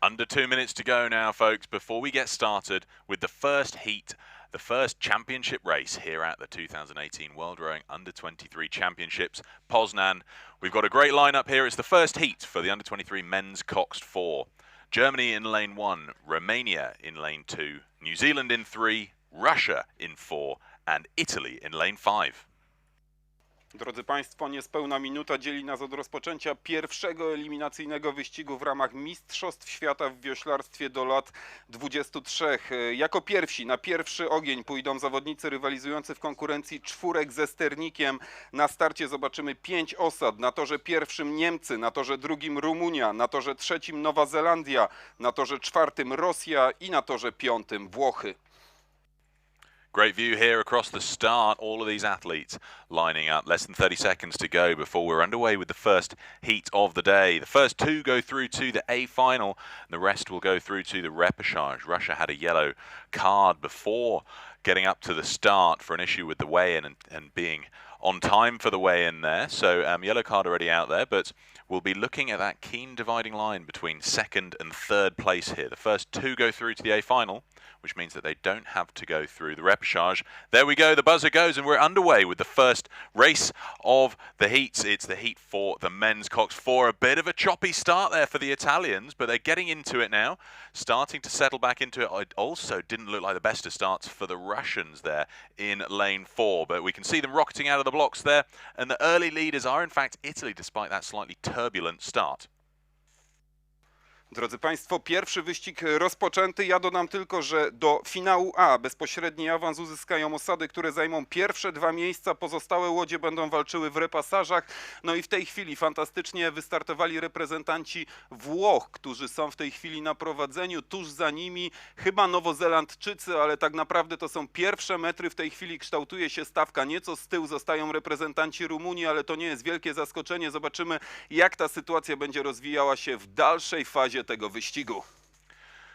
Under 2 minutes to go now, folks, before we get started with the first heat, the first championship race here at the 2018 World Rowing Under-23 Championships, Poznan. We've got a great lineup here. It's the first heat for the Under-23 Men's Coxed 4. Germany in lane 1, Romania in lane 2, New Zealand in 3, Russia in 4, and Italy in lane 5. Drodzy Państwo, niespełna minuta dzieli nas od rozpoczęcia pierwszego eliminacyjnego wyścigu w ramach Mistrzostw Świata w wioślarstwie do lat 23. Jako pierwsi na pierwszy ogień pójdą zawodnicy rywalizujący w konkurencji czwórek ze sternikiem. Na starcie zobaczymy 5 osad. Na torze pierwszym Niemcy, na torze drugim Rumunia, na torze trzecim Nowa Zelandia, na torze czwartym Rosja i na torze piątym Włochy. Great view here across the start, all of these athletes lining up. Less than 30 seconds to go before we're underway with the first heat of the day. The first two go through to the A final, and the rest will go through to the repechage. Russia had a yellow card before getting up to the start for an issue with the weigh-in and being on time for the weigh-in there. So yellow card already out there, but we'll be looking at that keen dividing line between second and third place here. The first two go through to the A final, which means that they don't have to go through the repechage. There we go, the buzzer goes, and we're underway with the first race of the heats. It's the heat for the men's Coxed 4. A bit of a choppy start there for the Italians, but they're getting into it now, starting to settle back into it. It also didn't look like the best of starts for the Russians there in lane 4, but we can see them rocketing out of the blocks there, and the early leaders are in fact Italy, despite that slightly turbulent start. Drodzy Państwo, pierwszy wyścig rozpoczęty. Ja dodam tylko, że do finału A bezpośredni awans uzyskają osady, które zajmą pierwsze 2 miejsca. Pozostałe łodzie będą walczyły w repasażach. No i w tej chwili fantastycznie wystartowali reprezentanci Włoch, którzy są w tej chwili na prowadzeniu. Tuż za nimi chyba Nowozelandczycy, ale tak naprawdę to są pierwsze metry. W tej chwili kształtuje się stawka. Nieco z tyłu zostają reprezentanci Rumunii, ale to nie jest wielkie zaskoczenie. Zobaczymy, jak ta sytuacja będzie rozwijała się w dalszej fazie tego wyścigu.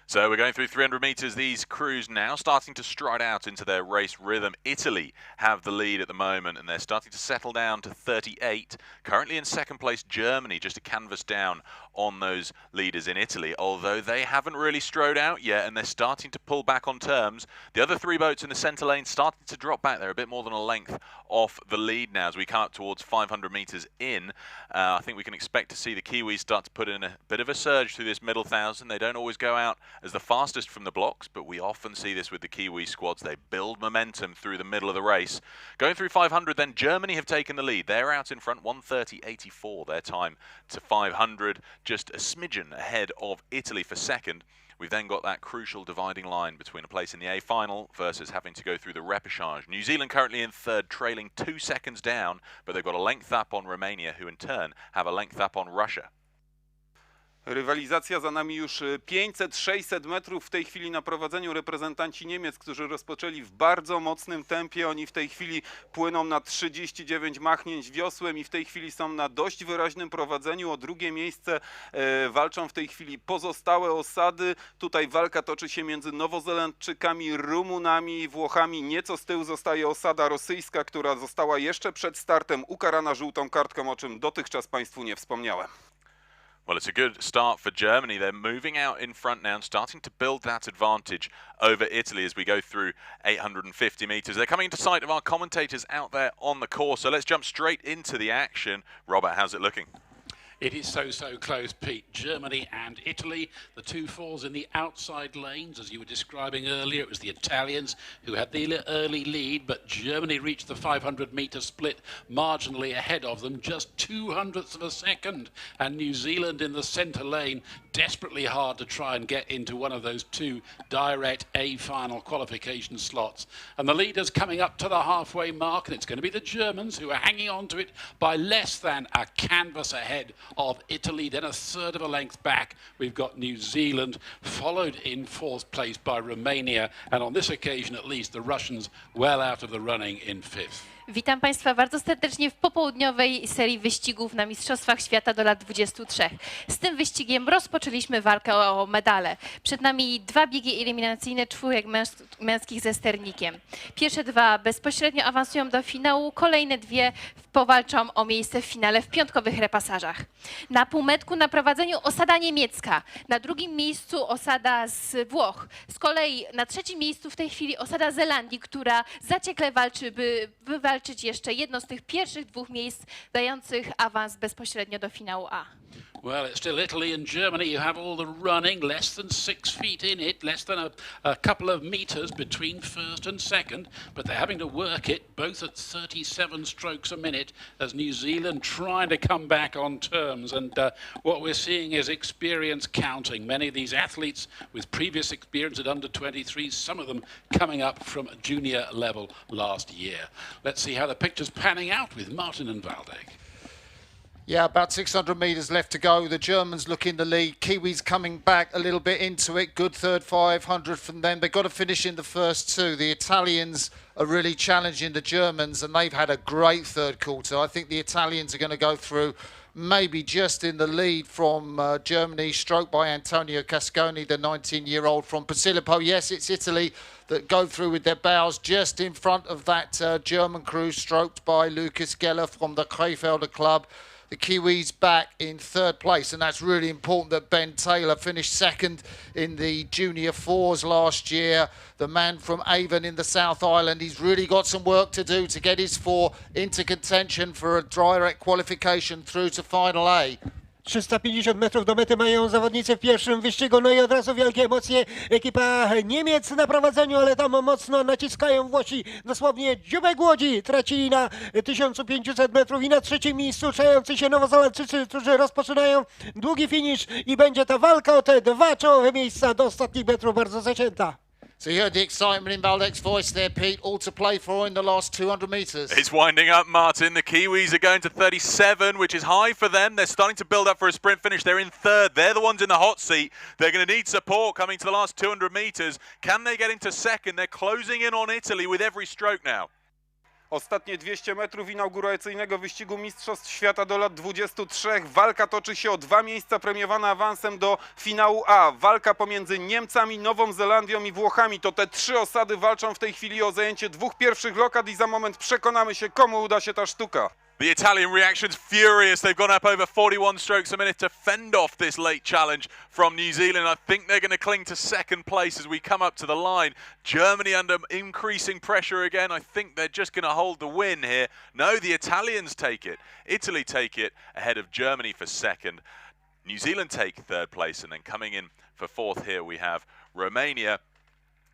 So we're going through 300 meters. These crews now starting to stride out into their race rhythm. Italy have the lead at the moment, and they're starting to settle down to 38. Currently in second place, Germany, just a canvas down on those leaders in Italy, although they haven't really strode out yet, and they're starting to pull back on terms. The other 3 boats in the centre lane starting to drop back. They're a bit more than a length off the lead now as we come up towards 500 meters in. I think we can expect to see the Kiwis start to put in a bit of a surge through this middle thousand. They don't always go out as the fastest from the blocks, but we often see this with the Kiwi squads. They build momentum through the middle of the race. Going through 500 then, Germany have taken the lead. They're out in front, 1:30.84 their time to 500, just a smidgen ahead of Italy for second. We've then got that crucial dividing line between a place in the A final versus having to go through the repechage. New Zealand currently in third, trailing 2 seconds down, but they've got a length up on Romania, who in turn have a length up on Russia. Rywalizacja za nami już 500-600 metrów. W tej chwili na prowadzeniu reprezentanci Niemiec, którzy rozpoczęli w bardzo mocnym tempie. Oni w tej chwili płyną na 39 machnięć wiosłem i w tej chwili są na dość wyraźnym prowadzeniu. O drugie miejsce walczą w tej chwili pozostałe osady. Tutaj walka toczy się między Nowozelandczykami, Rumunami i Włochami. Nieco z tyłu zostaje osada rosyjska, która została jeszcze przed startem ukarana żółtą kartką, o czym dotychczas Państwu nie wspomniałem. Well, it's a good start for Germany. They're moving out in front now and starting to build that advantage over Italy as we go through 850 meters. They're coming into sight of our commentators out there on the course, so let's jump straight into the action. Robert, how's it looking? It is so close, Pete. Germany and Italy, the 2-4s in the outside lanes, as you were describing earlier. It was the Italians who had the early lead, but Germany reached the 500-meter split marginally ahead of them, just 0.02 of a second. And New Zealand in the centre lane, desperately hard to try and get into one of those 2 direct A-final qualification slots. And the leaders coming up to the halfway mark, and it's going to be the Germans who are hanging on to it by less than a canvas ahead of Italy, then a third of a length back. We've got New Zealand, followed in 4th place by Romania, and on this occasion at least the Russians well out of the running in 5th. Witam Państwa bardzo serdecznie w popołudniowej serii wyścigów na Mistrzostwach Świata do lat 23. Z tym wyścigiem rozpoczęliśmy walkę o medale. Przed nami 2 biegi eliminacyjne czwórek męskich ze sternikiem. Pierwsze 2 bezpośrednio awansują do finału, kolejne 2 powalczą o miejsce w finale w piątkowych repasażach. Na półmetku na prowadzeniu osada niemiecka, na drugim miejscu osada z Włoch. Z kolei na trzecim miejscu w tej chwili osada Zelandii, która zaciekle walczy, by wywalczyć jeszcze jedno z tych pierwszych 2 miejsc dających awans bezpośrednio do finału A. Well, it's still Italy and Germany. You have all the running, less than 6 feet in it, less than a couple of meters between first and second, but they're having to work it, both at 37 strokes a minute, as New Zealand trying to come back on terms. And what we're seeing is experience counting. Many of these athletes with previous experience at under 23, some of them coming up from junior level last year. Let's see how the picture's panning out with Martin and Waldeck. Yeah, about 600 metres left to go. The Germans look in the lead. Kiwis coming back a little bit into it. Good third 500 from them. They've got to finish in the first 2. The Italians are really challenging the Germans, and they've had a great third quarter. I think the Italians are going to go through maybe just in the lead from Germany, stroked by Antonio Casconi, the 19-year-old from Posillipo. Yes, it's Italy that go through with their bows just in front of that German crew, stroked by Lucas Geller from the Krefelder club. The Kiwis back in third place, and that's really important that Ben Taylor finished second in the Junior 4s last year. The man from Avon in the South Island, he's really got some work to do to get his 4 into contention for a direct qualification through to Final A. 350 metrów do mety mają zawodnicy w pierwszym wyścigu, no i od razu wielkie emocje. Ekipa Niemiec na prowadzeniu, ale tam mocno naciskają Włosi. Dosłownie dziubek łodzi tracili na 1500 metrów i na trzecim miejscu czający się Nowozelandczycy, którzy rozpoczynają długi finisz i będzie ta walka o te 2 czołowe miejsca do ostatnich metrów bardzo zacięta. So you heard the excitement in Waldeck's voice there, Pete. All to play for in the last 200 metres. It's winding up, Martin. The Kiwis are going to 37, which is high for them. They're starting to build up for a sprint finish. They're in third. They're the ones in the hot seat. They're going to need support coming to the last 200 metres. Can they get into second? They're closing in on Italy with every stroke now. Ostatnie 200 metrów inauguracyjnego wyścigu Mistrzostw Świata do lat 23. Walka toczy się o 2 miejsca premiowane awansem do finału A. Walka pomiędzy Niemcami, Nową Zelandią i Włochami. To te 3 osady walczą w tej chwili o zajęcie 2 pierwszych lokat i za moment przekonamy się, komu uda się ta sztuka. The Italian reaction's furious. They've gone up over 41 strokes a minute to fend off this late challenge from New Zealand. I think they're going to cling to second place as we come up to the line. Germany under increasing pressure again. I think they're just going to hold the win here. No, the Italians take it. Italy take it ahead of Germany for second. New Zealand take third place, and then coming in for fourth here we have Romania,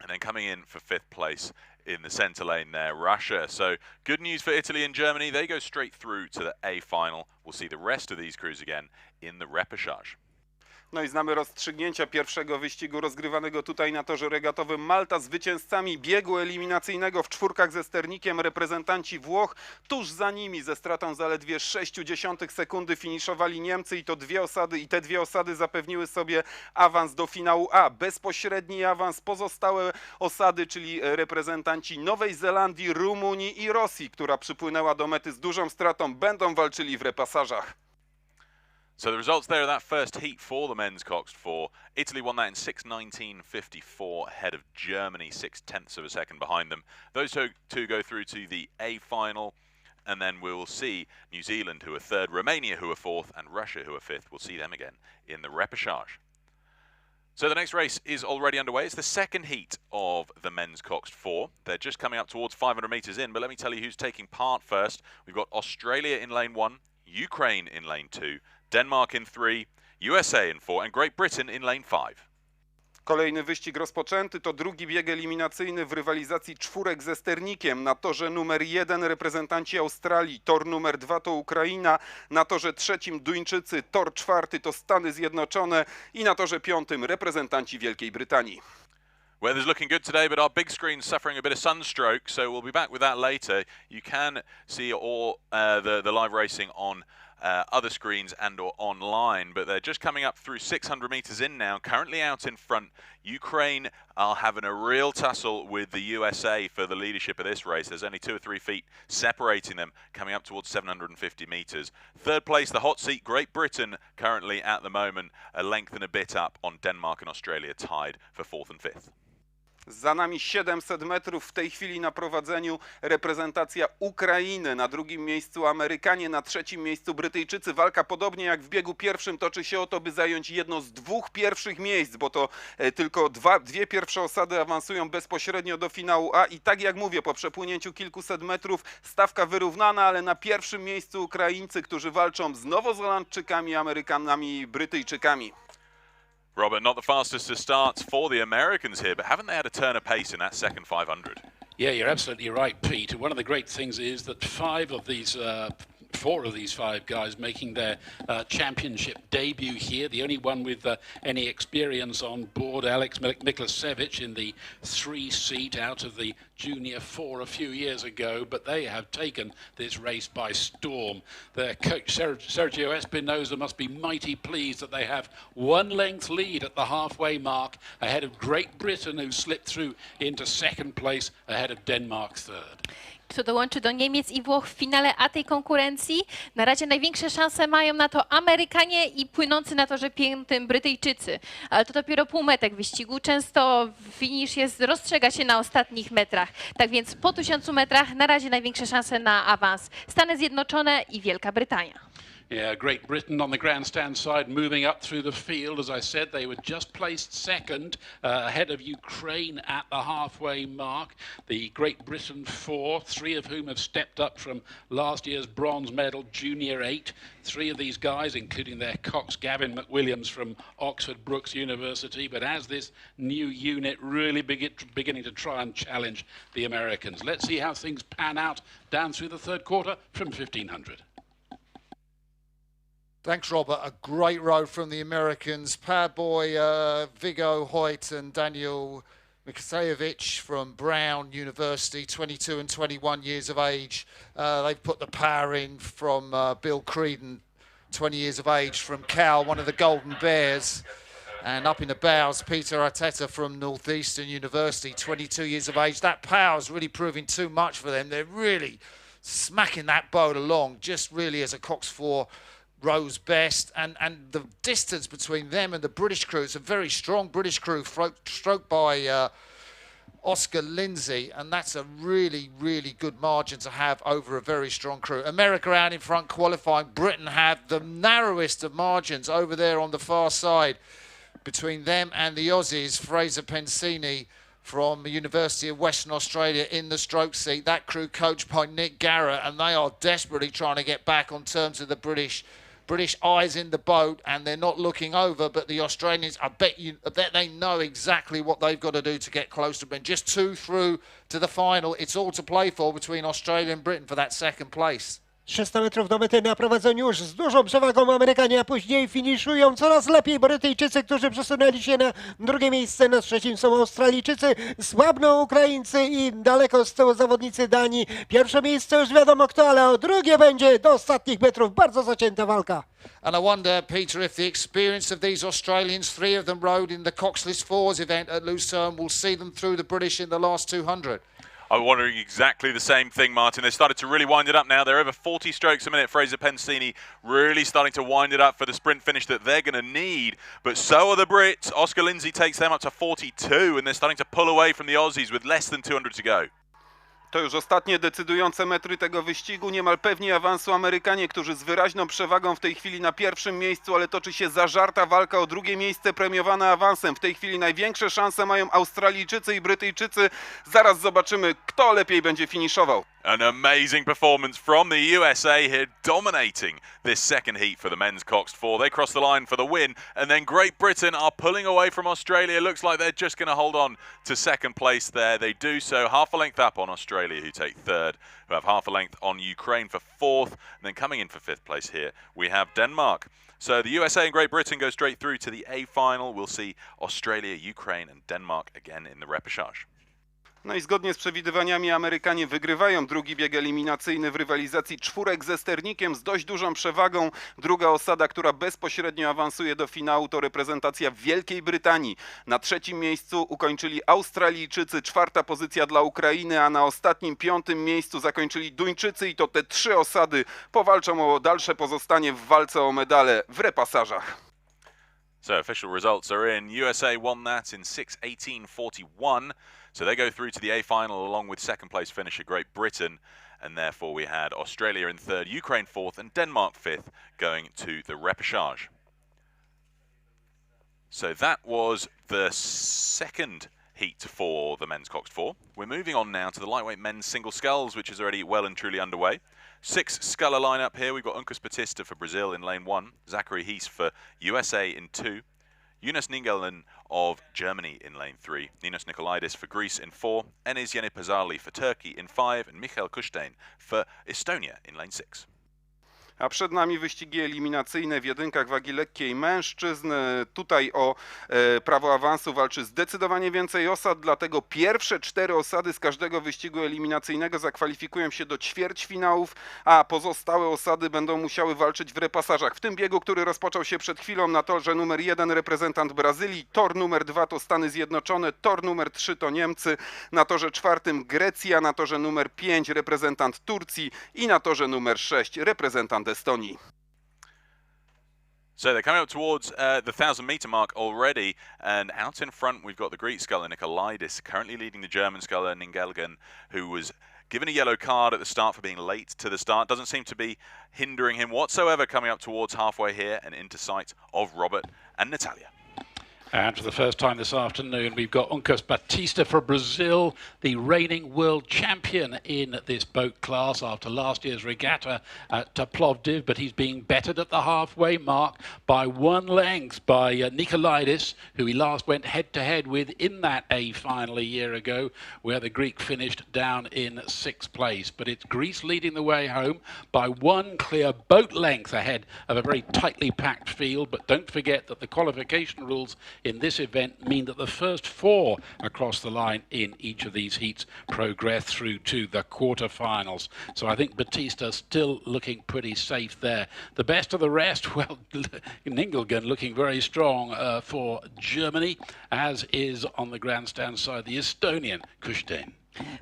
and then coming in for fifth place in the centre lane there, Russia. So good news for Italy and Germany. They go straight through to the A final. We'll see the rest of these crews again in the repechage. No i znamy rozstrzygnięcia pierwszego wyścigu rozgrywanego tutaj na torze regatowym Malta. Zwycięzcami biegu eliminacyjnego w czwórkach ze sternikiem reprezentanci Włoch. Tuż za nimi ze stratą zaledwie 0,6 sekundy finiszowali Niemcy i te dwie osady zapewniły sobie awans do finału A. Bezpośredni awans pozostałe osady, czyli reprezentanci Nowej Zelandii, Rumunii i Rosji, która przypłynęła do mety z dużą stratą, będą walczyli w repasażach. So the results there of that first heat for the men's Coxed 4. Italy won that in 6:19.54 ahead of Germany, 0.6 of a second behind them. Those two go through to the A final, and then we'll see New Zealand, who are third, Romania, who are fourth, and Russia, who are fifth. We'll see them again in the repechage. So the next race is already underway. It's the second heat of the men's Coxed 4. They're just coming up towards 500 metres in, but let me tell you who's taking part first. We've got Australia in lane 1, Ukraine in lane 2, Denmark in 3, USA in 4, and Great Britain in lane 5. Kolejny wyścig rozpoczęty to drugi bieg eliminacyjny w rywalizacji czwórek ze sternikiem. Na torze numer 1 reprezentanci Australii, tor numer 2 to Ukraina, na torze trzecim Duńczycy, tor czwarty to Stany Zjednoczone i na torze piątym reprezentanci Wielkiej Brytanii. Weather's looking good today, but our big screen's suffering a bit of sunstroke, so we'll be back with that later. You can see all the live racing on other screens and or online, but they're just coming up through 600 meters in now. Currently out in front, Ukraine are having a real tussle with the USA for the leadership of this race. There's only 2 or 3 feet separating them, coming up towards 750 meters. Third place, the hot seat, Great Britain, currently at the moment a length and a bit up on Denmark and Australia, tied for 4th and 5th. Za nami 700 metrów w tej chwili na prowadzeniu reprezentacja Ukrainy, na drugim miejscu Amerykanie, na trzecim miejscu Brytyjczycy. Walka podobnie jak w biegu pierwszym toczy się o to, by zająć jedno z 2 pierwszych miejsc, bo to tylko dwie pierwsze osady awansują bezpośrednio do finału A i tak jak mówię, po przepłynięciu kilkuset metrów stawka wyrównana, ale na pierwszym miejscu Ukraińcy, którzy walczą z Nowozelandczykami, Amerykanami i Brytyjczykami. Robert, not the fastest of starts for the Americans here, but haven't they had a turn of pace in that second 500? Yeah, you're absolutely right, Pete. One of the great things is that 4 of these 5 guys making their championship debut here. The only one with any experience on board, Alex Miklasevich, in the 3-seat out of the Junior 4 a few years ago, but they have taken this race by storm. Their coach, Sergio Espinosa, must be mighty pleased that they have 1 length lead at the halfway mark ahead of Great Britain, who slipped through into 2nd place ahead of Denmark 3rd. Kto dołączy do Niemiec i Włoch w finale A tej konkurencji? Na razie największe szanse mają na to Amerykanie i płynący na torze 5. Brytyjczycy. Ale to dopiero półmetek wyścigu. Często finisz rozstrzyga się na ostatnich metrach. Tak więc po 1000 metrach na razie największe szanse na awans. Stany Zjednoczone i Wielka Brytania. Yeah, Great Britain on the grandstand side, moving up through the field. As I said, they were just placed 2nd, ahead of Ukraine at the halfway mark. The Great Britain 4, 3 of whom have stepped up from last year's bronze medal Junior 8. 3 of these guys, including their Coxed, Gavin McWilliams from Oxford Brookes University. But as this new unit really beginning to try and challenge the Americans. Let's see how things pan out down through the 3rd quarter from 1500. Thanks, Robert. A great row from the Americans. Padboy, Viggo Hoyt and Daniel Miklasevich from Brown University, 22 and 21 years of age. They've put the power in from Bill Creedon, 20 years of age, from Cal, one of the Golden Bears. And up in the bows, Peter Arteta from Northeastern University, 22 years of age. That power's really proving too much for them. They're really smacking that boat along, just really as a Cox 4 rows best, and the distance between them and the British crew, it's a very strong British crew stroked by Oscar Lindsay, and that's a really, really good margin to have over a very strong crew. America out in front qualifying. Britain have the narrowest of margins over there on the far side between them and the Aussies. Fraser Pensini from the University of Western Australia in the stroke seat. That crew coached by Nick Garrett, and they are desperately trying to get back on terms of the British eyes in the boat, and they're not looking over, but the Australians, I bet they know exactly what they've got to do to get close to Britain. Just 2 through to the final. It's all to play for between Australia and Britain for that 2nd place. 300 metrów do mety na prowadzeniu już z dużą przewagą Amerykanie, a później finiszują coraz lepiej Brytyjczycy, którzy przesunęli się na drugie miejsce. Na trzecim są Australijczycy, słabną Ukraińcy i daleko z tyłu zawodnicy Danii. Pierwsze miejsce już wiadomo kto, ale o drugie będzie do ostatnich metrów. Bardzo zacięta walka. And I wonder, Peter, if the experience of these Australians, 3 of them rode in the Coxless Fours event at Lucerne, will see them through the British in the last 200. I'm wondering exactly the same thing, Martin. They've started to really wind it up now. They're over 40 strokes a minute. Fraser Pensini really starting to wind it up for the sprint finish that they're going to need. But so are the Brits. Oscar Lindsay takes them up to 42, and they're starting to pull away from the Aussies with less than 200 to go. To już ostatnie decydujące metry tego wyścigu. Niemal pewni awansu Amerykanie, którzy z wyraźną przewagą w tej chwili na pierwszym miejscu, ale toczy się zażarta walka o drugie miejsce premiowane awansem. W tej chwili największe szanse mają Australijczycy i Brytyjczycy. Zaraz zobaczymy, kto lepiej będzie finiszował. An amazing performance from the USA here, dominating this second heat for the men's Coxed 4. They cross the line for the win, and then Great Britain are pulling away from Australia. Looks like they're just going to hold on to 2nd place there. They do so half a length up on Australia, who take 3rd, who have half a length on Ukraine for 4th, and then coming in for 5th place here, we have Denmark. So the USA and Great Britain go straight through to the A final. We'll see Australia, Ukraine, and Denmark again in the repechage. No i zgodnie z przewidywaniami Amerykanie wygrywają drugi bieg eliminacyjny w rywalizacji czwórek ze sternikiem z dość dużą przewagą. Druga osada, która bezpośrednio awansuje do finału, to reprezentacja Wielkiej Brytanii. Na trzecim miejscu ukończyli Australijczycy, czwarta pozycja dla Ukrainy, a na ostatnim, piątym miejscu zakończyli Duńczycy i to te trzy osady powalczą o dalsze pozostanie w walce o medale w repasażach. So official results are in. USA won that in 6:18.41. So they go through to the A final along with second place finisher Great Britain. And therefore we had Australia in third, Ukraine fourth and Denmark fifth going to the repechage. So that was the second heat for the men's Coxed 4. We're moving on now to the lightweight men's single sculls, which is already well and truly underway. 6 sculler lineup here. We've got Uncas Batista for Brazil in lane 1, Zachary Hees for USA in 2, Yunus Ningelen of Germany in lane 3, Ninos Nikolaidis for Greece in 4, Enes Yenipazali for Turkey in 5, and Mikhail Kushtain for Estonia in lane 6. A przed nami wyścigi eliminacyjne w jedynkach wagi lekkiej mężczyzn. Tutaj o prawo awansu walczy zdecydowanie więcej osad, dlatego pierwsze 4 osady z każdego wyścigu eliminacyjnego zakwalifikują się do ćwierćfinałów, a pozostałe osady będą musiały walczyć w repasażach. W tym biegu, który rozpoczął się przed chwilą, na torze numer 1 reprezentant Brazylii, tor numer 2 to Stany Zjednoczone, tor numer 3 to Niemcy, na torze 4 Grecja, na torze numer 5 reprezentant Turcji i na torze numer 6 reprezentant Estonii. So they're coming up towards the 1,000-meter mark already, and out in front we've got the Greek sculler Nikolaidis, currently leading the German sculler Ningelgen, who was given a yellow card at the start for being late to the start. Doesn't seem to be hindering him whatsoever coming up towards halfway here and into sight of Robert and Natalia. And for the first time this afternoon, we've got Uncas Batista for Brazil, the reigning world champion in this boat class after last year's regatta at Plovdiv, but he's being bettered at the halfway mark by 1 length by Nikolaidis, who he last went head-to-head with in that A final a year ago, where the Greek finished down in 6th place. But it's Greece leading the way home by 1 clear boat length ahead of a very tightly packed field. But don't forget that the qualification rules in this event mean that the first 4 across the line in each of these heats progress through to the quarterfinals. So I think Batista's still looking pretty safe there. The best of the rest, well, Ningelgen looking very strong for Germany, as is on the grandstand side the Estonian Kushtain.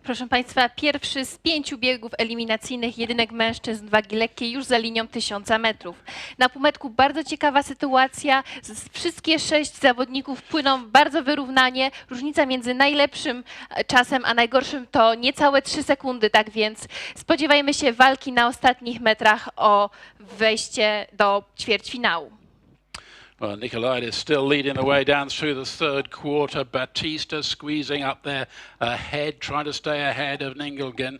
Proszę Państwa, pierwszy z 5 biegów eliminacyjnych jedynek mężczyzn wagi lekkiej już za linią 1000 metrów. Na półmetku bardzo ciekawa sytuacja. Wszystkie 6 zawodników płyną bardzo wyrównanie. Różnica między najlepszym czasem a najgorszym to niecałe 3 sekundy, tak więc spodziewajmy się walki na ostatnich metrach o wejście do ćwierćfinału. Well, Nikolaidis still leading the way down through the third quarter. Batista squeezing up there ahead, trying to stay ahead of Ningelgen.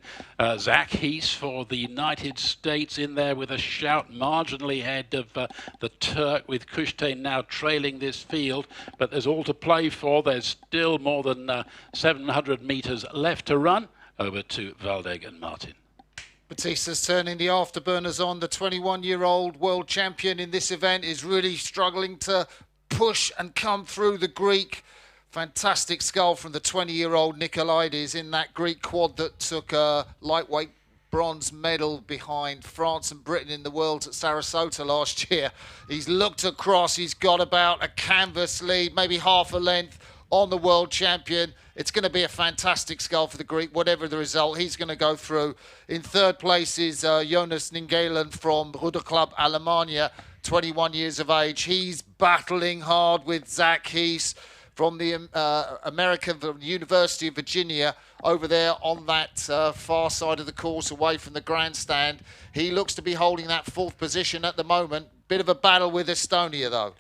Zach Hees for the United States in there with a shout, marginally ahead of the Turk, with Kushtain now trailing this field. But there's all to play for. There's still more than 700 meters left to run. Over to Valdeg and Martin. Batista's turning the afterburners on. The 21-year-old world champion in this event is really struggling to push and come through the Greek. Fantastic scull from the 20-year-old Nikolaidis in that Greek quad that took a lightweight bronze medal behind France and Britain in the Worlds at Sarasota last year. He's looked across. He's got about a canvas lead, maybe half a length on the world champion. It's going to be a fantastic scull for the Greek, whatever the result. He's going to go through. In third place is Jonas Ningelen from Ruder Club Alemania, 21 years of age. He's battling hard with Zach Hees from the American University of Virginia over there on that far side of the course away from the grandstand. He looks to be holding that 4th position at the moment. Bit of a battle with Estonia though.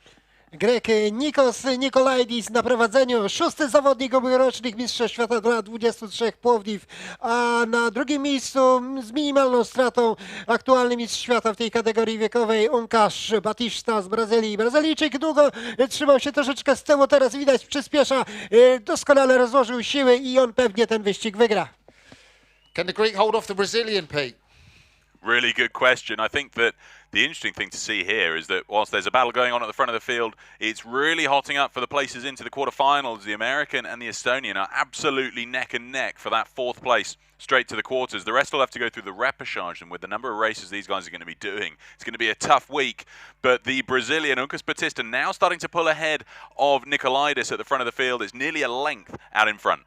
Grek Nikos Nikolaidis na prowadzeniu, 6. zawodnik ubiegłorocznych Mistrzostw Świata do lat 23 Plovdiv, a na drugim miejscu z minimalną stratą aktualny mistrz świata w tej kategorii wiekowej Uncas Batista z Brazylii. Brazylijczyk długo trzymał się troszeczkę z tyłu, teraz widać przyspiesza, doskonale rozłożył siły i on pewnie ten wyścig wygra. Can the Greek hold off the Brazilian, Pete? Really good question. I think that the interesting thing to see here is that whilst there's a battle going on at the front of the field, it's really hotting up for the places into the quarterfinals. The American and the Estonian are absolutely neck and neck for that 4th place straight to the quarters. The rest will have to go through the repechage, and with the number of races these guys are going to be doing, it's going to be a tough week. But the Brazilian Uncas Batista now starting to pull ahead of Nikolaitis at the front of the field. It's nearly a length out in front.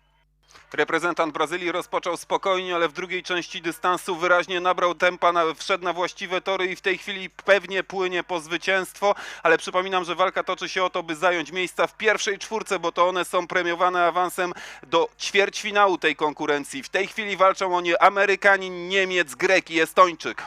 Reprezentant Brazylii rozpoczął spokojnie, ale w drugiej części dystansu wyraźnie nabrał tempa, wszedł na właściwe tory i w tej chwili pewnie płynie po zwycięstwo, ale przypominam, że walka toczy się o to, by zająć miejsca w pierwszej czwórce, bo to one są premiowane awansem do ćwierćfinału tej konkurencji. W tej chwili walczą o nie Amerykanin, Niemiec, Grek i Estończyk.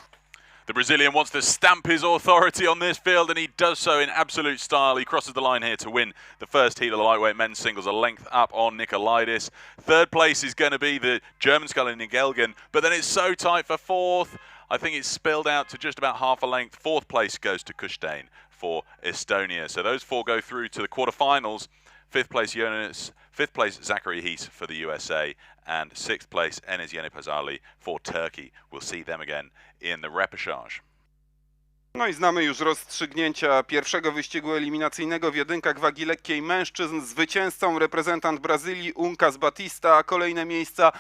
The Brazilian wants to stamp his authority on this field, and he does so in absolute style. He crosses the line here to win the first heat of the lightweight men's singles, a length up on Nikolaitis. 3rd place is going to be the German Skull in Nigelgen, but then it's so tight for 4th. I think it's spilled out to just about half a length. 4th place goes to Kustein for Estonia. So those 4 go through to the quarterfinals. 5th place Jonas, 5th place Zachary Heath for the USA, and 6th place Enes Yenipazali for Turkey. We'll see them again in the repechage. No i znamy już rozstrzygnięcia pierwszego wyścigu eliminacyjnego w jedynkach wagi lekkiej mężczyzn. Zwycięzcą reprezentant Brazylii Uncas Batista, a kolejne miejsca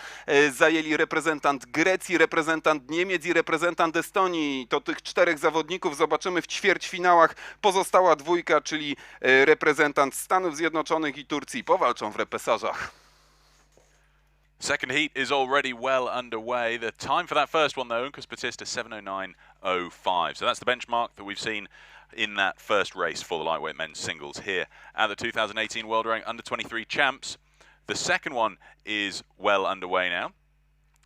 zajęli reprezentant Grecji, reprezentant Niemiec i reprezentant Estonii. To tych 4 zawodników zobaczymy w ćwierćfinałach. Pozostała dwójka, czyli reprezentant Stanów Zjednoczonych i Turcji, powalczą w repesażach. Second heat is already well underway. The time for that first one, though, Uncas Batista 7:09.05. So that's the benchmark that we've seen in that first race for the lightweight men's singles here at the 2018 World Rowing Under-23 Champs. The second one is well underway now.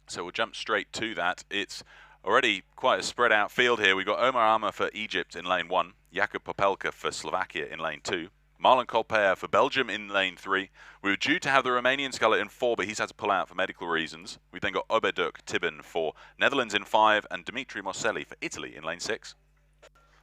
So we'll jump straight to that. It's already quite a spread out field here. We've got Omar Arma for Egypt in lane 1, Jakub Popelka for Slovakia in lane 2, Marlon Kolper for Belgium in lane 3. We were due to have the Romanian sculler in 4, but he's had to pull out for medical reasons. We've then got Obeduk Tibben for Netherlands in 5 and Dimitri Mosselli for Italy in lane 6.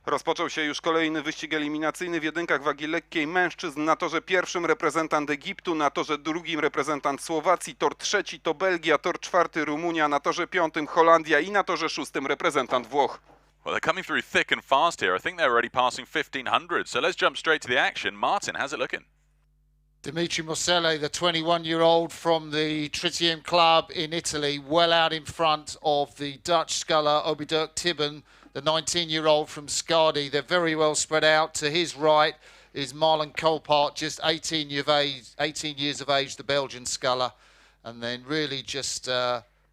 Rozpoczął się już kolejny wyścig eliminacyjny w jedynkach wagi lekkiej mężczyzn. Na torze pierwszym reprezentant Egiptu, na torze drugim reprezentant Słowacji, tor trzeci to Belgia, tor czwarty Rumunia, na torze piątym Holandia i na torze szóstym reprezentant Włoch. Well, they're coming through thick and fast here. I think they're already passing 1,500. So let's jump straight to the action. Martin, how's it looking? Dimitri Mosselli, the 21-year-old from the Tritium Club in Italy, well out in front of the Dutch sculler Obeduk Tibben, the 19-year-old from Skadi. They're very well spread out. To his right is Marlon Kolpart, just 18 years of age, the Belgian sculler. And then really just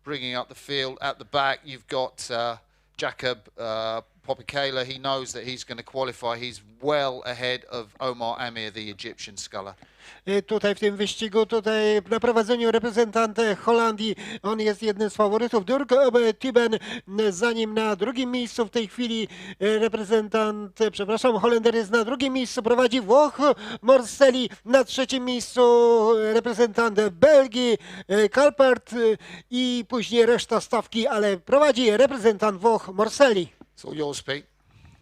bringing up the field at the back, you've got Jakub Popikela. He knows that he's going to qualify. He's well ahead of Omar Amir, the Egyptian sculler. Tutaj w tym wyścigu, tutaj na prowadzeniu reprezentant Holandii, on jest jednym z faworytów. Dirk Tibben, za nim na drugim miejscu w tej chwili Holender jest na drugim miejscu, prowadzi Włoch Morselli, na trzecim miejscu reprezentant Belgii Kalpert i później reszta stawki, ale prowadzi reprezentant Włoch Morselli. It's all yours, Pete.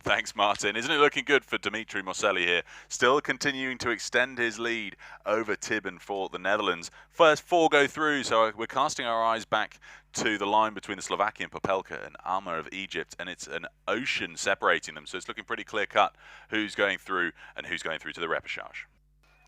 Thanks, Martin. Isn't it looking good for Dimitri Mosselli here? Still continuing to extend his lead over Tibben for the Netherlands. First 4 go through, so we're casting our eyes back to the line between the Slovakian Popelka and Arma of Egypt, and it's an ocean separating them, so it's looking pretty clear-cut who's going through and who's going through to the repechage.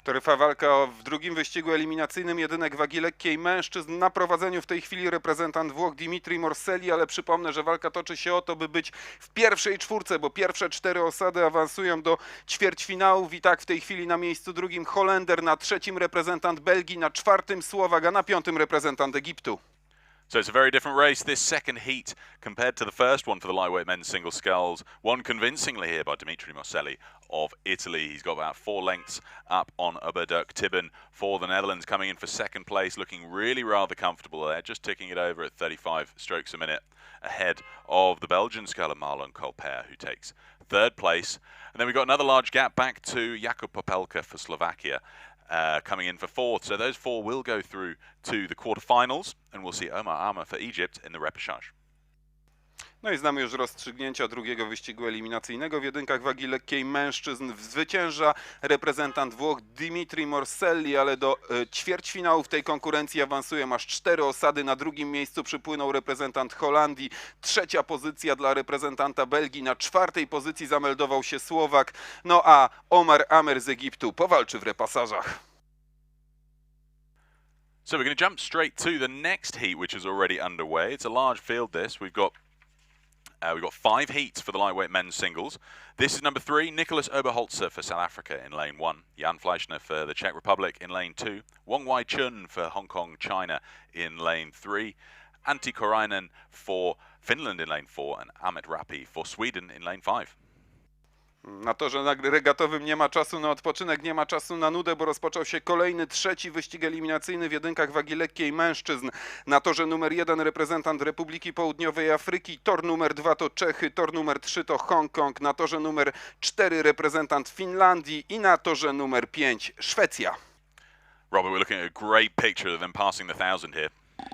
Trwa walka w drugim wyścigu eliminacyjnym jedynek wagi lekkiej mężczyzn. Na prowadzeniu w tej chwili reprezentant Włoch Dimitri Morselli, ale przypomnę, że walka toczy się o to, by być w pierwszej czwórce, bo pierwsze 4 osady awansują do ćwierćfinałów i tak w tej chwili na miejscu drugim Holender, na trzecim reprezentant Belgii, na czwartym Słowak, a na piątym reprezentant Egiptu. So it's a very different race, this second heat, compared to the first one for the lightweight men's single sculls. Won convincingly here by Dimitri Mosselli of Italy. He's got about 4 lengths up on Obeduk Tibben for the Netherlands, coming in for second place, looking really rather comfortable there, just ticking it over at 35 strokes a minute ahead of the Belgian sculler Marlon Kolper, who takes third place. And then we've got another large gap back to Jakub Popelka for Slovakia. Coming in for 4th. So those 4 will go through to the quarterfinals, and we'll see Omar Arma for Egypt in the repechage. No i znamy już rozstrzygnięcia drugiego wyścigu eliminacyjnego w jedynkach wagi lekkiej mężczyzn. Zwycięża reprezentant Włoch Dimitri Morselli, ale do ćwierćfinału w tej konkurencji awansują aż 4 osady. Na drugim miejscu przypłynął reprezentant Holandii. Trzecia pozycja dla reprezentanta Belgii. Na czwartej pozycji zameldował się Słowak. No a Omar Amer z Egiptu powalczy w repasażach. So we're going to jump straight to the next heat, which is already underway. It's a large field, this. We've got 5 heats for the lightweight men's singles. This is number 3, Nicholas Oberholzer for South Africa in lane 1. Jan Fleischner for the Czech Republic in lane 2. Wong Wai Chun for Hong Kong, China in lane 3. Antti Koirainen for Finland in lane 4. And Amit Rapi for Sweden in lane 5. Na torze regatowym nie ma czasu na odpoczynek, nie ma czasu na nudę, bo rozpoczął się kolejny, trzeci wyścig eliminacyjny w jedynkach wagi lekkiej mężczyzn. Na torze numer 1 reprezentant Republiki Południowej Afryki, tor numer 2 to Czechy, tor numer 3 to Hongkong, na torze numer 4 reprezentant Finlandii i na torze numer 5 Szwecja. Robert, we're looking at a great picture of them passing the 1000 here.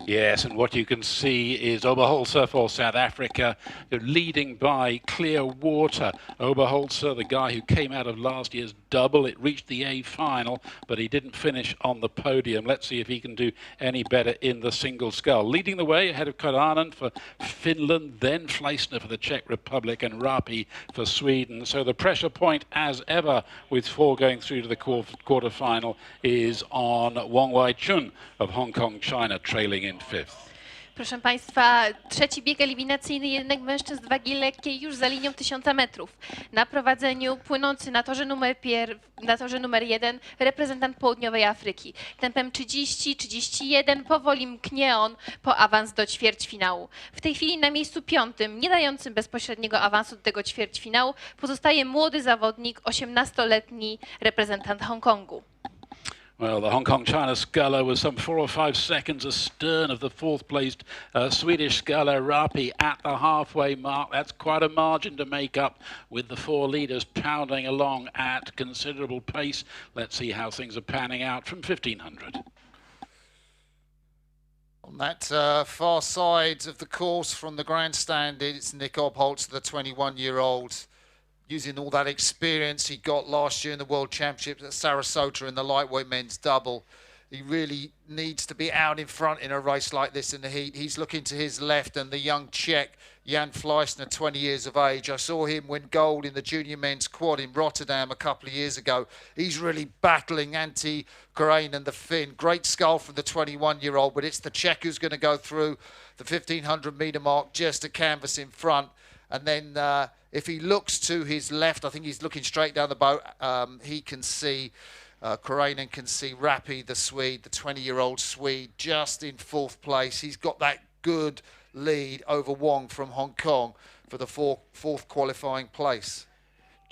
Yes, and what you can see is Oberholzer for South Africa, leading by clear water. Oberholzer, the guy who came out of last year's double, it reached the A final, but he didn't finish on the podium. Let's see if he can do any better in the single scull. Leading the way ahead of Koirainen for Finland, then Fleischner for the Czech Republic and Rapi for Sweden. So the pressure point, as ever, with 4 going through to the quarter-final, is on Wong Wai Chun of Hong Kong, China, trailing in 5th. Proszę Państwa, trzeci bieg eliminacyjny jedynek mężczyzn wagi lekkiej już za linią 1000 metrów. Na prowadzeniu płynący na torze numer 1 reprezentant Południowej Afryki. Tempem 30-31 powoli mknie on po awans do ćwierćfinału. W tej chwili na miejscu 5, nie dającym bezpośredniego awansu do tego ćwierćfinału, pozostaje młody zawodnik, 18-letni reprezentant Hongkongu. Well, the Hong Kong-China sculler was some 4 or 5 seconds astern of the 4th placed Swedish sculler Rapi at the halfway mark. That's quite a margin to make up with the 4 leaders pounding along at considerable pace. Let's see how things are panning out from 1500. On that far side of the course from the grandstand, it's Nick Oberholzer, the 21-year-old. Using all that experience he got last year in the World Championships at Sarasota in the lightweight men's double. He really needs to be out in front in a race like this in the heat. He's looking to his left, and the young Czech, Jan Fleischner, 20 years of age. I saw him win gold in the junior men's quad in Rotterdam a couple of years ago. He's really battling Antti Koirainen, the Finn. Great scull from the 21-year-old, but it's the Czech who's going to go through the 1500-meter mark just a canvas in front. And then if he looks to his left, I think he's looking straight down the boat, he can see, Koirainen can see Rapi, the Swede, the 20-year-old Swede, just in 4th place. He's got that good lead over Wong from Hong Kong for the fourth qualifying place.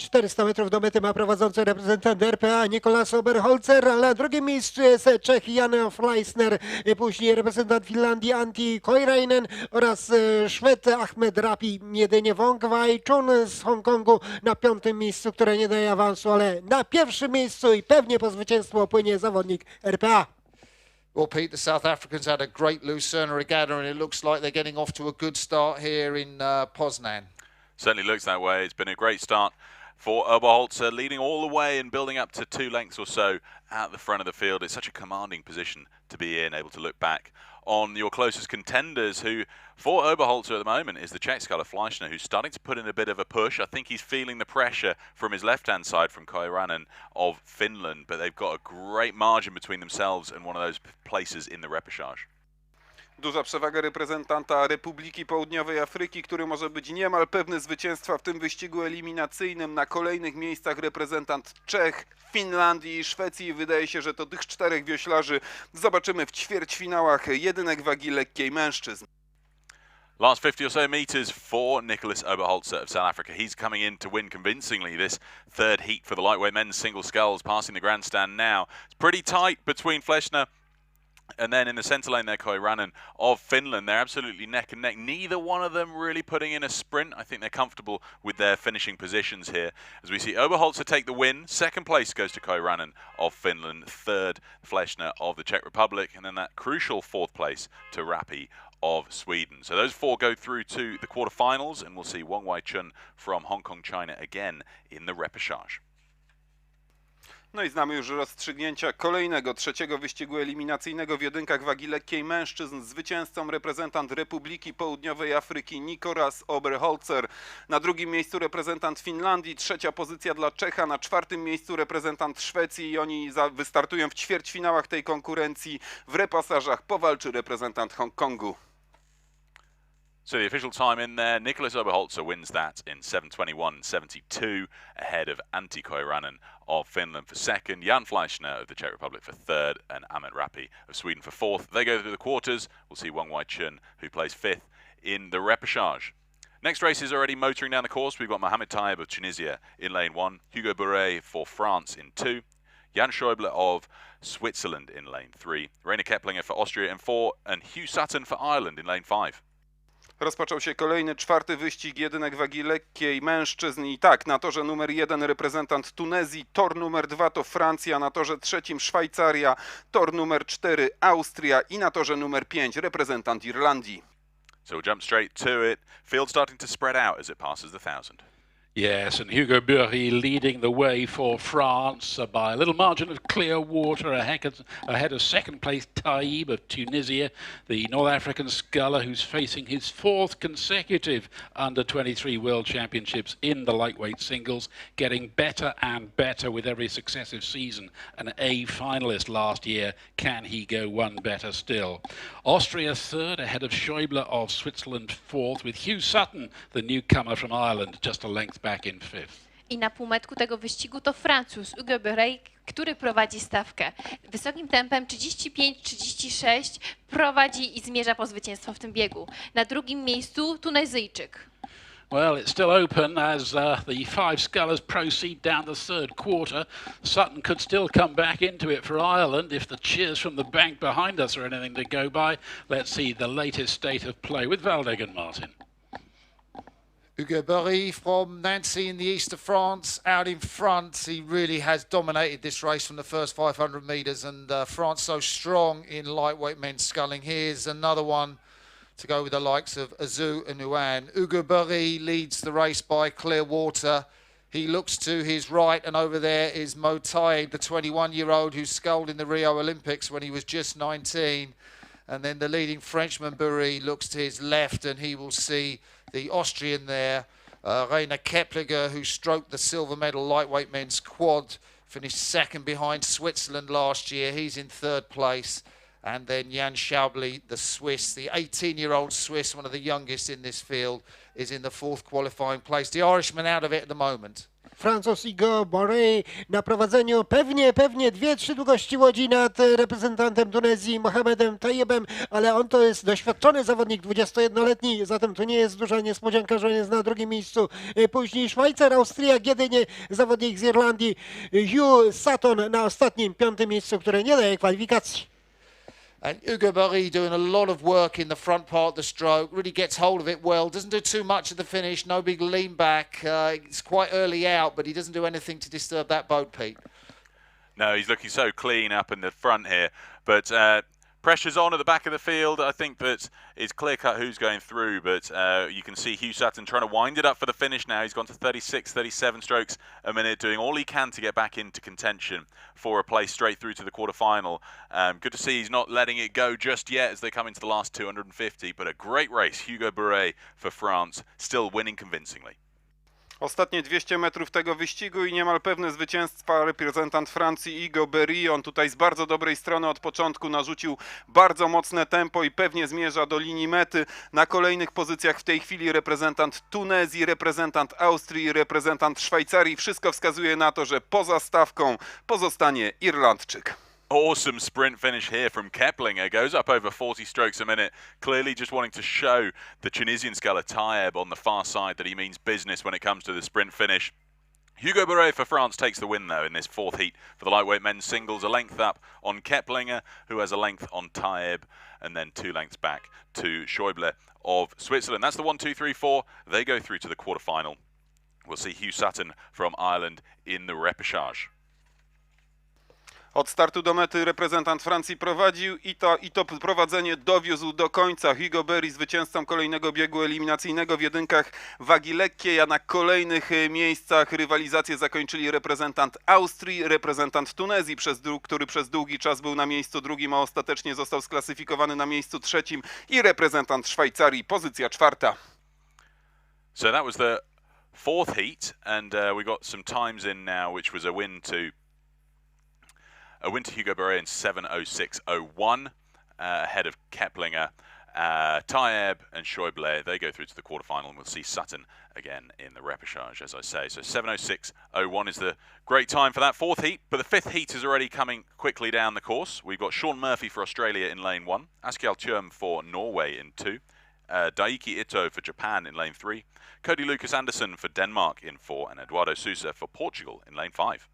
400 metrów do mety ma prowadzący reprezentant RPA Nicolas Oberholzer, ale na drugim miejscu jest Czech Jan Fleischner, później reprezentant Finlandii Antti Koirainen oraz Szwed Ahmed Rapi, jedynie Wong Wai Chun z Hongkongu na 5. miejscu, które nie daje awansu, ale na 1. miejscu i pewnie po zwycięstwo płynie zawodnik RPA. Well, Pete, the South Africans had a great Lucerne regatta, and it looks like they're getting off to a good start here in Poznan. Certainly looks that way. It's been a great start for Oberholzer, leading all the way and building up to 2 lengths or so at the front of the field. It's such a commanding position to be in, able to look back on your closest contenders, who for Oberholzer at the moment is the Czech sculler Fleischner, who's starting to put in a bit of a push. I think he's feeling the pressure from his left-hand side from Koirainen of Finland, but they've got a great margin between themselves and one of those places in the repechage. Duża przewaga reprezentanta Republiki Południowej Afryki, który może być niemal pewny zwycięstwa w tym wyścigu eliminacyjnym. Na kolejnych miejscach reprezentant Czech, Finlandii i Szwecji. Wydaje się, że to tych 4 wioślarzy zobaczymy w ćwierćfinałach jedynek wagi lekkiej mężczyzn. Last 50 or so meters for Nicholas Oberholzer of South Africa. He's coming in to win convincingly this 3rd heat for the lightweight men's single sculls, passing the grandstand now. It's pretty tight between Fleischner and then in the centre lane there, Koirainen of Finland. They're absolutely neck and neck. Neither one of them really putting in a sprint. I think they're comfortable with their finishing positions here. As we see Oberholzer take the win. 2nd place goes to Koirainen of Finland. 3rd, Fleischner of the Czech Republic. And then that crucial 4th place to Rapi of Sweden. So those 4 go through to the quarterfinals, and we'll see Wong Wai-chun from Hong Kong, China again in the repechage. No i znamy już rozstrzygnięcia kolejnego, trzeciego wyścigu eliminacyjnego w jedynkach wagi lekkiej mężczyzn. Zwycięzcą reprezentant Republiki Południowej Afryki Nicolas Oberholzer. Na drugim miejscu reprezentant Finlandii, trzecia pozycja dla Czecha, na czwartym miejscu reprezentant Szwecji i oni wystartują w ćwierćfinałach tej konkurencji. W repasażach powalczy reprezentant Hongkongu. So the official time in there, Nicolas Oberholzer wins that in 7:21.72 ahead of Antti Koiranen of Finland for second, Jan Fleischner of the Czech Republic for third, and Ahmet Rapi of Sweden for fourth. They go through the quarters. We'll see Wong Wai-chun, who plays fifth in the repechage. Next race is already motoring down the course. We've got Mohamed Taib of Tunisia in lane 1, Hugo Bourret for France in 2, Jan Schäuble of Switzerland in lane 3, Rainer Keplinger for Austria in 4, and Hugh Sutton for Ireland in lane 5. Rozpoczął się kolejny, czwarty wyścig jedynek wagi lekkiej mężczyzn i tak, na torze numer 1 reprezentant Tunezji, tor numer 2 to Francja, na torze trzecim Szwajcaria, tor numer 4 Austria i na torze numer 5 reprezentant Irlandii. So we'll jump straight to it. Field starting to spread out as it passes the 1000. Yes, and Hugo Bourret leading the way for France by a little margin of clear water ahead of second place Taib of Tunisia, the North African sculler who's facing his 4th consecutive under-23 World Championships in the lightweight singles, getting better and better with every successive season. An A finalist last year, can he go one better still? Austria 3rd ahead of Schäuble of Switzerland 4th, with Hugh Sutton, the newcomer from Ireland, just a length back in 5th. I na półmetku tego wyścigu to Francuz Hugo Bourret, który prowadzi stawkę. Wysokim tempem 35-36 prowadzi i zmierza po zwycięstwo w tym biegu. Na drugim miejscu Tunezyjczyk. Well, it's still open as the 5 scullers proceed down the third quarter. Sutton could still come back into it for Ireland if the cheers from the bank behind us are anything to go by. Let's see the latest state of play with Valdegan Martin. Hugo Bourret from Nancy in the east of France, out in front. He really has dominated this race from the first 500 metres, and France so strong in lightweight men's sculling. Here's another one to go with the likes of Azu and Nguyen. Hugo Bourret leads the race by clear water. He looks to his right, and over there is Mo Taib, the 21-year-old who sculled in the Rio Olympics when he was just 19. And then the leading Frenchman, Bourret, looks to his left, and he will see the Austrian there, Rainer Keplinger, who stroked the silver medal lightweight men's quad, finished second behind Switzerland last year. He's in 3rd place. And then Jan Schäuble, the Swiss, the 18-year-old Swiss, one of the youngest in this field, is in the 4th qualifying place. The Irishman out of it at the moment. Francuz Hugo Bourret na prowadzeniu pewnie 2-3 długości łodzi nad reprezentantem Tunezji Mohamedem Taibem, ale on to jest doświadczony zawodnik, 21-letni, zatem to nie jest duża niespodzianka, że on jest na drugim miejscu. Później Szwajcar, Austria, jedynie zawodnik z Irlandii Hugh Sutton na ostatnim, 5. miejscu, które nie daje kwalifikacji. And Hugo Bourret doing a lot of work in the front part of the stroke, really gets hold of it well, doesn't do too much at the finish, no big lean back. It's quite early out, but he doesn't do anything to disturb that boat, Pete. No, he's looking so clean up in the front here, but pressure's on at the back of the field. I think that it's clear-cut who's going through, but you can see Hugh Sutton trying to wind it up for the finish now. He's gone to 36, 37 strokes a minute, doing all he can to get back into contention for a place straight through to the quarterfinal. Good to see he's not letting it go just yet as they come into the last 250, but a great race. Hugo Bourret for France, still winning convincingly. Ostatnie 200 metrów tego wyścigu i niemal pewne zwycięstwa reprezentant Francji Hugo Bourret. On tutaj z bardzo dobrej strony od początku narzucił bardzo mocne tempo i pewnie zmierza do linii mety. Na kolejnych pozycjach w tej chwili reprezentant Tunezji, reprezentant Austrii, reprezentant Szwajcarii. Wszystko wskazuje na to, że poza stawką pozostanie Irlandczyk. Awesome sprint finish here from Keplinger. Goes up over 40 strokes a minute. Clearly just wanting to show the Tunisian sculler Taib on the far side that he means business when it comes to the sprint finish. Hugo Bourret for France takes the win, though, in this 4th heat for the lightweight men's singles. A length up on Keplinger, who has a length on Taib, and then 2 lengths back to Schäuble of Switzerland. That's the 1, 2, 3, 4. They go through to the quarterfinal. We'll see Hugh Sutton from Ireland in the repechage. Od startu do mety reprezentant Francji prowadził i to prowadzenie dowiózł do końca. Hugo Berry zwycięzcą kolejnego biegu eliminacyjnego w jedynkach wagi lekkiej, a na kolejnych miejscach rywalizację zakończyli reprezentant Austrii, reprezentant Tunezji, który przez długi czas był na miejscu drugim, a ostatecznie został sklasyfikowany na miejscu trzecim, i reprezentant Szwajcarii, pozycja czwarta. So that was the fourth heat, and we got some times in now, which was a win to Hugo Berry in 7:06:01, ahead of Keplinger, Tayeb and Schäuble. They go through to the quarterfinal, and we'll see Sutton again in the repechage, as I say. So 7:06:01 is the great time for that fourth heat, but the fifth heat is already coming quickly down the course. We've got Sean Murphy for Australia in lane 1, Askial Thurm for Norway in 2, Daiki Ito for Japan in lane 3, Cody Lucas Anderson for Denmark in 4, and Eduardo Sousa for Portugal in lane 5.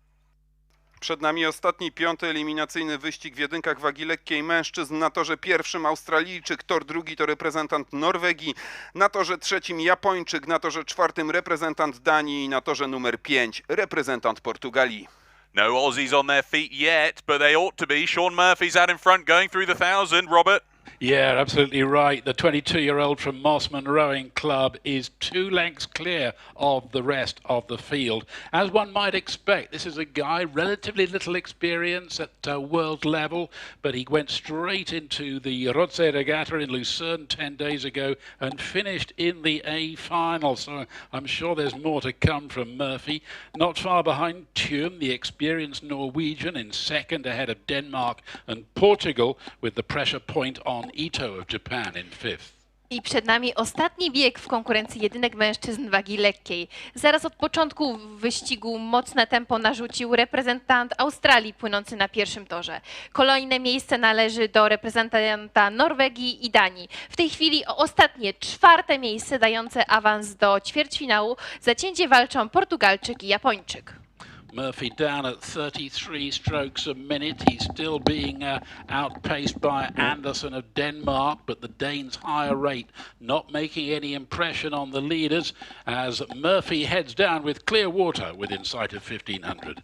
Przed nami ostatni, piąty eliminacyjny wyścig w jedynkach wagi lekkiej mężczyzn. Na torze pierwszym Australijczyk, tor drugi to reprezentant Norwegii, na torze trzecim Japończyk, na torze czwartym reprezentant Danii i na torze numer 5 reprezentant Portugalii. No Aussies on their feet yet, but they ought to be. Sean Murphy's out in front going through the 1,000. Robert? Yeah, absolutely right. The 22-year-old from Mossman Rowing Club is 2 lengths clear of the rest of the field. As one might expect, this is a guy, relatively little experience at world level, but he went straight into the Rothsay Regatta in Lucerne 10 days ago and finished in the A final. So I'm sure there's more to come from Murphy. Not far behind Thurm, the experienced Norwegian, in second ahead of Denmark and Portugal, with the pressure point on Ito of Japan in 5th. I przed nami ostatni bieg w konkurencji jedynek mężczyzn wagi lekkiej. Zaraz od początku wyścigu mocne tempo narzucił reprezentant Australii płynący na pierwszym torze. Kolejne miejsce należy do reprezentanta Norwegii i Danii. W tej chwili o ostatnie, czwarte miejsce dające awans do ćwierćfinału za cięcie walczą Portugalczyk i Japończyk. Murphy down at 33 strokes a minute. He's still being outpaced by Anderson of Denmark, but the Dane's higher rate not making any impression on the leaders as Murphy heads down with clear water within sight of 1,500.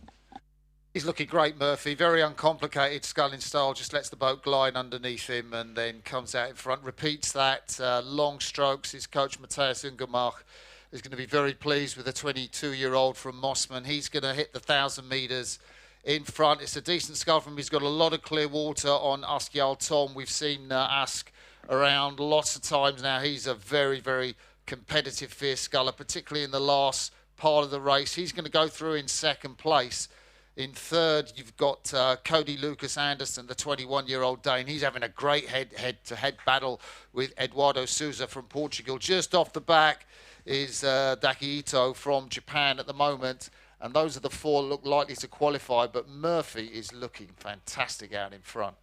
He's looking great, Murphy. Very uncomplicated sculling style. Just lets the boat glide underneath him and then comes out in front. Repeats that. Long strokes. His coach, Matthias Ungermach, is going to be very pleased with the 22-year-old from Mossman. He's going to hit the 1,000 metres in front. It's a decent scull from him. He's got a lot of clear water on Askial Thurm. We've seen Ask around lots of times now. He's a very, very competitive, fierce sculler, particularly in the last part of the race. He's going to go through in second place. In third, you've got Cody Lucas Anderson, the 21-year-old Dane. He's having a great head-to-head battle with Eduardo Sousa from Portugal. Just off the back is Daiki Ito from Japan at the moment. And those are the 4 look likely to qualify. But Murphy is looking fantastic out in front.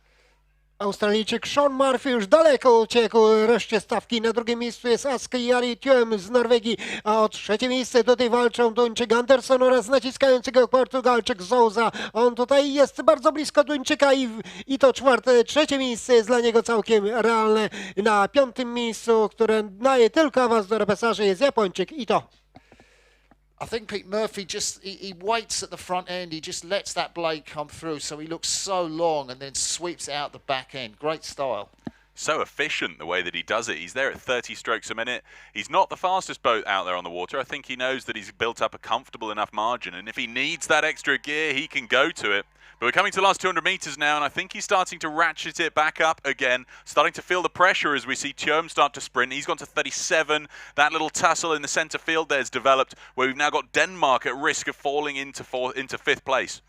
Australijczyk Sean Murphy już daleko uciekł reszcie stawki. Na drugim miejscu jest Askial Thurm z Norwegii, a o trzecie miejsce tutaj walczą Duńczyk Anderson oraz naciskający go Portugalczyk Sousa. On tutaj jest bardzo blisko Duńczyka i to trzecie miejsce jest dla niego całkiem realne. Na 5. miejscu, które daje tylko awans do repesaży, jest Japończyk Ito. I think Pete Murphy he waits at the front end. He just lets that blade come through, so he looks so long and then sweeps it out the back end. Great style. So efficient the way that he does it. He's there at 30 strokes a minute. He's not the fastest boat out there on the water. I think he knows that he's built up a comfortable enough margin, and if he needs that extra gear, he can go to it. But we're coming to the last 200 metres now, and I think he's starting to ratchet it back up again, starting to feel the pressure as we see Thurm start to sprint. He's gone to 37. That little tussle in the centre field there's developed, where we've now got Denmark at risk of falling into 5th place.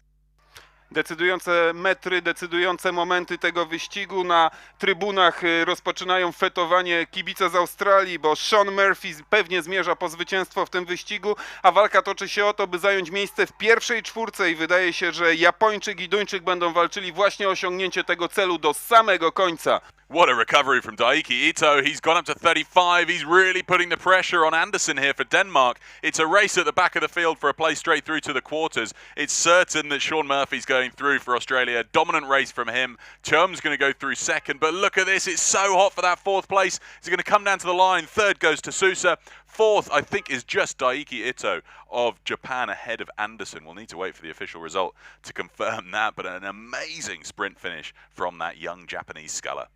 Decydujące metry, decydujące momenty tego wyścigu. Na trybunach rozpoczynają fetowanie kibice z Australii, bo Sean Murphy pewnie zmierza po zwycięstwo w tym wyścigu, a walka toczy się o to, by zająć miejsce w pierwszej czwórce i wydaje się, że Japończyk i Duńczyk będą walczyli właśnie o osiągnięcie tego celu do samego końca. What a recovery from Daiki Ito. He's gone up to 35. He's really putting the pressure on Andersen here for Denmark. It's a race at the back of the field for a place straight through to the quarters. It's certain that Sean Murphy's going through for Australia. Dominant race from him. Chum's going to go through second. But look at this. It's so hot for that fourth place. It's going to come down to the line. Third goes to Sousa. Fourth, I think, is just Daiki Ito of Japan ahead of Andersen. We'll need to wait for the official result to confirm that. But an amazing sprint finish from that young Japanese sculler.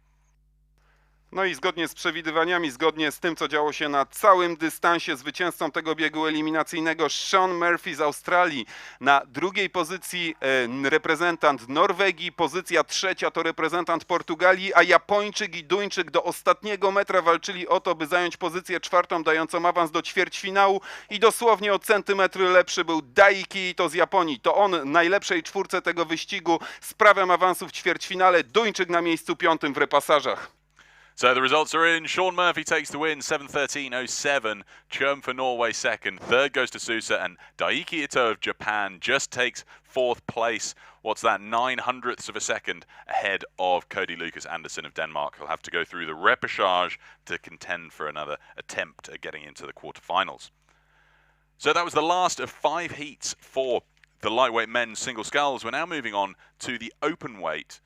No i zgodnie z przewidywaniami, zgodnie z tym, co działo się na całym dystansie, zwycięzcą tego biegu eliminacyjnego Sean Murphy z Australii. Na drugiej pozycji reprezentant Norwegii, pozycja trzecia to reprezentant Portugalii, a Japończyk i Duńczyk do ostatniego metra walczyli o to, by zająć pozycję czwartą, dającą awans do ćwierćfinału i dosłownie o centymetry lepszy był Daiki Ito z Japonii. To on najlepszej czwórce tego wyścigu z prawem awansu w ćwierćfinale, Duńczyk na miejscu piątym w repasażach. So the results are in. Sean Murphy takes the win, 7:13.07. Chum for Norway second. Third goes to Sousa, and Daiki Ito of Japan just takes fourth place. What's that, 900ths of a second ahead of Cody Lucas Andersen of Denmark. He'll have to go through the repechage to contend for another attempt at getting into the quarterfinals. So that was the last of 5 heats for the lightweight men's single sculls. We're now moving on to the open weight,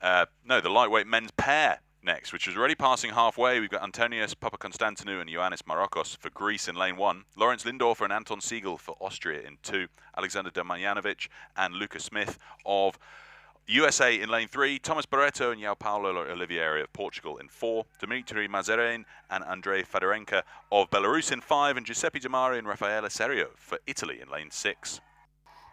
the lightweight men's pair next, which is already passing halfway. We've got Antonius Papakonstantinou and Ioannis Marokos for Greece in lane 1, Lawrence Lindorfer and Anton Siegel for Austria in 2, Alexander Demjanovic and Lucas Smith of USA in lane 3, Thomas Barreto and João Paulo Oliveira of Portugal in 4, Dimitri Mazerin and Andrei Fedorenko of Belarus in 5, and Giuseppe Di Mare and Raffaele Serio for Italy in lane 6.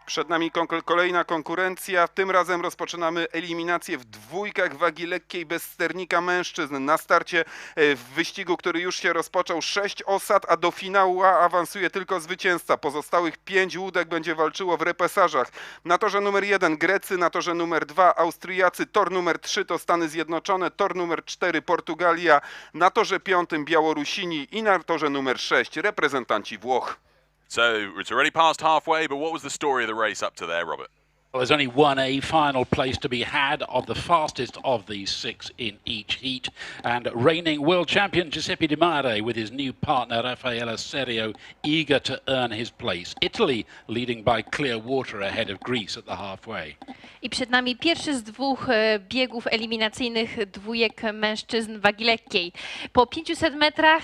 Przed nami kolejna konkurencja. Tym razem rozpoczynamy eliminację w dwójkach wagi lekkiej bez sternika mężczyzn. Na starcie w wyścigu, który już się rozpoczął, 6 osad, a do finału awansuje tylko zwycięzca. Pozostałych 5 łódek będzie walczyło w repesażach. Na torze numer 1 Grecy, na torze numer 2 Austriacy, tor numer 3 to Stany Zjednoczone, tor numer 4 Portugalia, na torze 5 Białorusini i na torze numer 6 reprezentanci Włoch. So it's already past halfway, but what was the story of the race up to there, Robert? Well, there's only one A final place to be had of the fastest of these 6 in each heat. And reigning world champion Giuseppe Di Mare with his new partner Raffaele Serio eager to earn his place. Italy leading by clear water ahead of Greece at the halfway. I przed nami pierwszy z 2 biegów eliminacyjnych dwójek mężczyzn wagi lekkiej. Po 500 metrach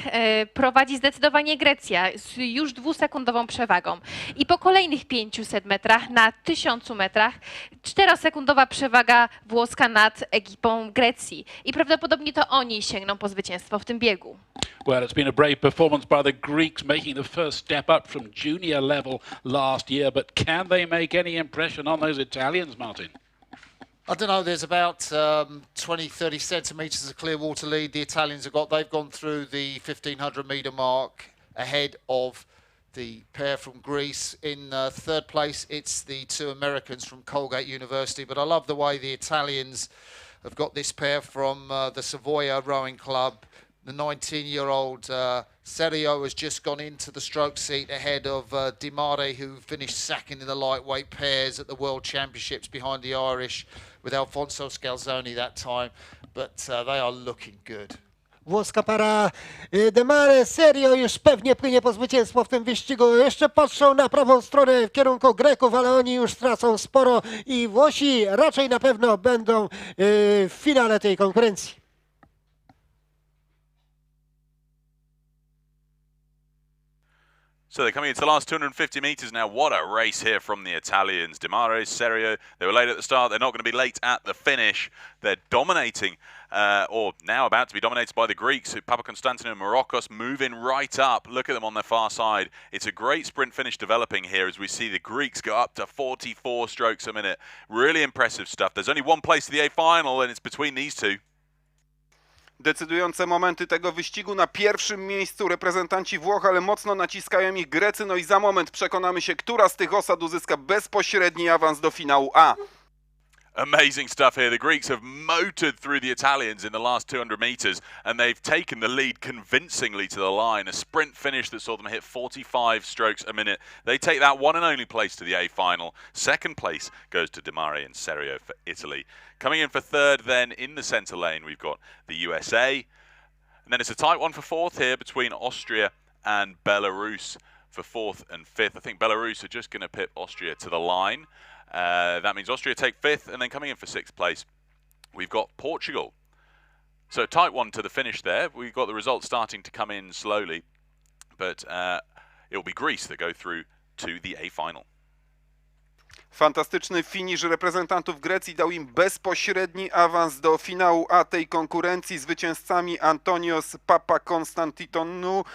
prowadzi zdecydowanie Grecja z już 2-sekundową przewagą. I po kolejnych 500 metrach na 1000 metrach 4-sekundowa przewaga włoska nad ekipą Grecji. I prawdopodobnie to oni sięgną po zwycięstwo w tym biegu. Well, it's been a brave performance by the Greeks, making the first step up from junior level last year. But can they make any impression on those Italians, Martin? I don't know, there's about 20-30 centimetres of clear water lead the Italians have got. They've gone through the 1500 metre mark ahead of the pair from Greece. In third place, it's the 2 Americans from Colgate University. But I love the way the Italians have got this pair from the Savoia Rowing Club. The 19-year-old Serio has just gone into the stroke seat ahead of Di Mare, who finished second in the lightweight pairs at the World Championships behind the Irish with Alfonso Scalzoni that time. But they are looking good. Włoska para De Mare Serio już pewnie płynie po zwycięstwo w tym wyścigu. Jeszcze patrzą na prawą stronę w kierunku Greków, ale oni już tracą sporo i Włosi raczej na pewno będą w finale tej konkurencji. So they're coming into the last 250 metres now. What a race here from the Italians. Di Mare, Serio, they were late at the start. They're not going to be late at the finish. They're dominating, or now about to be dominated by the Greeks. Papakonstantinou and Marokos moving right up. Look at them on their far side. It's a great sprint finish developing here as we see the Greeks go up to 44 strokes a minute. Really impressive stuff. There's only one place to the A final, and it's between these two. Decydujące momenty tego wyścigu. Na pierwszym miejscu reprezentanci Włoch, ale mocno naciskają ich Grecy. No i za moment przekonamy się, która z tych osad uzyska bezpośredni awans do finału A. Amazing stuff here. The Greeks have motored through the Italians in the last 200 metres and they've taken the lead convincingly to the line. A sprint finish that saw them hit 45 strokes a minute. They take that one and only place to the A final. Second place goes to De Mare and Serio for Italy. Coming in for third then in the centre lane, we've got the USA. And then it's a tight one for fourth here between Austria and Belarus for fourth and fifth. I think Belarus are just going to pip Austria to the line. That means Austria take fifth, and then coming in for sixth place, we've got Portugal. So a tight one to the finish there. We've got the results starting to come in slowly, but it'll be Greece that go through to the A final. Fantastyczny finisz reprezentantów Grecji dał im bezpośredni awans do finału A tej konkurencji. Zwycięzcami Antonios Papakonstantinou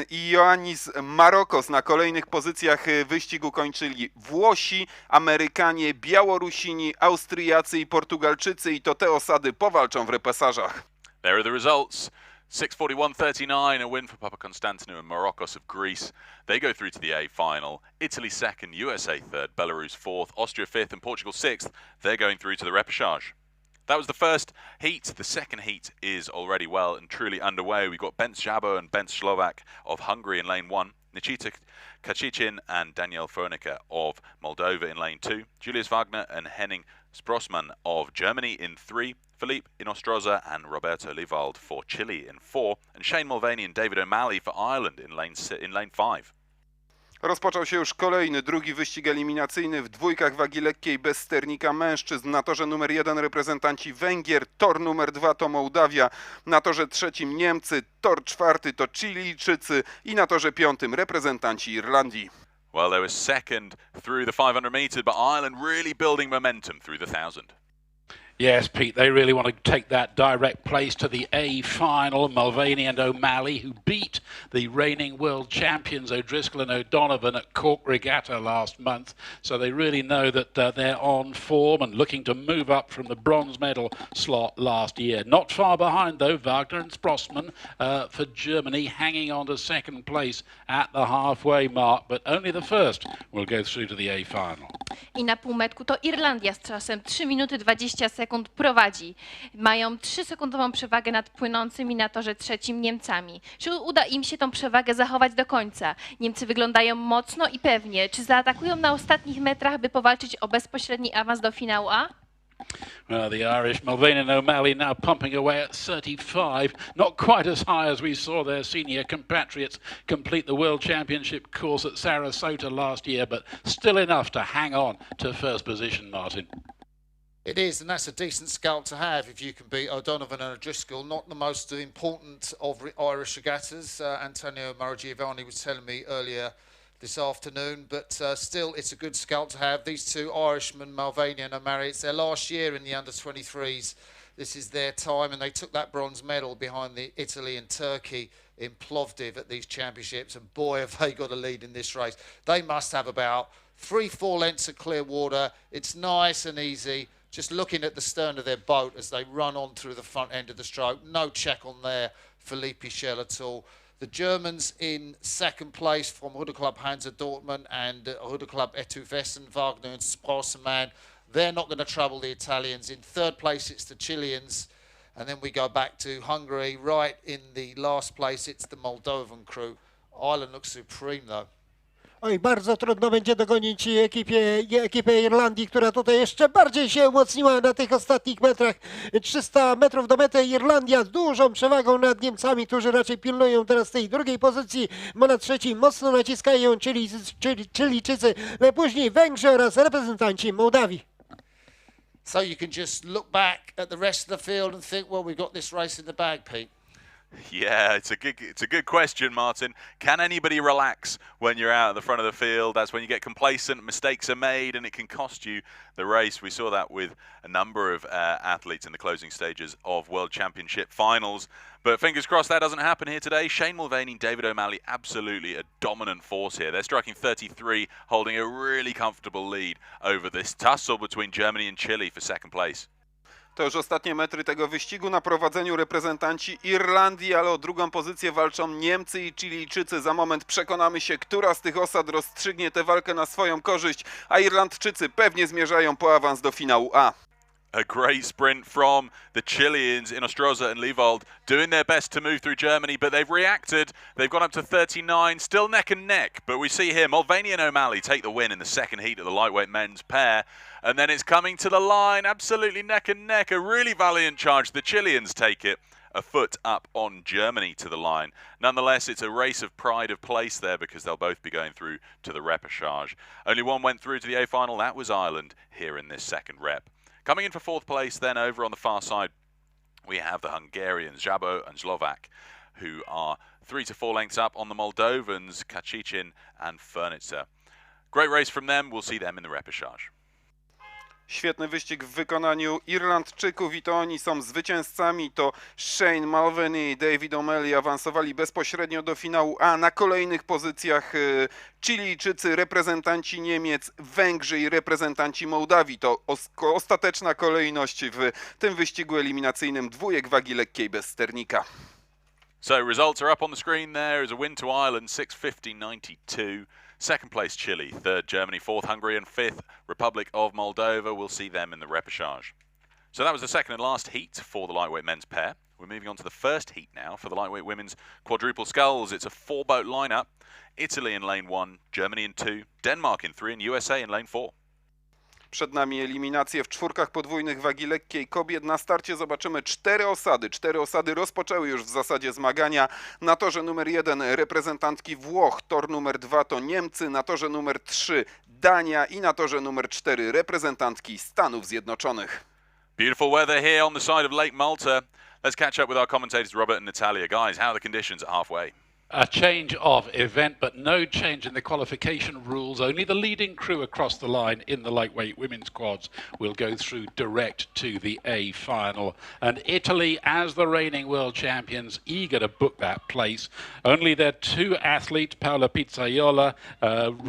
i Ioannis Marokos. Na kolejnych pozycjach wyścigu kończyli Włosi, Amerykanie, Białorusini, Austriacy i Portugalczycy i to te osady powalczą w repesażach. There are the results. 6:41.39, a win for Papakonstantinou and Marokos of Greece. They go through to the A final. Italy second, USA third, Belarus fourth, Austria fifth and Portugal sixth. They're going through to the repechage. That was the first heat. The second heat is already well and truly underway. We've got Bence Jabo and Bence Slovak of Hungary in lane one, Nikita Kachichin and Daniel Fernica of Moldova in lane two, Julius Wagner and Henning Sprossmann of Germany in three, Philippe Inostroza and Roberto Livald for Chile in four, and Shane Mulvaney and David O'Malley for Ireland in lane five. Rozpoczął się już kolejny, drugi wyścig eliminacyjny w dwójkach wagi lekkiej bez sternika mężczyzn. Na torze numer 1 reprezentanci Węgier, tor numer 2 to Mołdawia, na torze trzecim Niemcy, tor czwarty to Chilijczycy i na torze piątym reprezentanci Irlandii. Well, they were second through the 500 metres, but Ireland really building momentum through the 1,000. Yes, Pete, they really want to take that direct place to the A final. Mulvaney and O'Malley, who beat the reigning world champions O'Driscoll and O'Donovan at Cork Regatta last month. So they really know that they're on form and looking to move up from the bronze medal slot last year. Not far behind, though, Wagner and Sprossmann for Germany, hanging on to second place at the halfway mark. But only the first will go through to the A final. I na półmetku to Irlandia z czasem 3 minuty 20 sekund prowadzi. Mają 3-sekundową przewagę nad płynącymi na torze trzecim Niemcami. Czy uda im się tą przewagę zachować do końca? Niemcy wyglądają mocno i pewnie. Czy zaatakują na ostatnich metrach, by powalczyć o bezpośredni awans do finału A? Well, the Irish, Mulvaney and O'Malley now pumping away at 35. Not quite as high as we saw their senior compatriots complete the World Championship course at Sarasota last year, but still enough to hang on to first position, Martin. It is, and that's a decent scalp to have if you can beat O'Donovan and O'Driscoll. Not the most important of Irish regattas. Antonio Maragiovanni was telling me earlier this afternoon, but still it's a good scalp to have. These two Irishmen, Mulvaney and O'Malley, it's their last year in the under-23s. This is their time, and they took that bronze medal behind the Italy and Turkey in Plovdiv at these championships, and boy have they got a lead in this race. They must have about 3-4 lengths of clear water. It's nice and easy. Just looking at the stern of their boat as they run on through the front end of the stroke. No check on there for Felipe Schell at all. The Germans in second place from Ruder Club Hansa Dortmund and Ruder Club Etuvessen, Wagner and Sprossmann. They're not going to trouble the Italians. In third place, it's the Chileans. And then we go back to Hungary. Right in the last place, it's the Moldovan crew. Ireland looks supreme, though. Oj, bardzo trudno będzie dogonić ekipę Irlandii, która tutaj jeszcze bardziej się umocniła na tych ostatnich metrach. 300 metrów do mety. Irlandia z dużą przewagą nad Niemcami, którzy raczej pilnują teraz tej drugiej pozycji, bo na trzeciej mocno naciskają Chilijczycy, ale później Węgrzy oraz reprezentanci Mołdawii. So you can just look back at the rest of the field and think, well, we've got this race in the bag, Pete. Yeah, it's a good question, Martin. Can anybody relax when you're out at the front of the field? That's when you get complacent, mistakes are made, and it can cost you the race. We saw that with a number of athletes in the closing stages of World Championship finals. But fingers crossed that doesn't happen here today. Shane Mulvaney and David O'Malley, absolutely a dominant force here. They're striking 33, holding a really comfortable lead over this tussle between Germany and Chile for second place. To już ostatnie metry tego wyścigu. Na prowadzeniu reprezentanci Irlandii, ale o drugą pozycję walczą Niemcy i Chilijczycy. Za moment przekonamy się, która z tych osad rozstrzygnie tę walkę na swoją korzyść, a Irlandczycy pewnie zmierzają po awans do finału A. A great sprint from the Chileans in Ostroza and Levold, doing their best to move through Germany, but they've reacted. They've gone up to 39, still neck and neck. But we see here Mulvaney and O'Malley take the win in the second heat of the lightweight men's pair. And then it's coming to the line, absolutely neck and neck. A really valiant charge. The Chileans take it a foot up on Germany to the line. Nonetheless, it's a race of pride of place there because they'll both be going through to the repechage. Only one went through to the A final. That was Ireland here in this second rep. Coming in for fourth place, then over on the far side, we have the Hungarians, Jabo and Slovak, who are 3 to 4 lengths up on the Moldovans, Kacicin and Furniture. Great race from them. We'll see them in the repechage. Świetny wyścig w wykonaniu Irlandczyków i to oni są zwycięzcami. To Shane Mulvaney i David O'Malley awansowali bezpośrednio do finału A. Na kolejnych pozycjach Chilijczycy, reprezentanci Niemiec, Węgrzy i reprezentanci Mołdawii. To ostateczna kolejność w tym wyścigu eliminacyjnym dwójek wagi lekkiej bez sternika. So results are up on the screen. There is a win to Ireland, 6:50.92. Second place Chile, third Germany, fourth Hungary and fifth Republic of Moldova. We'll see them in the repechage. So that was the second and last heat for the lightweight men's pair. We're moving on to the first heat now for the lightweight women's quadruple sculls. It's a 4-boat lineup. Italy in lane 1, Germany in 2, Denmark in 3 and USA in lane 4. Przed nami eliminacje w czwórkach podwójnych wagi lekkiej kobiet. Na starcie zobaczymy 4 osady. 4 osady rozpoczęły już w zasadzie zmagania. Na torze numer 1 reprezentantki Włoch, tor numer 2 to Niemcy, na torze numer 3 Dania i na torze numer 4 reprezentantki Stanów Zjednoczonych. Beautiful weather here on the side of Lake Malta. Let's catch up with our commentators Robert and Natalia. Guys, how are the conditions at halfway? A change of event, but no change in the qualification rules. Only the leading crew across the line in the lightweight women's quads will go through direct to the A final. And Italy, as the reigning world champions, eager to book that place. Only their 2 athletes, Paola Pizzaiola,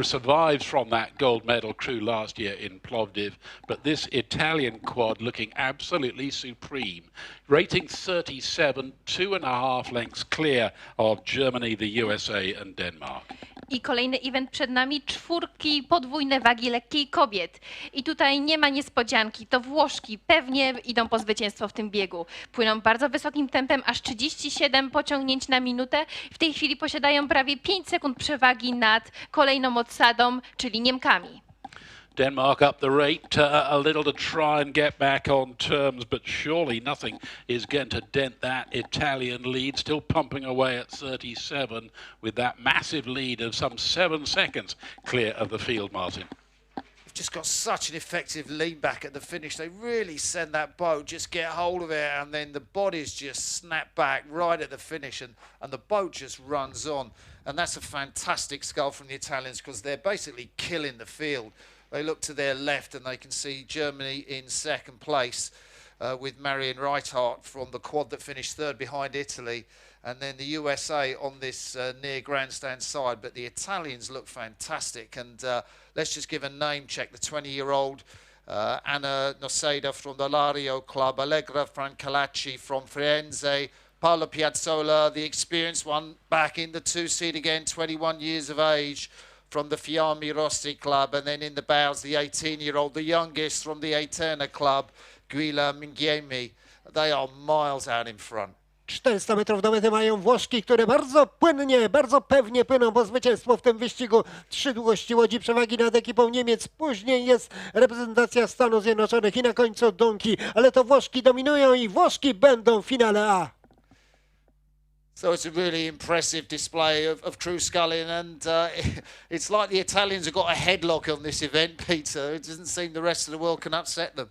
survives from that gold medal crew last year in Plovdiv. But this Italian quad looking absolutely supreme. Rating 37, 2.5 lengths clear of Germany, the USA and Denmark. I kolejny event przed nami, czwórki podwójne wagi lekkiej kobiet. I tutaj nie ma niespodzianki, to Włoszki pewnie idą po zwycięstwo w tym biegu. Płyną bardzo wysokim tempem, aż 37 pociągnięć na minutę. W tej chwili posiadają prawie 5 sekund przewagi nad kolejną odsadą, czyli Niemkami. Denmark up the rate a little to try and get back on terms, but surely nothing is going to dent that Italian lead, still pumping away at 37 with that massive lead of some 7 seconds clear of the field, Martin. They've just got such an effective lean back at the finish. They really send that boat, just get hold of it, and then the bodies just snap back right at the finish, and the boat just runs on. And that's a fantastic scull from the Italians because they're basically killing the field. They look to their left and they can see Germany in second place with Marion Reithart from the quad that finished third behind Italy, and then the USA on this near grandstand side. But the Italians look fantastic, and let's just give a name check. The 20-year-old Anna Noceda from the Lario Club, Allegra Francalacci from Firenze, Paola Piazzola, the experienced one, back in the 2-seat again, 21 years of age, from the Fiammi Rossi Club, and then in the bows, the 18-year-old, the youngest from the Eterna Club, Guila Mingiemi. They are miles out in front. 400 metrów do mety mają Włoszki, które bardzo płynnie, bardzo pewnie płyną po zwycięstwo w tym wyścigu. 3 długości łodzi przewagi nad ekipą Niemiec. Później jest reprezentacja Stanów Zjednoczonych i na końcu Dunki. Ale to Włoszki dominują i Włoszki będą w finale A. So it's a really impressive display of crew sculling, and it's like the Italians have got a headlock on this event, Peter. It doesn't seem the rest of the world can upset them.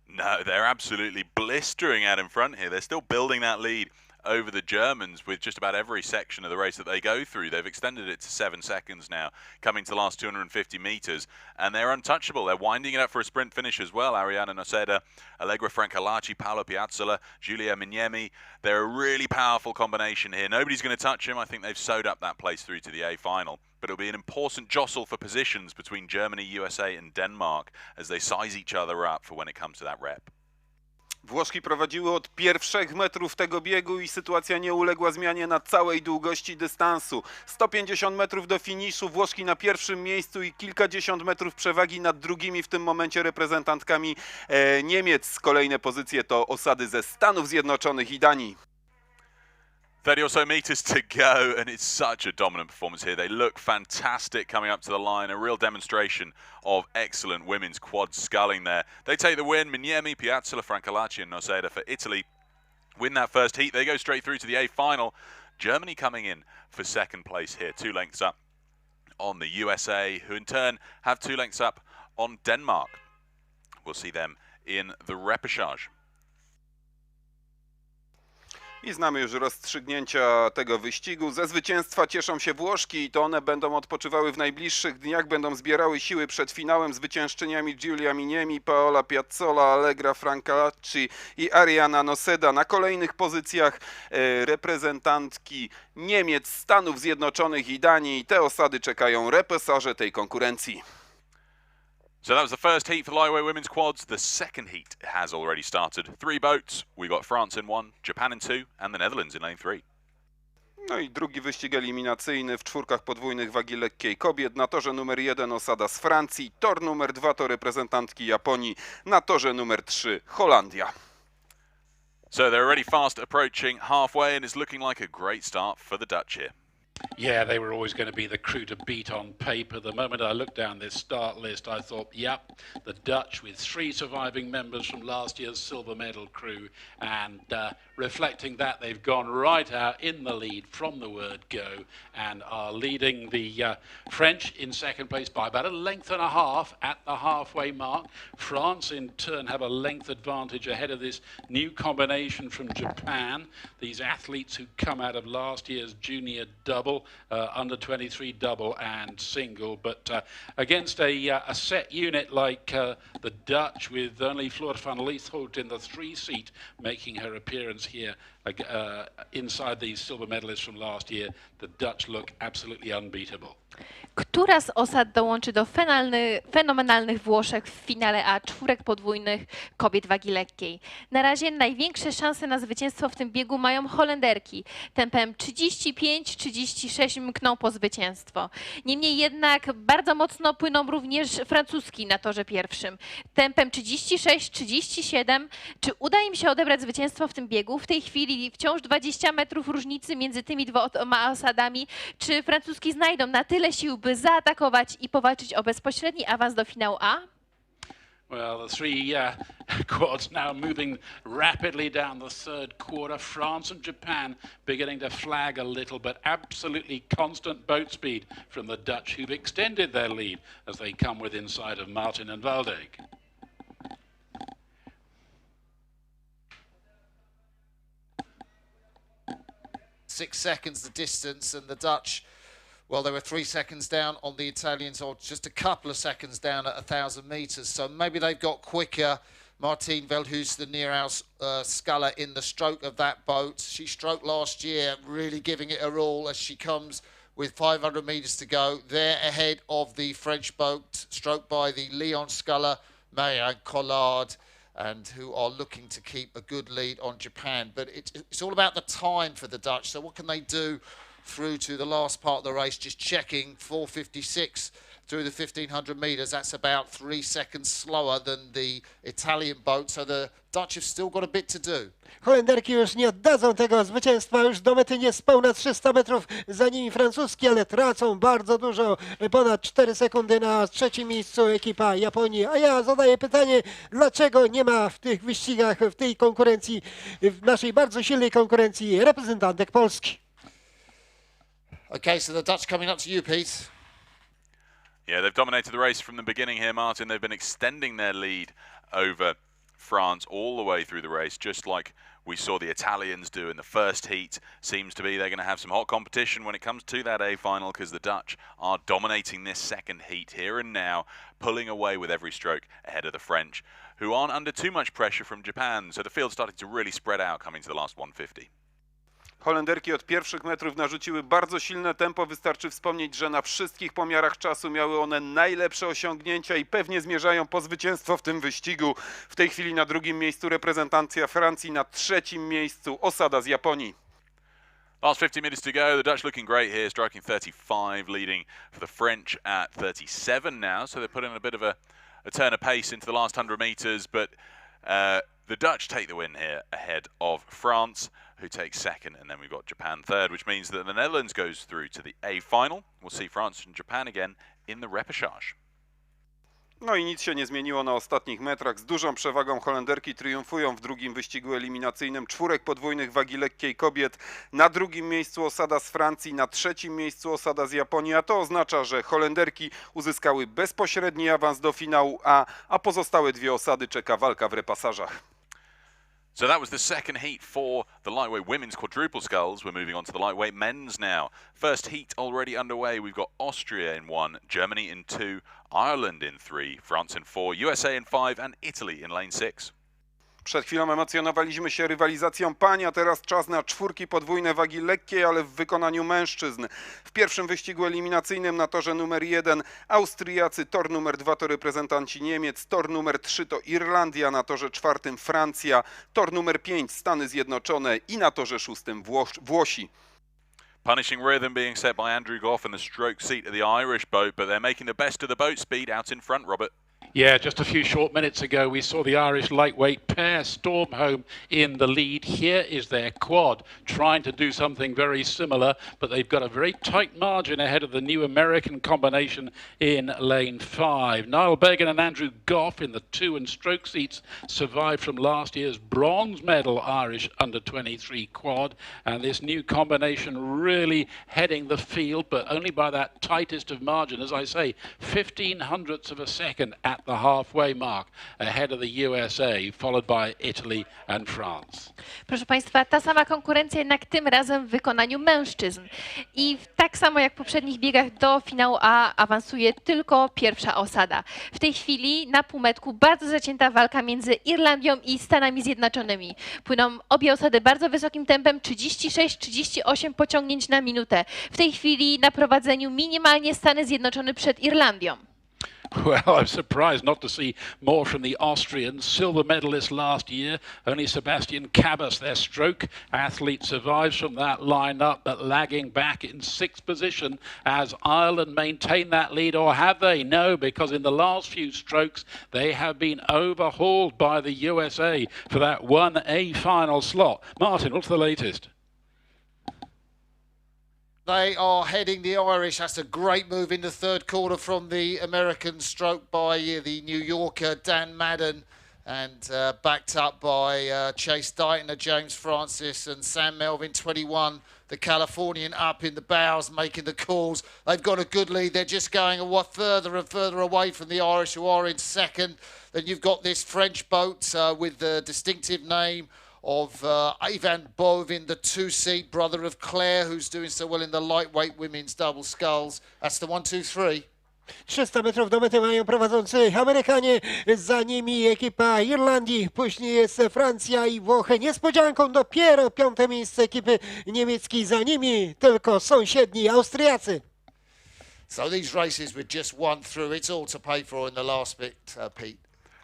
No, they're absolutely blistering out in front here. They're still building that lead over the Germans with just about every section of the race that they go through. They've extended it to 7 seconds now, coming to the last 250 meters, and they're untouchable. They're winding it up for a sprint finish as well. Ariana Noceda, Allegra Francalacci, Paola Piazzola, Giulia Mingiemi. They're a really powerful combination here. Nobody's going to touch them. I think they've sewed up that place through to the A final. But it'll be an important jostle for positions between Germany, USA and Denmark as they size each other up for when it comes to that rep. Włoszki prowadziły od pierwszych metrów tego biegu i sytuacja nie uległa zmianie na całej długości dystansu. 150 metrów do finiszu, Włoszki na pierwszym miejscu i kilkadziesiąt metrów przewagi nad drugimi w tym momencie reprezentantkami Niemiec. Kolejne pozycje to osady ze Stanów Zjednoczonych i Danii. 30 or so meters to go, and it's such a dominant performance here. They look fantastic coming up to the line, a real demonstration of excellent women's quad sculling there. They take the win. Miniemi, Piazzola, Francalacci and Noseda for Italy win that first heat. They go straight through to the A final. Germany coming in for second place here, 2 lengths up on the USA, who in turn have 2 lengths up on Denmark. We'll see them in the repechage. I znamy już rozstrzygnięcia tego wyścigu. Ze zwycięstwa cieszą się Włoszki i to one będą odpoczywały w najbliższych dniach, będą zbierały siły przed finałem. Zwyciężczyniami Giulia Miniemi, Paola Piazzola, Allegra Francalacci i Ariana Noseda. Na kolejnych pozycjach reprezentantki Niemiec, Stanów Zjednoczonych i Danii. Te osady czekają repesaże tej konkurencji. So that was the first heat for the lightweight women's quads. The second heat has already started. 3 boats. We got France in 1, Japan in 2, and the Netherlands in lane 3. No i drugi wyścig eliminacyjny w czwórkach podwójnych wagi lekkiej kobiet. Na torze numer 1 osada z Francji, tor numer 2 to reprezentantki Japonii, na torze numer 3 Holandia. So they're already fast approaching halfway, and it's looking like a great start for the Dutch here. Yeah, they were always going to be the crew to beat on paper. The moment I looked down this start list, I thought, yep, the Dutch with 3 surviving members from last year's silver medal crew. And reflecting that, they've gone right out in the lead from the word go and are leading the French in second place by about a length and a half at the halfway mark. France, in turn, have a length advantage ahead of this new combination from Japan. These athletes who come out of last year's junior double, under 23 double and single, but against a set unit like the Dutch, with only Floor van Lieshout in the 3-seat making her appearance here inside these silver medalists from last year, the Dutch look absolutely unbeatable. Która z osad dołączy do fenomenalnych Włoszek w finale A czwórek podwójnych kobiet wagi lekkiej? Na razie największe szanse na zwycięstwo w tym biegu mają Holenderki. Tempem 35-36 mkną po zwycięstwo. Niemniej jednak bardzo mocno płyną również Francuski na torze pierwszym. Tempem 36-37. Czy uda im się odebrać zwycięstwo w tym biegu? W tej chwili wciąż 20 metrów różnicy między tymi dwoma osadami. Czy Francuski znajdą na tyle sił, by zaatakować i powalczyć o bezpośredni awans do finału A? Well, the 3 quads now moving rapidly down the third quarter. France and Japan beginning to flag a little, but absolutely constant boat speed from the Dutch, who've extended their lead as they come within sight of Martin and Waldeck. Six seconds the distance, and the Dutch, well, they were 3 seconds down on the Italians, or just a couple of seconds down at 1,000 metres. So maybe they've got quicker. Martine Veldhuis, the Neerhouse sculler, in the stroke of that boat. She stroked last year, really giving it her all as she comes with 500 metres to go. They're ahead of the French boat, stroked by the Lyon sculler, Marianne Collard, and who are looking to keep a good lead on Japan. But it's all about the time for the Dutch. So what can they do through to the last part of the race? Just checking, 4:56 through the 1,500 metres. That's about 3 seconds slower than the Italian boat. So the Dutch have still got a bit to do. Holenderki już nie oddadzą tego zwycięstwa, już do mety niespełna 300 metrów za nimi francuski, ale tracą bardzo dużo, ponad 4 sekundy na trzecim miejscu ekipa Japonii. A ja zadaję pytanie, dlaczego nie ma w tych wyścigach, w tej konkurencji, w naszej bardzo silnej konkurencji reprezentantek Polski? Okay, so the Dutch coming up to you, Pete. Yeah, they've dominated the race from the beginning here, Martin. They've been extending their lead over France all the way through the race, just like we saw the Italians do in the first heat. Seems to be they're going to have some hot competition when it comes to that A final, because the Dutch are dominating this second heat here and now, pulling away with every stroke ahead of the French, who aren't under too much pressure from Japan. So the field's starting to really spread out coming to the last 150. Holenderki od pierwszych metrów narzuciły bardzo silne tempo. Wystarczy wspomnieć, że na wszystkich pomiarach czasu miały one najlepsze osiągnięcia i pewnie zmierzają po zwycięstwo w tym wyścigu. W tej chwili na drugim miejscu reprezentacja Francji, na trzecim miejscu osada z Japonii. Last 50 minutes to go. The Dutch looking great here, striking 35, leading for the French at 37 now. So they're putting a bit of a turn of pace into the last 100 meters, but the Dutch take the win here ahead of France, who takes second, and then we've got Japan third, which means that the Netherlands goes through to the A final. We'll see France and Japan again in the repechage. No i nic się nie zmieniło na ostatnich metrach. Z dużą przewagą Holenderki triumfują w drugim wyścigu eliminacyjnym czwórek podwójnych wagi lekkiej kobiet. Na drugim miejscu osada z Francji, na trzecim miejscu osada z Japonii, a to oznacza, że Holenderki uzyskały bezpośredni awans do finału A, a pozostałe dwie osady czeka walka w repasażach. So that was the second heat for the lightweight women's quadruple sculls. We're moving on to the lightweight men's now. First heat already underway. We've got Austria in 1, Germany in 2, Ireland in 3, France in 4, USA in 5 and Italy in lane 6. Przed chwilą emocjonowaliśmy się rywalizacją pań, a teraz czas na czwórki podwójne wagi lekkiej, ale w wykonaniu mężczyzn. W pierwszym wyścigu eliminacyjnym na torze numer 1 Austriacy, tor numer 2 to reprezentanci Niemiec, tor numer 3 to Irlandia, na torze 4 Francja, tor numer 5 Stany Zjednoczone i na torze 6 Włosi. Punishing rhythm being set by Andrew Goff in the stroke seat of the Irish boat, but they're making the best of the boat speed out in front, Robert. Yeah, just a few short minutes ago, we saw the Irish lightweight pair storm home in the lead. Here is their quad, trying to do something very similar, but they've got a very tight margin ahead of the new American combination in lane 5. Niall Beggan and Andrew Goff in the 2 and stroke seats survived from last year's bronze medal Irish under-23 quad, and this new combination really heading the field, but only by that tightest of margin, as I say, 15 hundredths of a second at the halfway mark ahead of the USA, followed by Italy and France. Proszę Państwa, ta sama konkurencja jednak tym razem w wykonaniu mężczyzn. I tak samo jak w poprzednich biegach do finału A awansuje tylko pierwsza osada. W tej chwili na półmetku bardzo zacięta walka między Irlandią i Stanami Zjednoczonymi. Płyną obie osady bardzo wysokim tempem, 36-38 pociągnięć na minutę. W tej chwili na prowadzeniu minimalnie Stany Zjednoczone przed Irlandią. Well, I'm surprised not to see more from the Austrians. Silver medalist last year. Only Sebastian Cabas, their stroke athlete, survives from that lineup, but lagging back in 6th position as Ireland maintain that lead, or have they? No, because in the last few strokes, they have been overhauled by the USA for that 1A final slot. Martin, what's the latest? They are heading the Irish. That's a great move in the third quarter from the American stroke by the New Yorker Dan Madden, and backed up by Chase Dighton, James Francis and Sam Melvin 21. The Californian up in the bows making the calls. They've got a good lead. They're just going a lot further and further away from the Irish, who are in second. Then you've got this French boat with the distinctive name of Ivan Bovin, the 2-seat, brother of Claire, who's doing so well in the lightweight women's double sculls. That's the 1, 2, 3. 300 metrów do mety mają prowadzący Amerykanie, za nimi ekipa Irlandii, później jest Francja i Włochy. Niespodzianką dopiero 5. miejsce ekipy niemieckiej, za nimi tylko sąsiedni Austriacy. So these races with just one through, it's all to pay for in the last bit, Pete.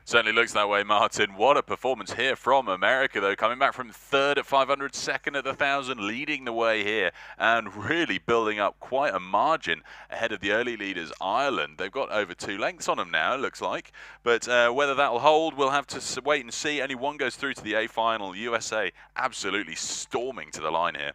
Certainly looks that way, Martin. What a performance here from America, though, coming back from third at 500, second at the 1,000, leading the way here and really building up quite a margin ahead of the early leaders, Ireland. They've got over 2 lengths on them now, it looks like. But whether that will hold, we'll have to wait and see. Only one goes through to the A final. USA absolutely storming to the line here.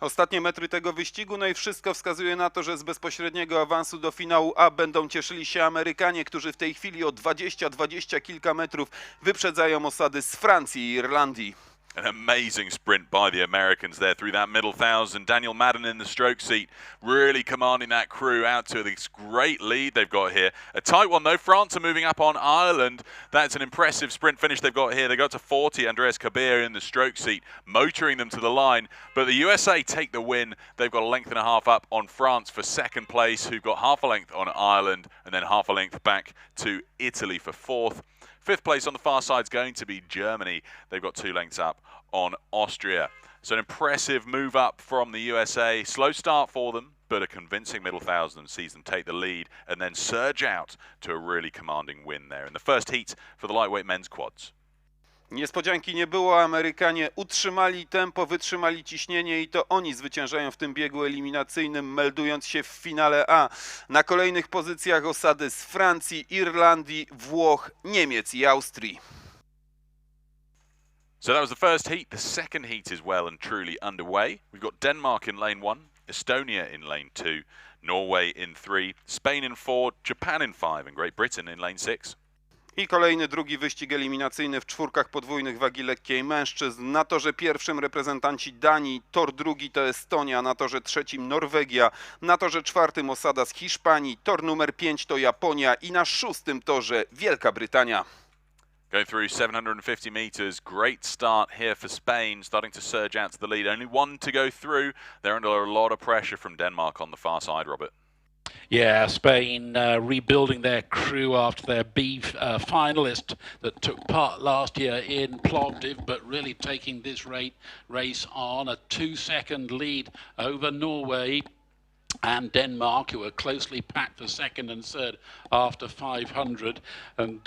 Ostatnie metry tego wyścigu, no i wszystko wskazuje na to, że z bezpośredniego awansu do finału A będą cieszyli się Amerykanie, którzy w tej chwili o 20 kilka metrów wyprzedzają osady z Francji i Irlandii. An amazing sprint by the Americans there through that middle 1,000. Daniel Madden in the stroke seat, really commanding that crew out to this great lead they've got here. A tight one though. France are moving up on Ireland. That's an impressive sprint finish they've got here. They got to 40. Andreas Kabir in the stroke seat, motoring them to the line. But the USA take the win. They've got a length and a half up on France for second place, who've got half a length on Ireland, and then half a length back to Italy for fourth. 5th place on the far side is going to be Germany. They've got 2 lengths up on Austria. So an impressive move up from the USA. Slow start for them, but a convincing middle thousand sees them take the lead and then surge out to a really commanding win there in the first heat for the lightweight men's quads. Niespodzianki nie było, Amerykanie utrzymali tempo, wytrzymali ciśnienie i to oni zwyciężają w tym biegu eliminacyjnym, meldując się w finale A. Na kolejnych pozycjach osady z Francji, Irlandii, Włoch, Niemiec i Austrii. So that was the first heat. The second heat is well and truly underway. We've got Denmark in lane 1, Estonia in lane 2, Norway in 3, Spain in 4, Japan in 5 and Great Britain in lane 6. I kolejny drugi wyścig eliminacyjny w czwórkach podwójnych wagi lekkiej mężczyzn. Na torze pierwszym reprezentanci Danii, tor drugi to Estonia, na torze trzecim Norwegia, na torze czwartym osada z Hiszpanii, tor numer 5 to Japonia i na szóstym torze Wielka Brytania. Going through 750 meters, great start here for Spain, starting to surge out to the lead. Only one to go through. They're under a lot of pressure from Denmark on the far side, Robert. Yeah, Spain rebuilding their crew after their B finalist that took part last year in Plovdiv, but really taking this race on a 2-second lead over Norway and Denmark, who are closely packed for second and third after 500. And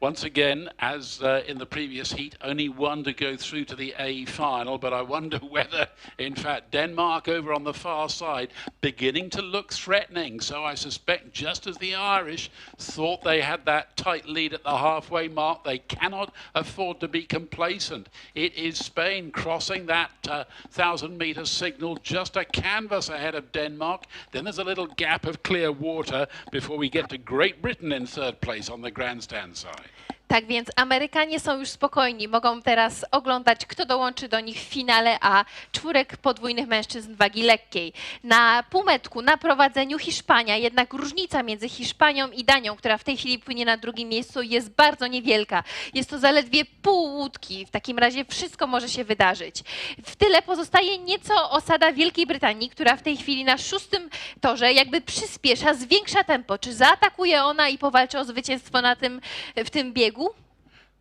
once again, as in the previous heat, only one to go through to the A final. But I wonder whether, in fact, Denmark over on the far side, beginning to look threatening. So I suspect just as the Irish thought they had that tight lead at the halfway mark, they cannot afford to be complacent. It is Spain crossing that 1,000-meter signal, just a canvas ahead of Denmark. Then there's a little gap of clear water before we get to Great Britain in third place on the grandstand side. Tak więc Amerykanie są już spokojni, mogą teraz oglądać, kto dołączy do nich w finale A czwórek podwójnych mężczyzn wagi lekkiej. Na półmetku, na prowadzeniu Hiszpania, jednak różnica między Hiszpanią i Danią, która w tej chwili płynie na drugim miejscu, jest bardzo niewielka. Jest to zaledwie pół łódki, w takim razie wszystko może się wydarzyć. W tyle pozostaje nieco osada Wielkiej Brytanii, która w tej chwili na szóstym torze jakby przyspiesza, zwiększa tempo. Czy zaatakuje ona i powalczy o zwycięstwo w tym biegu?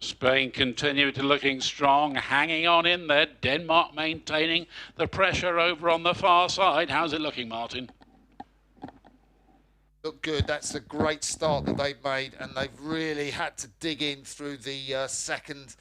Spain continue to looking strong, hanging on in there. Denmark maintaining the pressure over on the far side. How's it looking, Martin? Look good. That's a great start that they've made, and they've really had to dig in through the second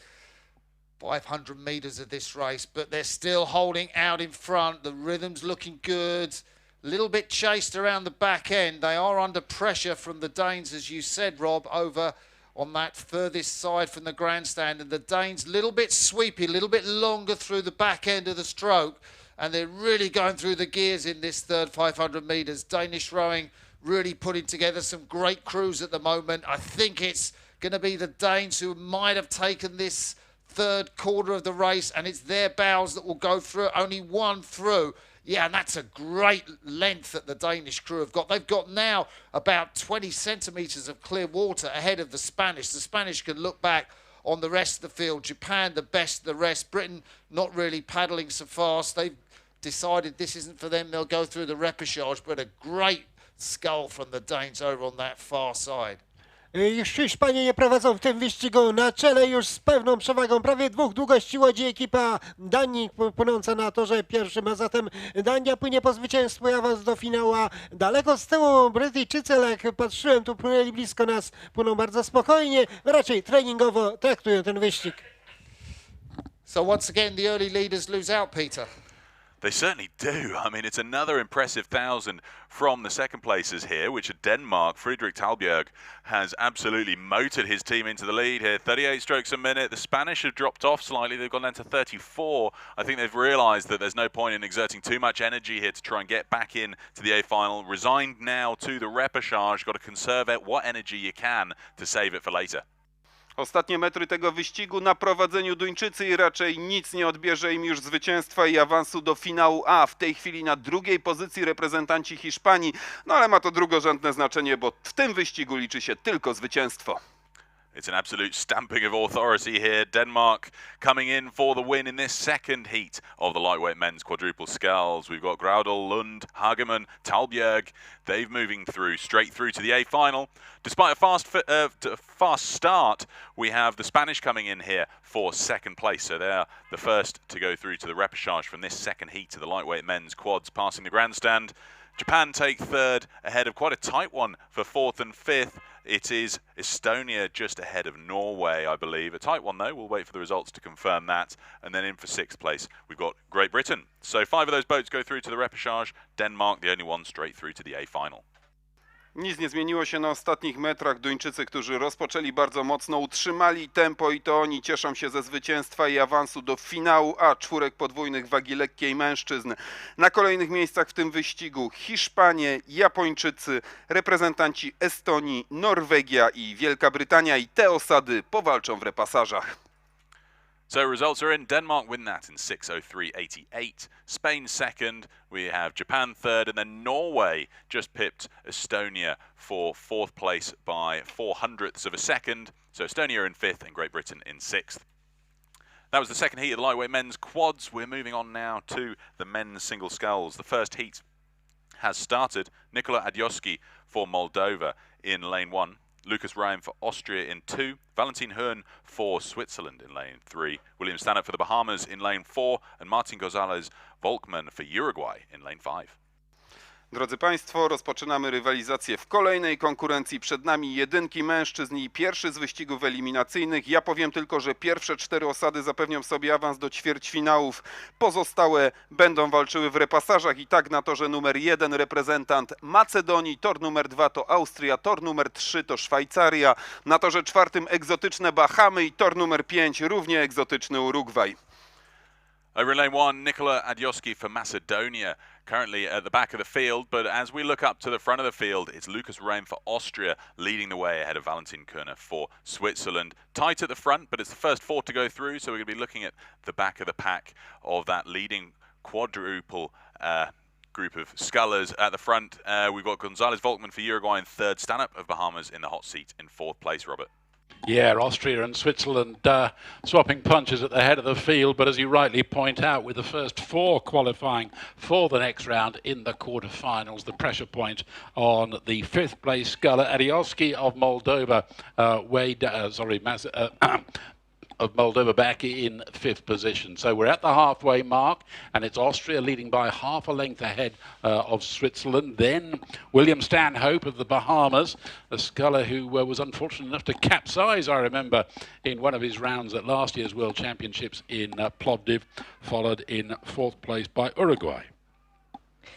500 meters of this race, but they're still holding out in front. The rhythm's looking good. A little bit chased around the back end. They are under pressure from the Danes, as you said, Rob, over on that furthest side from the grandstand, and the Danes a little bit sweepy, a little bit longer through the back end of the stroke, and they're really going through the gears in this third 500 meters. Danish rowing really putting together some great crews at the moment. I think it's going to be the Danes who might have taken this third quarter of the race, and it's their bows that will go through. Only one through. Yeah, and that's a great length that the Danish crew have got. They've got now about 20 centimetres of clear water ahead of the Spanish. The Spanish can look back on the rest of the field. Japan, the best of the rest. Britain, not really paddling so fast. They've decided this isn't for them. They'll go through the repechage, but a great scull from the Danes over on that far side. Już Hiszpanie nie prowadzą w tym wyścigu, na czele już z pewną przewagą prawie dwóch długości łodzi ekipa Danii płynąca na torze pierwszym, a zatem Dania płynie po zwycięstwo i awans do finału, a daleko z tyłu Brytyjczycy, ale jak patrzyłem, tu płynęli blisko nas, płyną bardzo spokojnie, raczej treningowo traktują ten wyścig. So once again the early leaders lose out, Peter. They certainly do. I mean, it's another impressive 1,000 from the second places here, which are Denmark. Friedrich Talbjerg has absolutely motored his team into the lead here. 38 strokes a minute. The Spanish have dropped off slightly. They've gone down to 34. I think they've realised that there's no point in exerting too much energy here to try and get back in to the A final. Resigned now to the repechage. Got to conserve what energy you can to save it for later. Ostatnie metry tego wyścigu na prowadzeniu Duńczycy i raczej nic nie odbierze im już zwycięstwa i awansu do finału A. W tej chwili na drugiej pozycji reprezentanci Hiszpanii, no ale ma to drugorzędne znaczenie, bo w tym wyścigu liczy się tylko zwycięstwo. It's an absolute stamping of authority here. Denmark coming in for the win in this second heat of the lightweight men's quadruple sculls. We've got Graudel, Lund, Hagemann, Talbjerg. They've moving through straight through to the A final. Despite a fast start, we have the Spanish coming in here for second place. So they're the first to go through to the repechage from this second heat of the lightweight men's quads, passing the grandstand. Japan take third, ahead of quite a tight one for fourth and fifth. It is Estonia just ahead of Norway, I believe. A tight one, though. We'll wait for the results to confirm that. And then in for sixth place, we've got Great Britain. So 5 of those boats go through to the repechage. Denmark, the only one straight through to the A final. Nic nie zmieniło się na ostatnich metrach. Duńczycy, którzy rozpoczęli bardzo mocno, utrzymali tempo i to oni cieszą się ze zwycięstwa i awansu do finału A czwórek podwójnych wagi lekkiej mężczyzn. Na kolejnych miejscach w tym wyścigu Hiszpanie, Japończycy, reprezentanci Estonii, Norwegia i Wielka Brytania i te osady powalczą w repasażach. So results are in. Denmark win that in 6:03.88. Spain second. We have Japan third, and then Norway just pipped Estonia for fourth place by 0.04 of a second. So Estonia in fifth and Great Britain in sixth. That was the second heat of the lightweight men's quads. We're moving on now to the men's single sculls. The first heat has started. Nikola Adioski for Moldova in lane 1. Lucas Ryan for Austria in 2, Valentin Hearn for Switzerland in lane 3, William Stannard for the Bahamas in lane 4, and Martin Gonzalez Volkmann for Uruguay in lane 5. Drodzy Państwo, rozpoczynamy rywalizację w kolejnej konkurencji. Przed nami jedynki mężczyzn i pierwszy z wyścigów eliminacyjnych. Ja powiem tylko, że pierwsze 4 osady zapewnią sobie awans do ćwierćfinałów. Pozostałe będą walczyły w repasażach i tak na torze numer 1 reprezentant Macedonii, tor numer 2 to Austria, tor numer 3 to Szwajcaria, na torze 4 egzotyczne Bahamy i tor numer 5 równie egzotyczny Urugwaj. Over in lane 1, Nikola Adioski for Macedonia, currently at the back of the field, but as we look up to the front of the field, it's Lucas Reim for Austria leading the way ahead of Valentin Körner for Switzerland. Tight at the front, but it's the first 4 to go through, so we're going to be looking at the back of the pack of that leading quadruple group of scullers at the front. We've got Gonzalez Volkmann for Uruguay in third, Stanhope of Bahamas in the hot seat in fourth place, Robert. Yeah, Austria and Switzerland swapping punches at the head of the field, but as you rightly point out, with the first 4 qualifying for the next round in the quarterfinals, the pressure point on the 5th place sculler Adioski of Moldova, of Moldova back in 5th position. So we're at the halfway mark, and it's Austria leading by half a length ahead of Switzerland. Then William Stanhope of the Bahamas, a sculler who was unfortunate enough to capsize, I remember, in one of his rounds at last year's World Championships in Plovdiv, followed in 4th place by Uruguay.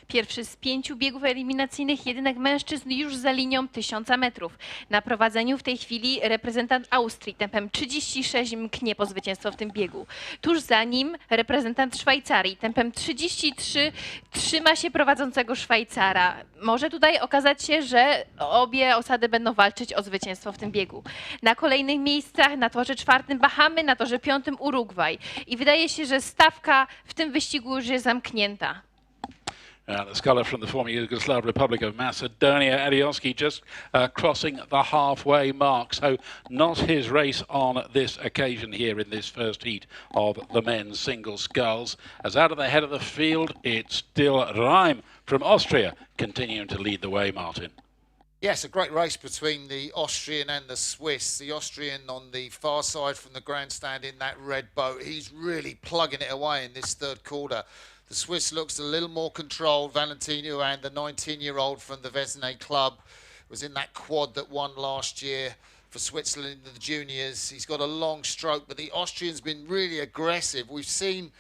Pierwszy z 5 biegów eliminacyjnych jedynek mężczyzn już za linią 1000 metrów. Na prowadzeniu w tej chwili reprezentant Austrii tempem 36 mknie po zwycięstwo w tym biegu. Tuż za nim reprezentant Szwajcarii tempem 33 trzyma się prowadzącego Szwajcara. Może tutaj okazać się, że obie osady będą walczyć o zwycięstwo w tym biegu. Na kolejnych miejscach na torze 4 Bahamy, na torze 5 Urugwaj. I wydaje się, że stawka w tym wyścigu już jest zamknięta. The sculler from the former Yugoslav Republic of Macedonia, Adioski, just crossing the halfway mark. So not his race on this occasion here in this first heat of the men's single sculls. As out of the head of the field, it's still Reim from Austria continuing to lead the way, Martin. Yes, a great race between the Austrian and the Swiss. The Austrian on the far side from the grandstand in that red boat. He's really plugging it away in this third quarter. The Swiss looks a little more controlled. Valentin Huan, the 19-year-old from the Vesne club, was in that quad that won last year for Switzerland in the juniors. He's got a long stroke, but the Austrian's been really aggressive. We've seen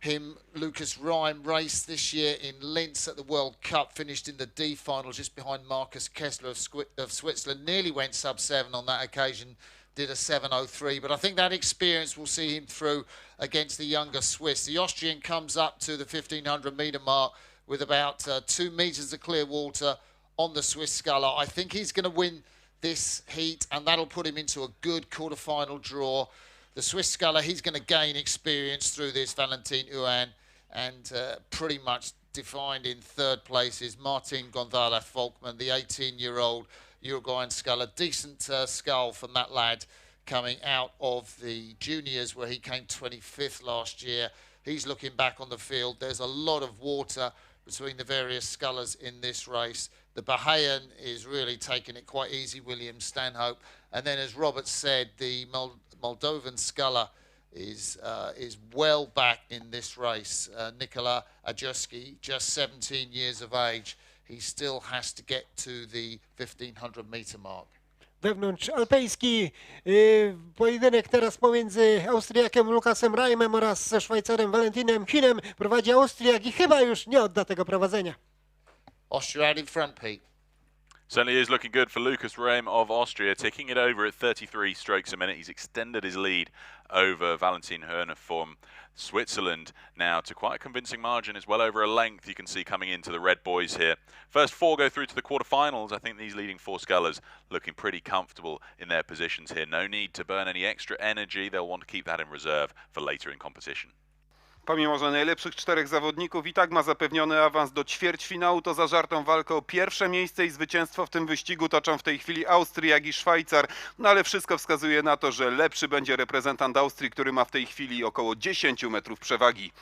him, Lucas Reim, race this year in Linz at the World Cup, finished in the D final just behind Marcus Kessler of Switzerland. Nearly went sub-7 on that occasion. Did a 7:03, but I think that experience will see him through against the younger Swiss. The Austrian comes up to the 1500 metre mark with about 2 metres of clear water on the Swiss sculler. I think he's going to win this heat, and that'll put him into a good quarter-final draw. The Swiss sculler, he's going to gain experience through this, Valentin Huan, and pretty much defined in third place is Martin Gonzalez Volkmann, the 18-year-old Uruguayan sculler. Decent scull from that lad coming out of the juniors where he came 25th last year. He's looking back on the field. There's a lot of water between the various scullers in this race. The Bahamian is really taking it quite easy, William Stanhope. And then, as Robert said, the Moldovan sculler is well back in this race. Nikola Adjuski, just 17 years of age. He still has to get to the 1500 meter mark. Wewnątrzalpejski pojedynek teraz pomiędzy Austriakiem Lukasem Reimem oraz Szwajcarem Valentinem Hinem. Prowadzi Austriak i chyba już nie odda tego prowadzenia. Austria in front, Pete. Certainly is looking good for Lucas Reim of Austria, ticking it over at 33 strokes a minute. He's extended his lead over Valentin Hörner from Switzerland now to quite a convincing margin. It's well over a length you can see coming into the red boys here. First four go through to the quarterfinals. I think these leading four scullers looking pretty comfortable in their positions here. No need to burn any extra energy. They'll want to keep that in reserve for later in competition. Pomimo, że najlepszych czterech zawodników i tak ma zapewniony awans do ćwierćfinału, to zażartą walkę o pierwsze miejsce i zwycięstwo w tym wyścigu toczą w tej chwili Austriak i Szwajcar. No ale wszystko wskazuje na to, że lepszy będzie reprezentant Austrii, który ma w tej chwili około 10 metrów przewagi.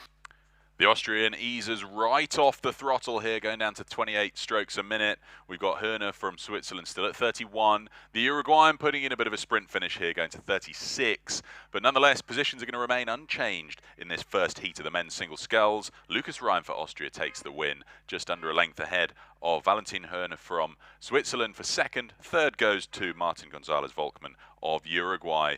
The Austrian eases right off the throttle here, going down to 28 strokes a minute. We've got Hörner from Switzerland still at 31. The Uruguayan putting in a bit of a sprint finish here, going to 36. But nonetheless, positions are going to remain unchanged in this first heat of the men's single sculls. Lucas Reim for Austria takes the win, just under a length ahead of Valentin Hörner from Switzerland for second. Third goes to Martin Gonzalez Volkmann of Uruguay.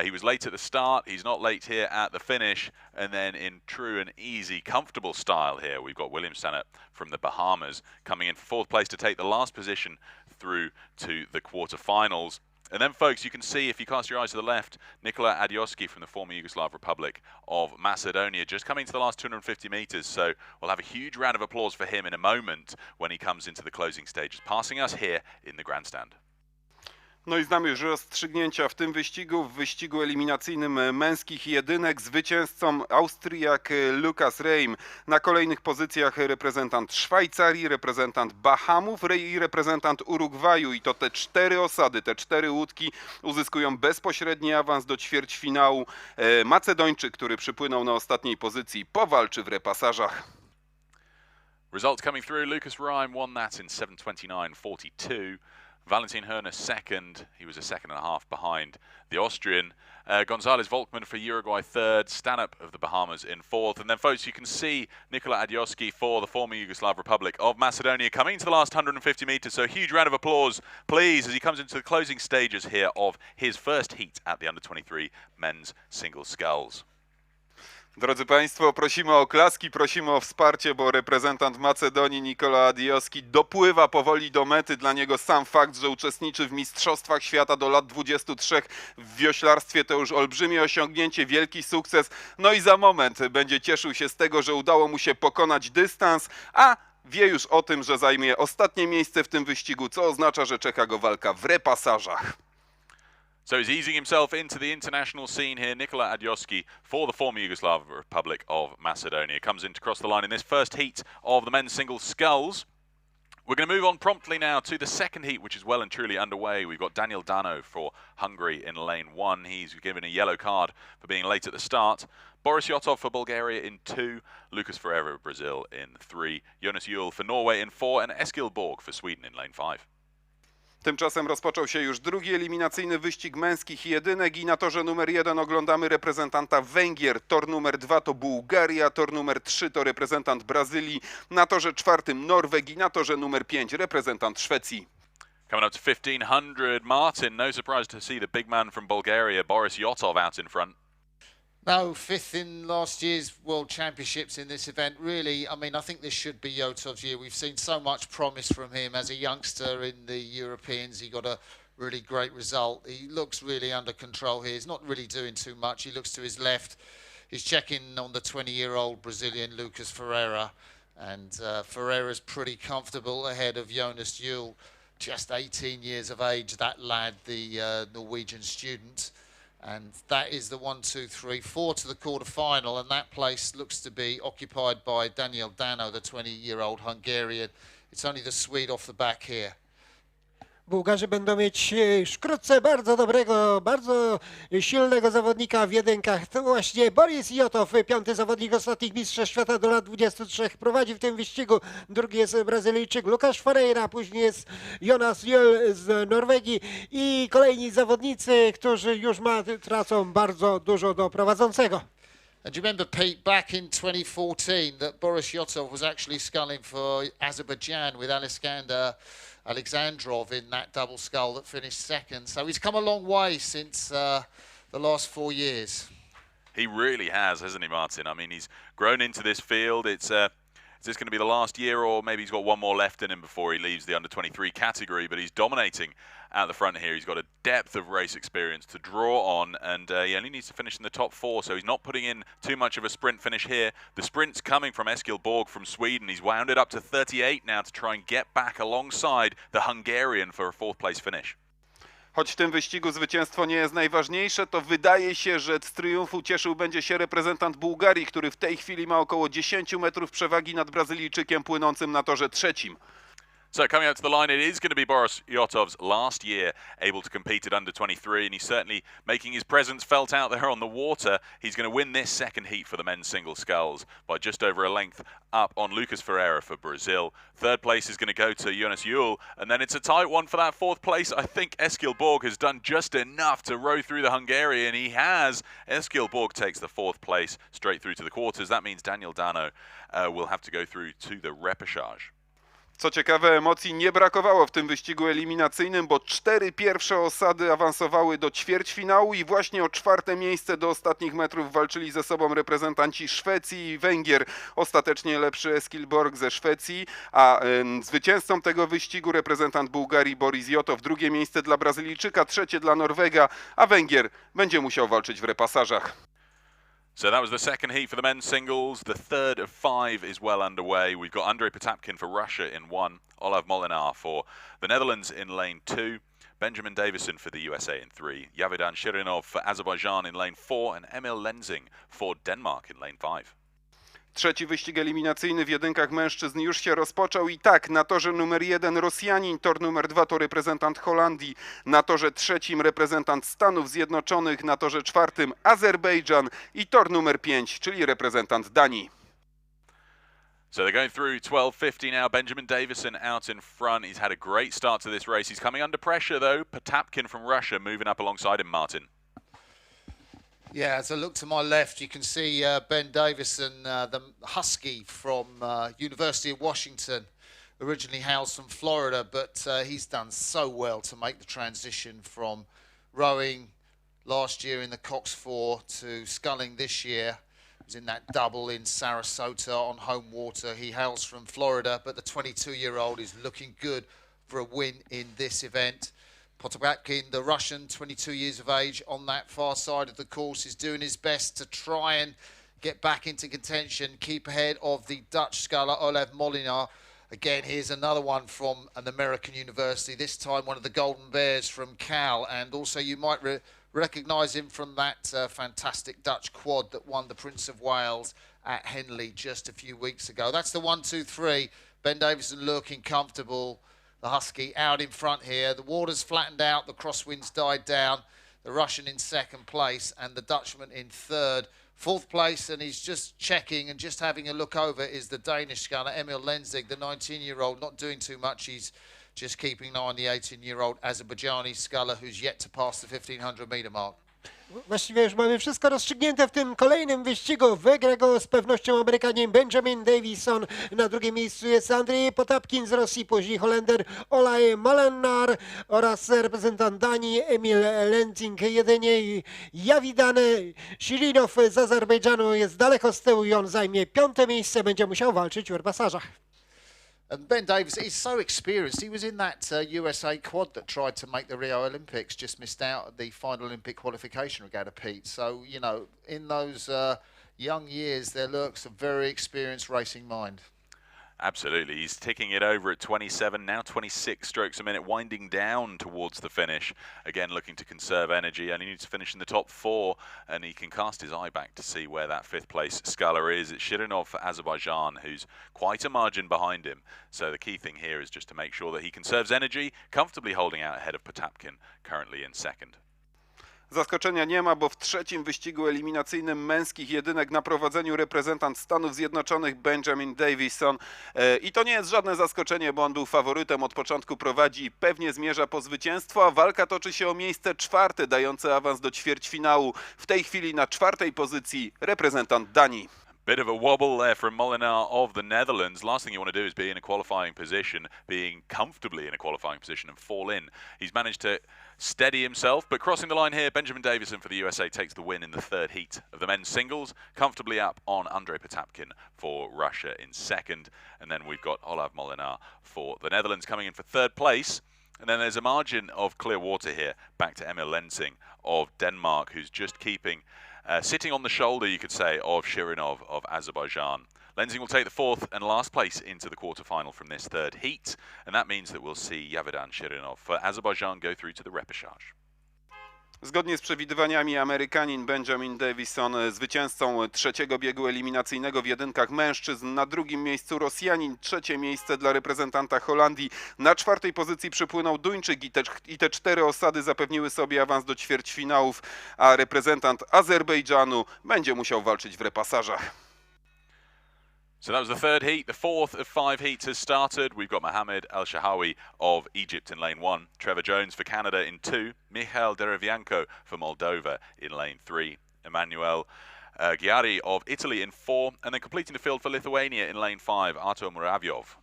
He was late at the start, he's not late here at the finish, and then in true and easy, comfortable style here, we've got William Stanhope from the Bahamas coming in for fourth place to take the last position through to the quarterfinals. And then, folks, you can see, if you cast your eyes to the left, Nikola Adjuski from the former Yugoslav Republic of Macedonia just coming to the last 250 meters. So we'll have a huge round of applause for him in a moment when he comes into the closing stages, passing us here in the grandstand. No i znamy już rozstrzygnięcia w tym wyścigu. W wyścigu eliminacyjnym męskich jedynek zwycięzcą Austriak Lucas Reim. Na kolejnych pozycjach reprezentant Szwajcarii, reprezentant Bahamów i reprezentant Urugwaju. I to te cztery osady, te cztery łódki uzyskują bezpośredni awans do ćwierćfinału. Macedończyk, który przypłynął na ostatniej pozycji, powalczy w repasażach. Results coming through. Lucas Reim won that in 7:29.42. Valentin Hörner second. He was a second and a half behind the Austrian. Gonzalez Volkmann for Uruguay third. Stanhope of the Bahamas in fourth. And then, folks, you can see Nikola Adjuski for the former Yugoslav Republic of Macedonia coming into the last 150 meters. So a huge round of applause, please, as he comes into the closing stages here of his first heat at the under-23 men's single sculls. Drodzy Państwo, prosimy o oklaski, prosimy o wsparcie, bo reprezentant Macedonii Nikola Adjuski dopływa powoli do mety. Dla niego sam fakt, że uczestniczy w Mistrzostwach Świata do lat 23 w wioślarstwie to już olbrzymie osiągnięcie, wielki sukces. No i za moment będzie cieszył się z tego, że udało mu się pokonać dystans, a wie już o tym, że zajmie ostatnie miejsce w tym wyścigu, co oznacza, że czeka go walka w repasażach. So he's easing himself into the international scene here. Nikola Adjuski for the former Yugoslav Republic of Macedonia comes in to cross the line in this first heat of the men's single sculls. We're going to move on promptly now to the second heat, which is well and truly underway. We've got Daniel Dano for Hungary in lane one. He's given a yellow card for being late at the start. Boris Yotov for Bulgaria in 2, Lucas Ferreira of Brazil in 3, Jonas Juhl for Norway in 4, and Eskil Borg for Sweden in lane 5. Tymczasem rozpoczął się już drugi eliminacyjny wyścig męskich jedynek i na torze numer 1 oglądamy reprezentanta Węgier, tor numer 2 to Bułgaria, tor numer 3 to reprezentant Brazylii, na torze 4 Norwegii, na torze numer 5 reprezentant Szwecji. Coming up to 1500, Martin, no surprise to see the big man from Bulgaria, Boris Yotov, out in front. No, fifth in last year's World Championships in this event. Really, I mean, I think this should be Yotov's year. We've seen so much promise from him as a youngster in the Europeans. He got a really great result. He looks really under control here. He's not really doing too much. He looks to his left. He's checking on the 20-year-old Brazilian Lucas Ferreira. And Ferreira's pretty comfortable ahead of Jonas Juhl, just 18 years of age, that lad, the Norwegian student. And that is the 1, 2, 3, 4 to the quarter-final, and that place looks to be occupied by Daniel Dano, the 20-year-old Hungarian. It's only the Swede off the back here. Bułgarzy będą mieć wkrótce bardzo dobrego, bardzo silnego zawodnika w jedynkach. To właśnie Boris Jotow, piąty zawodnik ostatnich mistrzostw świata do lat 23, prowadzi w tym wyścigu. Drugi jest Brazylijczyk Lucas Ferreira, później jest Jonas Jöl z Norwegii i kolejni zawodnicy, którzy już tracą bardzo dużo do prowadzącego. And do you remember, Pete, back in 2014 that Boris Yotov was actually sculling for Azerbaijan with Alexandrov in that double scull that finished second. So he's come a long way since the last 4 years. He really has, hasn't he, Martin? I mean, he's grown into this field. Is this going to be the last year, or maybe he's got one more left in him before he leaves the under-23 category? But he's dominating at the front here. He's got a depth of race experience to draw on, and he only needs to finish in the top 4, so he's not putting in too much of a sprint finish here. The sprint's coming from Eskil Borg from Sweden. He's wound it up to 38 now to try and get back alongside the Hungarian for a 4th place finish. Choć w tym wyścigu zwycięstwo nie jest najważniejsze, to wydaje się, że z triumfu cieszył będzie się reprezentant Bułgarii, który w tej chwili ma około 10 metrów przewagi nad Brazylijczykiem płynącym na torze trzecim. So coming out to the line, it is going to be Boris Yotov's last year able to compete at under 23, and he's certainly making his presence felt out there on the water. He's going to win this second heat for the men's single sculls by just over a length up on Lucas Ferreira for Brazil. 3rd place is going to go to Jonas Jöl, and then it's a tight one for that 4th place. I think Eskil Borg has done just enough to row through the Hungarian. He has. Eskil Borg takes the 4th place straight through to the quarters. That means Daniel Dano will have to go through to the repechage. Co ciekawe, emocji nie brakowało w tym wyścigu eliminacyjnym, bo 4 pierwsze osady awansowały do ćwierćfinału i właśnie o 4. miejsce do ostatnich metrów walczyli ze sobą reprezentanci Szwecji i Węgier. Ostatecznie lepszy Eskil Borg ze Szwecji, a zwycięzcą tego wyścigu reprezentant Bułgarii Boris Jotow. 2. miejsce dla Brazylijczyka, 3. dla Norwega, a Węgier będzie musiał walczyć w repasażach. So that was the second heat for the men's singles. The 3rd of 5 is well underway. We've got Andrei Potapkin for Russia in 1, Olav Molinar for the Netherlands in lane 2, Benjamin Davison for the USA in 3, Yavidan Shirinov for Azerbaijan in lane 4, and Emil Lenzing for Denmark in lane 5. Trzeci wyścig eliminacyjny w jedynkach mężczyzn już się rozpoczął i tak, na torze numer 1 Rosjanin, tor numer 2 to reprezentant Holandii, na torze 3 reprezentant Stanów Zjednoczonych, na torze 4 Azerbejdżan i tor numer 5, czyli reprezentant Danii. So they're going through 12.50 now. Benjamin Davison out in front. He's had a great start to this race. He's coming under pressure though. Potapkin from Russia moving up alongside him, Martin. Yeah, as I look to my left, you can see Ben Davison, the Husky from University of Washington, originally housed from Florida, but he's done so well to make the transition from rowing last year in the Coxed 4 to sculling this year. He was in that double in Sarasota on home water. He hails from Florida, but the 22-year-old is looking good for a win in this event. Potapkin, the Russian, 22 years of age, on that far side of the course, is doing his best to try and get back into contention, keep ahead of the Dutch sculler Olav Molinar. Again, here's another one from an American university, this time one of the Golden Bears from Cal, and also you might recognise him from that fantastic Dutch quad that won the Prince of Wales at Henley just a few weeks ago. That's the 1, 2, 3. Ben Davison looking comfortable. The Husky out in front here. The water's flattened out. The crosswinds died down. The Russian in 2nd place and the Dutchman in 3rd. 4th place, and he's just checking and just having a look over, is the Danish sculler, Emil Lenzing, the 19-year-old, not doing too much. He's just keeping an eye on the 18-year-old Azerbaijani sculler who's yet to pass the 1,500-metre mark. Właściwie już mamy wszystko rozstrzygnięte w tym kolejnym wyścigu. Wygra go z pewnością Amerykanin Benjamin Davison. Na drugim miejscu jest Andrzej Potapkin z Rosji, później Holender Olav Molinar oraz reprezentant Danii Emil Lenzing. Jedynie Yavidan Shirinov z Azerbejdżanu jest daleko z tyłu i on zajmie 5. miejsce. Będzie musiał walczyć w repasażach. And Ben Davis, he's so experienced. He was in that USA quad that tried to make the Rio Olympics, just missed out at the final Olympic qualification regatta, Pete. So, you know, in those young years, there lurks a very experienced racing mind. Absolutely. He's ticking it over at 27, now 26 strokes a minute, winding down towards the finish. Again, looking to conserve energy, and he needs to finish in the top 4, and he can cast his eye back to see where that 5th place sculler is. It's Shirinov for Azerbaijan, who's quite a margin behind him. So the key thing here is just to make sure that he conserves energy, comfortably holding out ahead of Potapkin, currently in 2nd. Zaskoczenia nie ma, bo w trzecim wyścigu eliminacyjnym męskich jedynek na prowadzeniu reprezentant Stanów Zjednoczonych Benjamin Davison. I to nie jest żadne zaskoczenie, bo on był faworytem, od początku prowadzi i pewnie zmierza po zwycięstwo, a walka toczy się o miejsce 4, dające awans do ćwierćfinału. W tej chwili na 4. pozycji reprezentant Danii. Bit of a wobble there from Molenaar of the Netherlands. Last thing you want to do is be in a qualifying position, being comfortably in a qualifying position and fall in. He's managed to steady himself, but crossing the line here, Benjamin Davison for the USA takes the win in the 3rd heat of the men's singles, comfortably up on Andrei Potapkin for Russia in 2nd. And then we've got Olav Molenaar for the Netherlands coming in for 3rd place. And then there's a margin of clear water here, back to Emil Lensing of Denmark, who's just keeping sitting on the shoulder, you could say, of Shirinov of Azerbaijan. Lensing will take the 4th and last place into the quarterfinal from this 3rd heat, and that means that we'll see Yavedan Shirinov for Azerbaijan go through to the repechage. Zgodnie z przewidywaniami Amerykanin Benjamin Davison zwycięzcą 3. biegu eliminacyjnego w jedynkach mężczyzn. Na 2. miejscu Rosjanin, 3. miejsce dla reprezentanta Holandii. Na 4. pozycji przypłynął Duńczyk i te 4 osady zapewniły sobie awans do ćwierćfinałów, a reprezentant Azerbejdżanu będzie musiał walczyć w repasażach. So that was the 3rd heat. The 4th of 5 heats has started. We've got Mohamed El-Shahawi of Egypt in lane 1, Trevor Jones for Canada in 2, Michael Derevianko for Moldova in lane 3, Emmanuel Ghiari of Italy in 4, and then completing the field for Lithuania in lane 5, Artur Muravyov.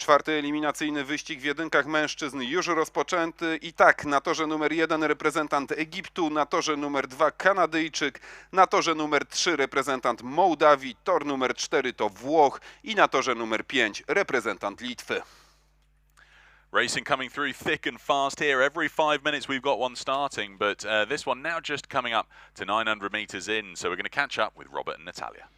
4. eliminacyjny wyścig w jedynkach mężczyzn już rozpoczęty i tak na torze numer 1 reprezentant Egiptu, na torze numer 2 Kanadyjczyk, na torze numer 3 reprezentant Mołdawii, tor numer 4 to Włoch i na torze numer 5 reprezentant Litwy. Racing coming through thick and fast here. Every 5 minutes we've got one starting, but this one now just coming up to 900 metres in, so we're going to catch up with Robert and Natalia.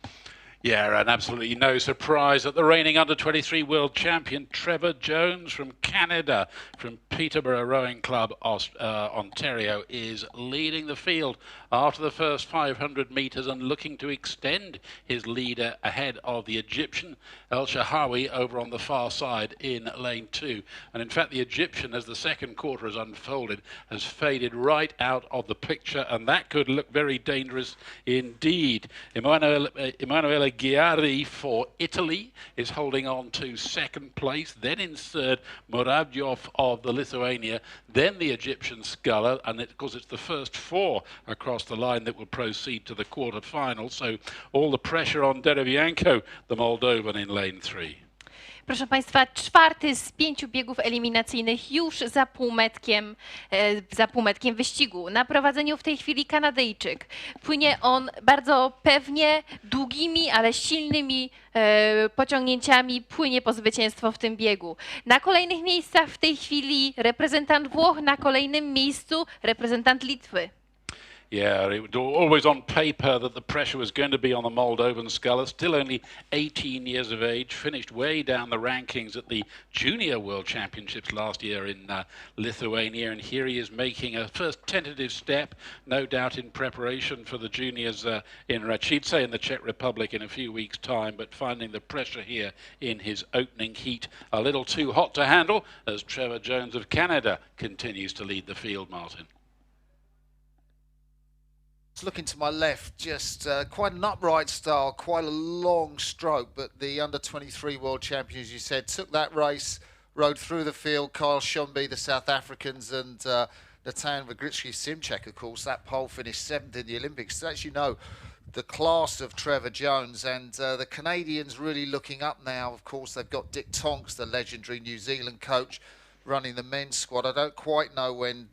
Yeah, and absolutely no surprise that the reigning under-23 world champion Trevor Jones from Canada, from Peterborough Rowing Club, Ontario, is leading the field after the first 500 metres and looking to extend his lead ahead of the Egyptian El-Shahawi over on the far side in lane 2. And in fact, the Egyptian, as the second quarter has unfolded, has faded right out of the picture, and that could look very dangerous indeed. Emanuele Ghiari for Italy is holding on to 2nd place. Then in 3rd, Muravyov of the Lithuania. Then the Egyptian sculler, and of course it's the first 4 across the line that will proceed to the quarter-final. So all the pressure on Derevianko, the Moldovan, in lane 3. Proszę Państwa, 4. z 5 biegów eliminacyjnych już za półmetkiem wyścigu. Na prowadzeniu w tej chwili Kanadyjczyk. Płynie on bardzo pewnie, długimi, ale silnymi pociągnięciami płynie po zwycięstwo w tym biegu. Na kolejnych miejscach w tej chwili reprezentant Włoch, na kolejnym miejscu reprezentant Litwy. Yeah, it was always on paper that the pressure was going to be on the Moldovan sculler, still only 18 years of age, finished way down the rankings at the Junior World Championships last year in Lithuania, and here he is making a first tentative step, no doubt in preparation for the juniors in Račice in the Czech Republic in a few weeks' time, but finding the pressure here in his opening heat a little too hot to handle as Trevor Jones of Canada continues to lead the field, Martin. Looking to my left, just quite an upright style, quite a long stroke, but the under-23 world champion, as you said, took that race, rode through the field. Kyle Shumby, the South Africans, and Natan Vagritsky-Simchek, of course, that pole finished 7th in the Olympics. So as you know, the class of Trevor Jones, and the Canadians really looking up now. Of course, they've got Dick Tonks, the legendary New Zealand coach, running the men's squad. I don't quite know when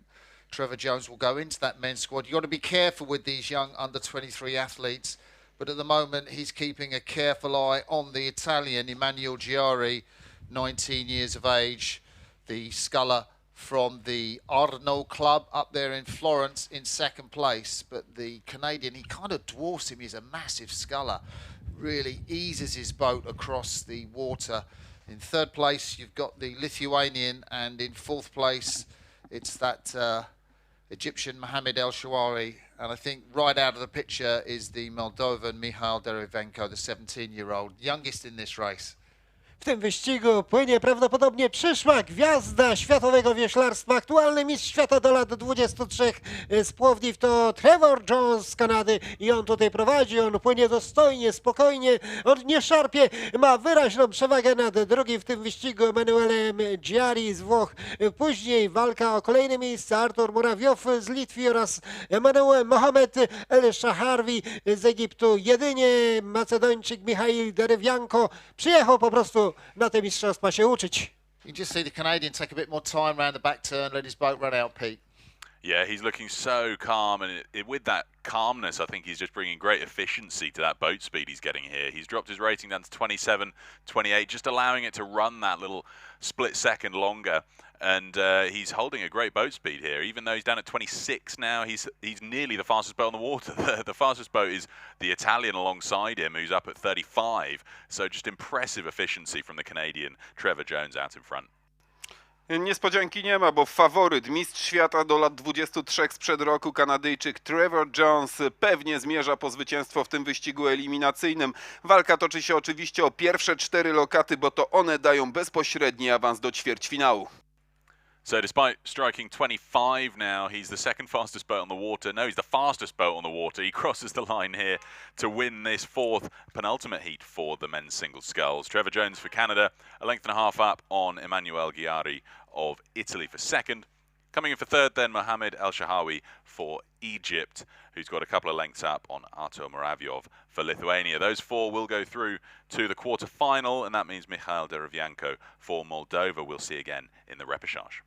Trevor Jones will go into that men's squad. You've got to be careful with these young under-23 athletes, but at the moment he's keeping a careful eye on the Italian, Emanuele Ghiari, 19 years of age, the sculler from the Arno club up there in Florence in 2nd place. But the Canadian, he kind of dwarfs him. He's a massive sculler. really eases his boat across the water. In third place, you've got the Lithuanian, and in fourth place, it's that Egyptian Mohamed El Shawari. And I think right out of the picture is the Moldovan Michal Derevenko, the 17-year-old, youngest in this race. W tym wyścigu płynie prawdopodobnie przyszła gwiazda światowego wioślarstwa, aktualny mistrz świata do lat 23 z Płowdiw to Trevor Jones z Kanady i on tutaj prowadzi, on płynie dostojnie, spokojnie, on nie szarpie, ma wyraźną przewagę nad drugim w tym wyścigu Emanuelem Giari z Włoch. Później walka o kolejne miejsce, Artur Murawiow z Litwy oraz Mohamed El Shaharwi z Egiptu. Jedynie Macedończyk Michail Derevianko przyjechał po prostu na te mistrzostwa się uczyć. You can just see the Canadian take a bit more time around the back turn, let his boat run out, Pete. Yeah, he's looking so calm, and with that calmness, I think he's just bringing great efficiency to that boat speed he's getting here. He's dropped his rating down to 27, 28, just allowing it to run that little split second longer. And he's holding a great boat speed here, even though he's down at 26 now. He's nearly the fastest boat on the water. The fastest boat is the Italian alongside him, who's up at 35. So just impressive efficiency from the Canadian Trevor Jones out in front. Niespodzianki nie ma, bo faworyt, mistrz świata do lat 23 sprzed roku, Kanadyjczyk Trevor Jones pewnie zmierza po zwycięstwo w tym wyścigu eliminacyjnym. Walka toczy się oczywiście o pierwsze 4 lokaty, bo to one dają bezpośredni awans do ćwierćfinału. So despite striking 25 now, he's the second fastest boat on the water. No, he's the fastest boat on the water. He crosses the line here to win this fourth penultimate heat for the men's single sculls. Trevor Jones for Canada, a length and a half up on Emanuele Giari of Italy for second. Coming in for third then, Mohamed El Shahawi for Egypt, who's got a couple of lengths up on Artur Muravyov for Lithuania. Those four will go through to the quarter-final, and that means Michail Derevianko for Moldova we'll see again in the repechage.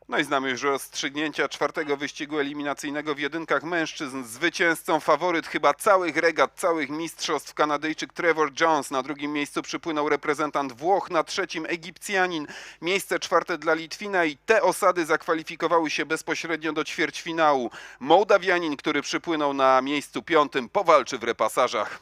No i znamy już rozstrzygnięcia 4. wyścigu eliminacyjnego w jedynkach mężczyzn. Zwycięzcą, faworyt chyba całych regat, całych mistrzostw, Kanadyjczyk Trevor Jones. Na drugim miejscu przypłynął reprezentant Włoch, na trzecim Egipcjanin. Miejsce 4 dla Litwina i te osady zakwalifikowały się bezpośrednio do ćwierćfinału. Mołdawianin, który przypłynął na miejscu 5, powalczy w repasażach.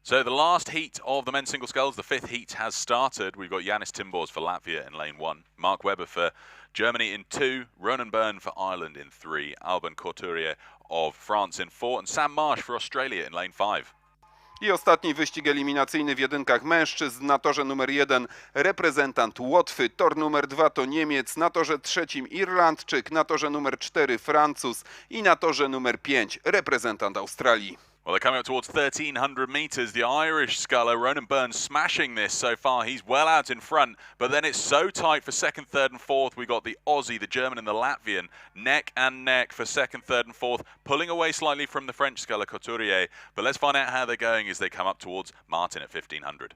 So the last heat of the men's single sculls, the fifth heat has started. We've got Yanis Timbors for Latvia in lane 1, Mark Webber for Germany in 2, Ronan Byrne for Ireland in 3, Alban Couturier of France in 4, and Sam Marsh for Australia in lane 5. I ostatni wyścig eliminacyjny w jedynkach mężczyzn. Na torze numer 1 reprezentant Łotwy, tor numer 2 to Niemiec, na torze trzecim Irlandczyk, na torze numer 4 Francuz i na torze numer 5 reprezentant Australii. Well, they're coming up towards 1,300 metres. The Irish sculler, Ronan Byrne, smashing this so far. He's well out in front, but then it's so tight for second, third and fourth. We've got the Aussie, the German and the Latvian, neck and neck for second, third and fourth, pulling away slightly from the French sculler, Couturier. But let's find out how they're going as they come up towards Martin at 1,500.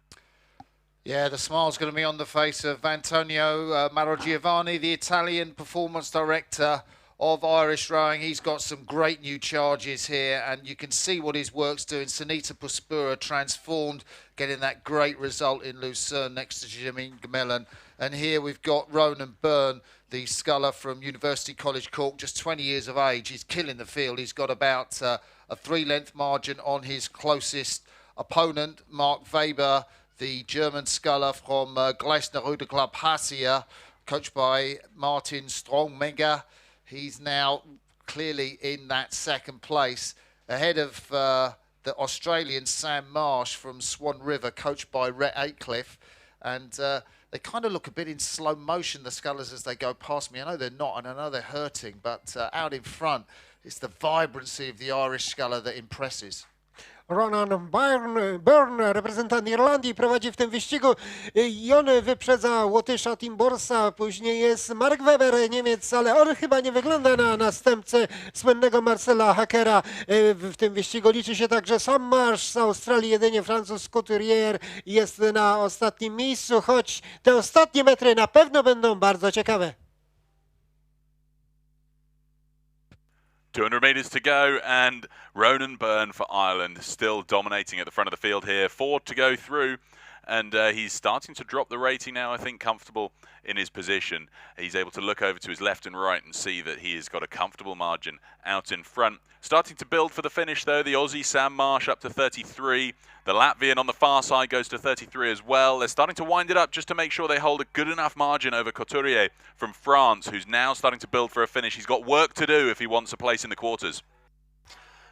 Yeah, the smile's going to be on the face of Antonio Marogiovanni, the Italian performance director of Irish rowing. He's got some great new charges here, and you can see what his work's doing. Sunita Puspura transformed, getting that great result in Lucerne next to Jamin Gamellan. And here we've got Ronan Byrne, the sculler from University College Cork, just 20 years of age. He's killing the field. He's got about a 3-length margin on his closest opponent, Mark Weber, the German sculler from Gleisner Ruder Club Hasia, coached by Martin Strongmenger. He's now clearly in that second place, ahead of the Australian Sam Marsh from Swan River, coached by Rhett Aycliffe. And they kind of look a bit in slow motion, the scullers, as they go past me. I know they're not, and I know they're hurting, but out in front, it's the vibrancy of the Irish sculler that impresses. Ronan Byrne, reprezentant Irlandii, prowadzi w tym wyścigu i on wyprzedza Łotysza Timborsa, później jest Mark Webber, Niemiec, ale on chyba nie wygląda na następcę słynnego Marcela Hackera. W tym wyścigu liczy się także Sam Marsh z Australii, jedynie Francuz Couturier jest na ostatnim miejscu, choć te ostatnie metry na pewno będą bardzo ciekawe. 200 metres to go, and Ronan Byrne for Ireland still dominating at the front of the field here. 4 to go through, and he's starting to drop the rating now, I think, comfortable in his position. He's able to look over to his left and right and see that he has got a comfortable margin out in front. Starting to build for the finish, though, the Aussie Sam Marsh up to 33. The Latvian on the far side goes to 33 as well. They're starting to wind it up just to make sure they hold a good enough margin over Couturier from France, who's now starting to build for a finish. He's got work to do if he wants a place in the quarters.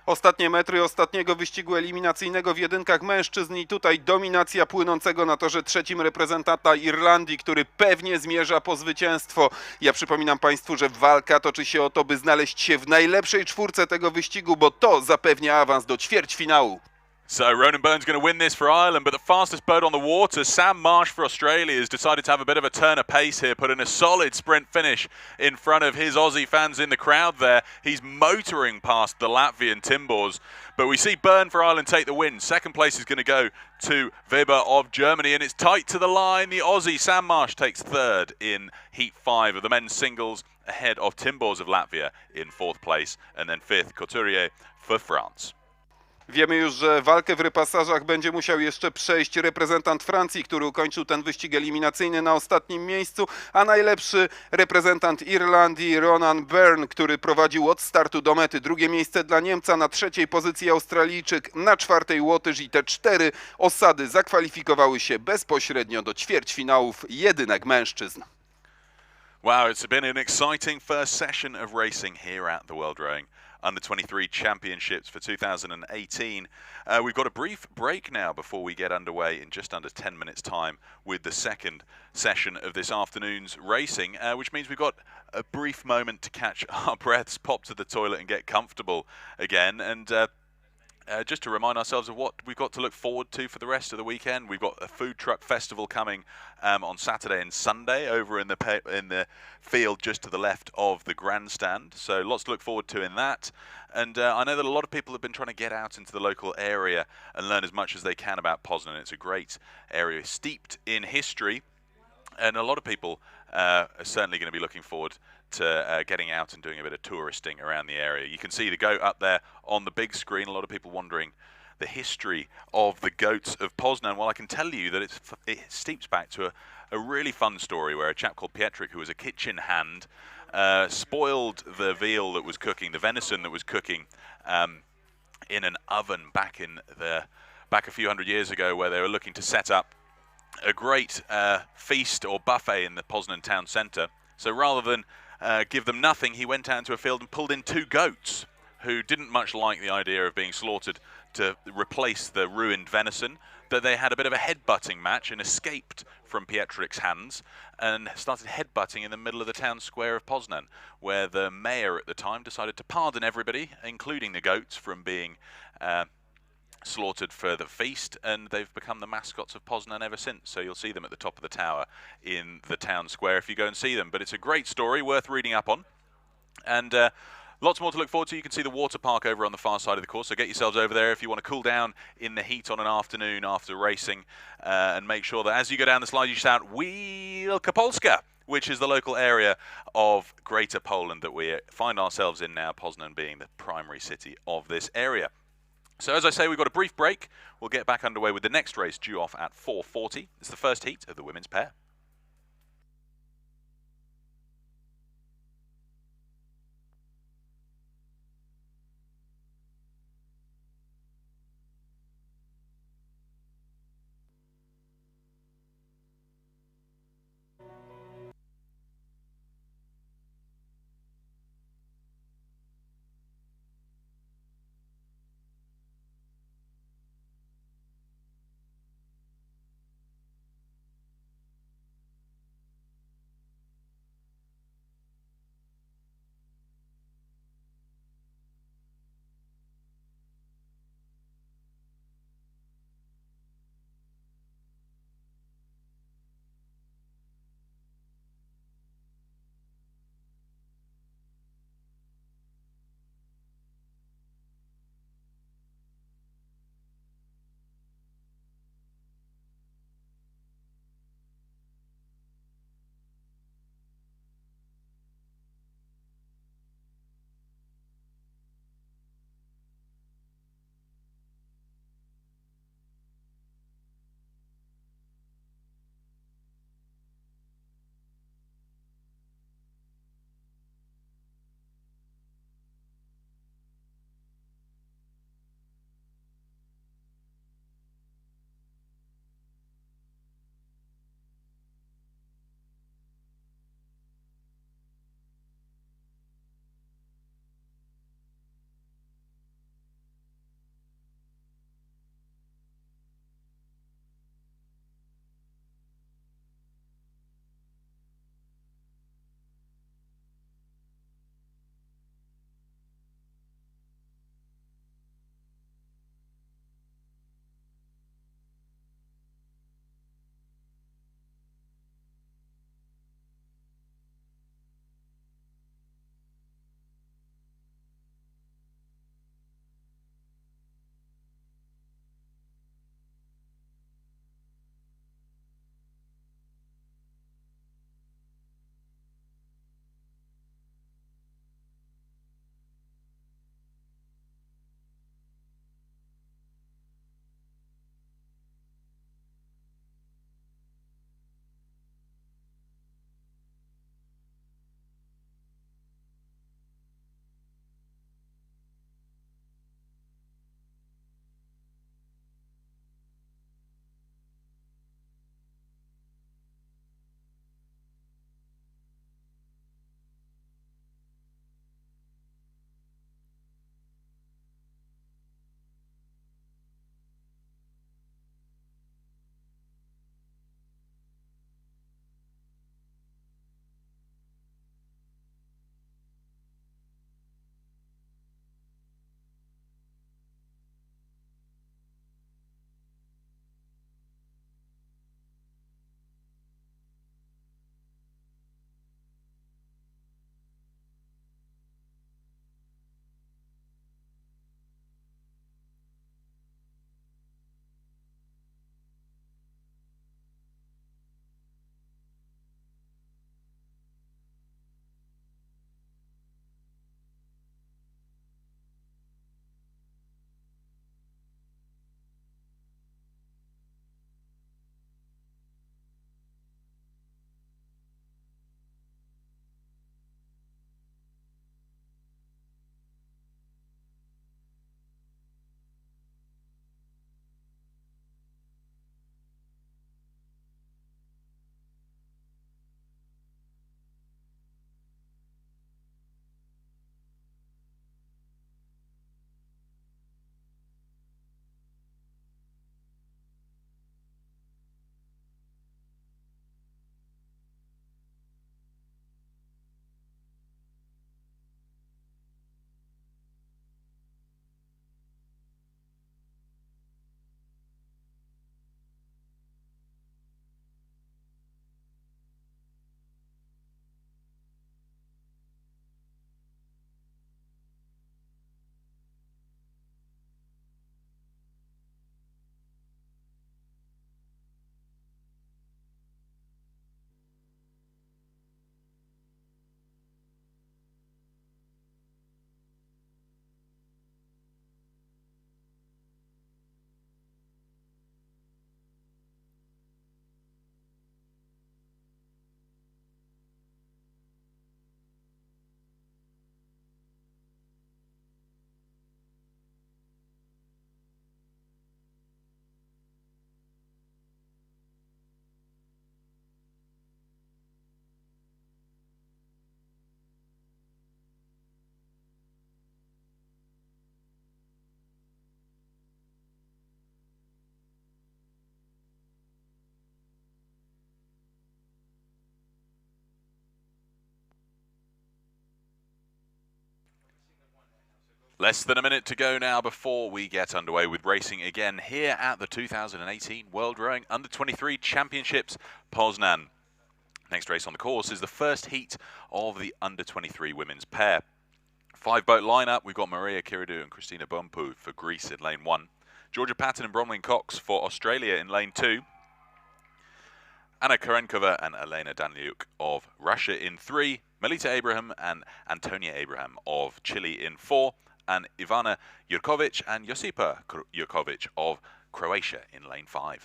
Ostatnie metry ostatniego wyścigu eliminacyjnego w jedynkach mężczyzn i tutaj dominacja płynącego na torze trzecim reprezentanta Irlandii, który pewnie zmierza po zwycięstwo. Ja przypominam Państwu, że walka toczy się o to, by znaleźć się w najlepszej czwórce tego wyścigu, bo to zapewnia awans do ćwierćfinału. So Ronan Burns going to win this for Ireland, but the fastest boat on the water, Sam Marsh for Australia, has decided to have a bit of a turn of pace here, put in a solid sprint finish in front of his Aussie fans in the crowd there. He's motoring past the Latvian Timbors, but we see Byrne for Ireland take the win. Second place is going to go to Weber of Germany, and it's tight to the line. The Aussie Sam Marsh takes third in Heat 5 of the men's singles, ahead of Timbors of Latvia in fourth place, and then fifth, Couturier for France. Wiemy już, że walkę w repasażach będzie musiał jeszcze przejść reprezentant Francji, który ukończył ten wyścig eliminacyjny na ostatnim miejscu, a najlepszy reprezentant Irlandii Ronan Byrne, który prowadził od startu do mety. Drugie miejsce dla Niemca, na trzeciej pozycji Australijczyk, na czwartej Łotysz i te 4 osady zakwalifikowały się bezpośrednio do ćwierćfinałów jedynek mężczyzn. Wow, it's been an exciting first session of racing here at the World Rowing Under-23 Championships for 2018. We've got a brief break now before we get underway in just under 10 minutes' time with the second session of this afternoon's racing, which means we've got a brief moment to catch our breaths, pop to the toilet and get comfortable again. And just to remind ourselves of what we've got to look forward to for the rest of the weekend. We've got a food truck festival coming on Saturday and Sunday over in the field just to the left of the grandstand. So lots to look forward to in that. And I know that a lot of people have been trying to get out into the local area and learn as much as they can about Poznan. It's a great area steeped in history, and a lot of people are certainly going to be looking forward to getting out and doing a bit of touristing around the area. You can see the goat up there on the big screen. A lot of people wondering the history of the goats of Poznan. Well, I can tell you that it steeps back to a really fun story where a chap called Pietrek, who was a kitchen hand, spoiled the veal that was cooking, the venison that was cooking in an oven back a few hundred years ago, where they were looking to set up a great feast or buffet in the Poznan town centre. So rather than give them nothing, he went out into a field and pulled in 2 goats who didn't much like the idea of being slaughtered to replace the ruined venison. That they had a bit of a headbutting match and escaped from Pietrek's hands and started headbutting in the middle of the town square of Poznan, where the mayor at the time decided to pardon everybody, including the goats, from being slaughtered for the feast, and they've become the mascots of Poznan ever since. So you'll see them at the top of the tower in the town square if you go and see them. But it's a great story, worth reading up on. And lots more to look forward to. You can see the water park over on the far side of the course, so get yourselves over there if you want to cool down in the heat on an afternoon after racing, and make sure that as you go down the slide you shout Wielka Polska, which is the local area of Greater Poland that we find ourselves in now, Poznan being the primary city of this area. So as I say, we've got a brief break. We'll get back underway with the next race due off at 4:40. It's the first heat of the women's pair. Less than a minute to go now before we get underway with racing again here at the 2018 World Rowing Under-23 Championships, Poznan. Next race on the course is the first heat of the Under-23 women's pair. 5-boat lineup, we've got Maria Kiridou and Christina Bompu for Greece in lane 1. Georgia Patton and Bronwyn Cox for Australia in lane 2. Anna Karenkova and Elena Daniuk of Russia in 3. Melita Abraham and Antonia Abraham of Chile in 4. And Ivana Jurkovic and Josipa Jurkovic of Croatia in lane 5.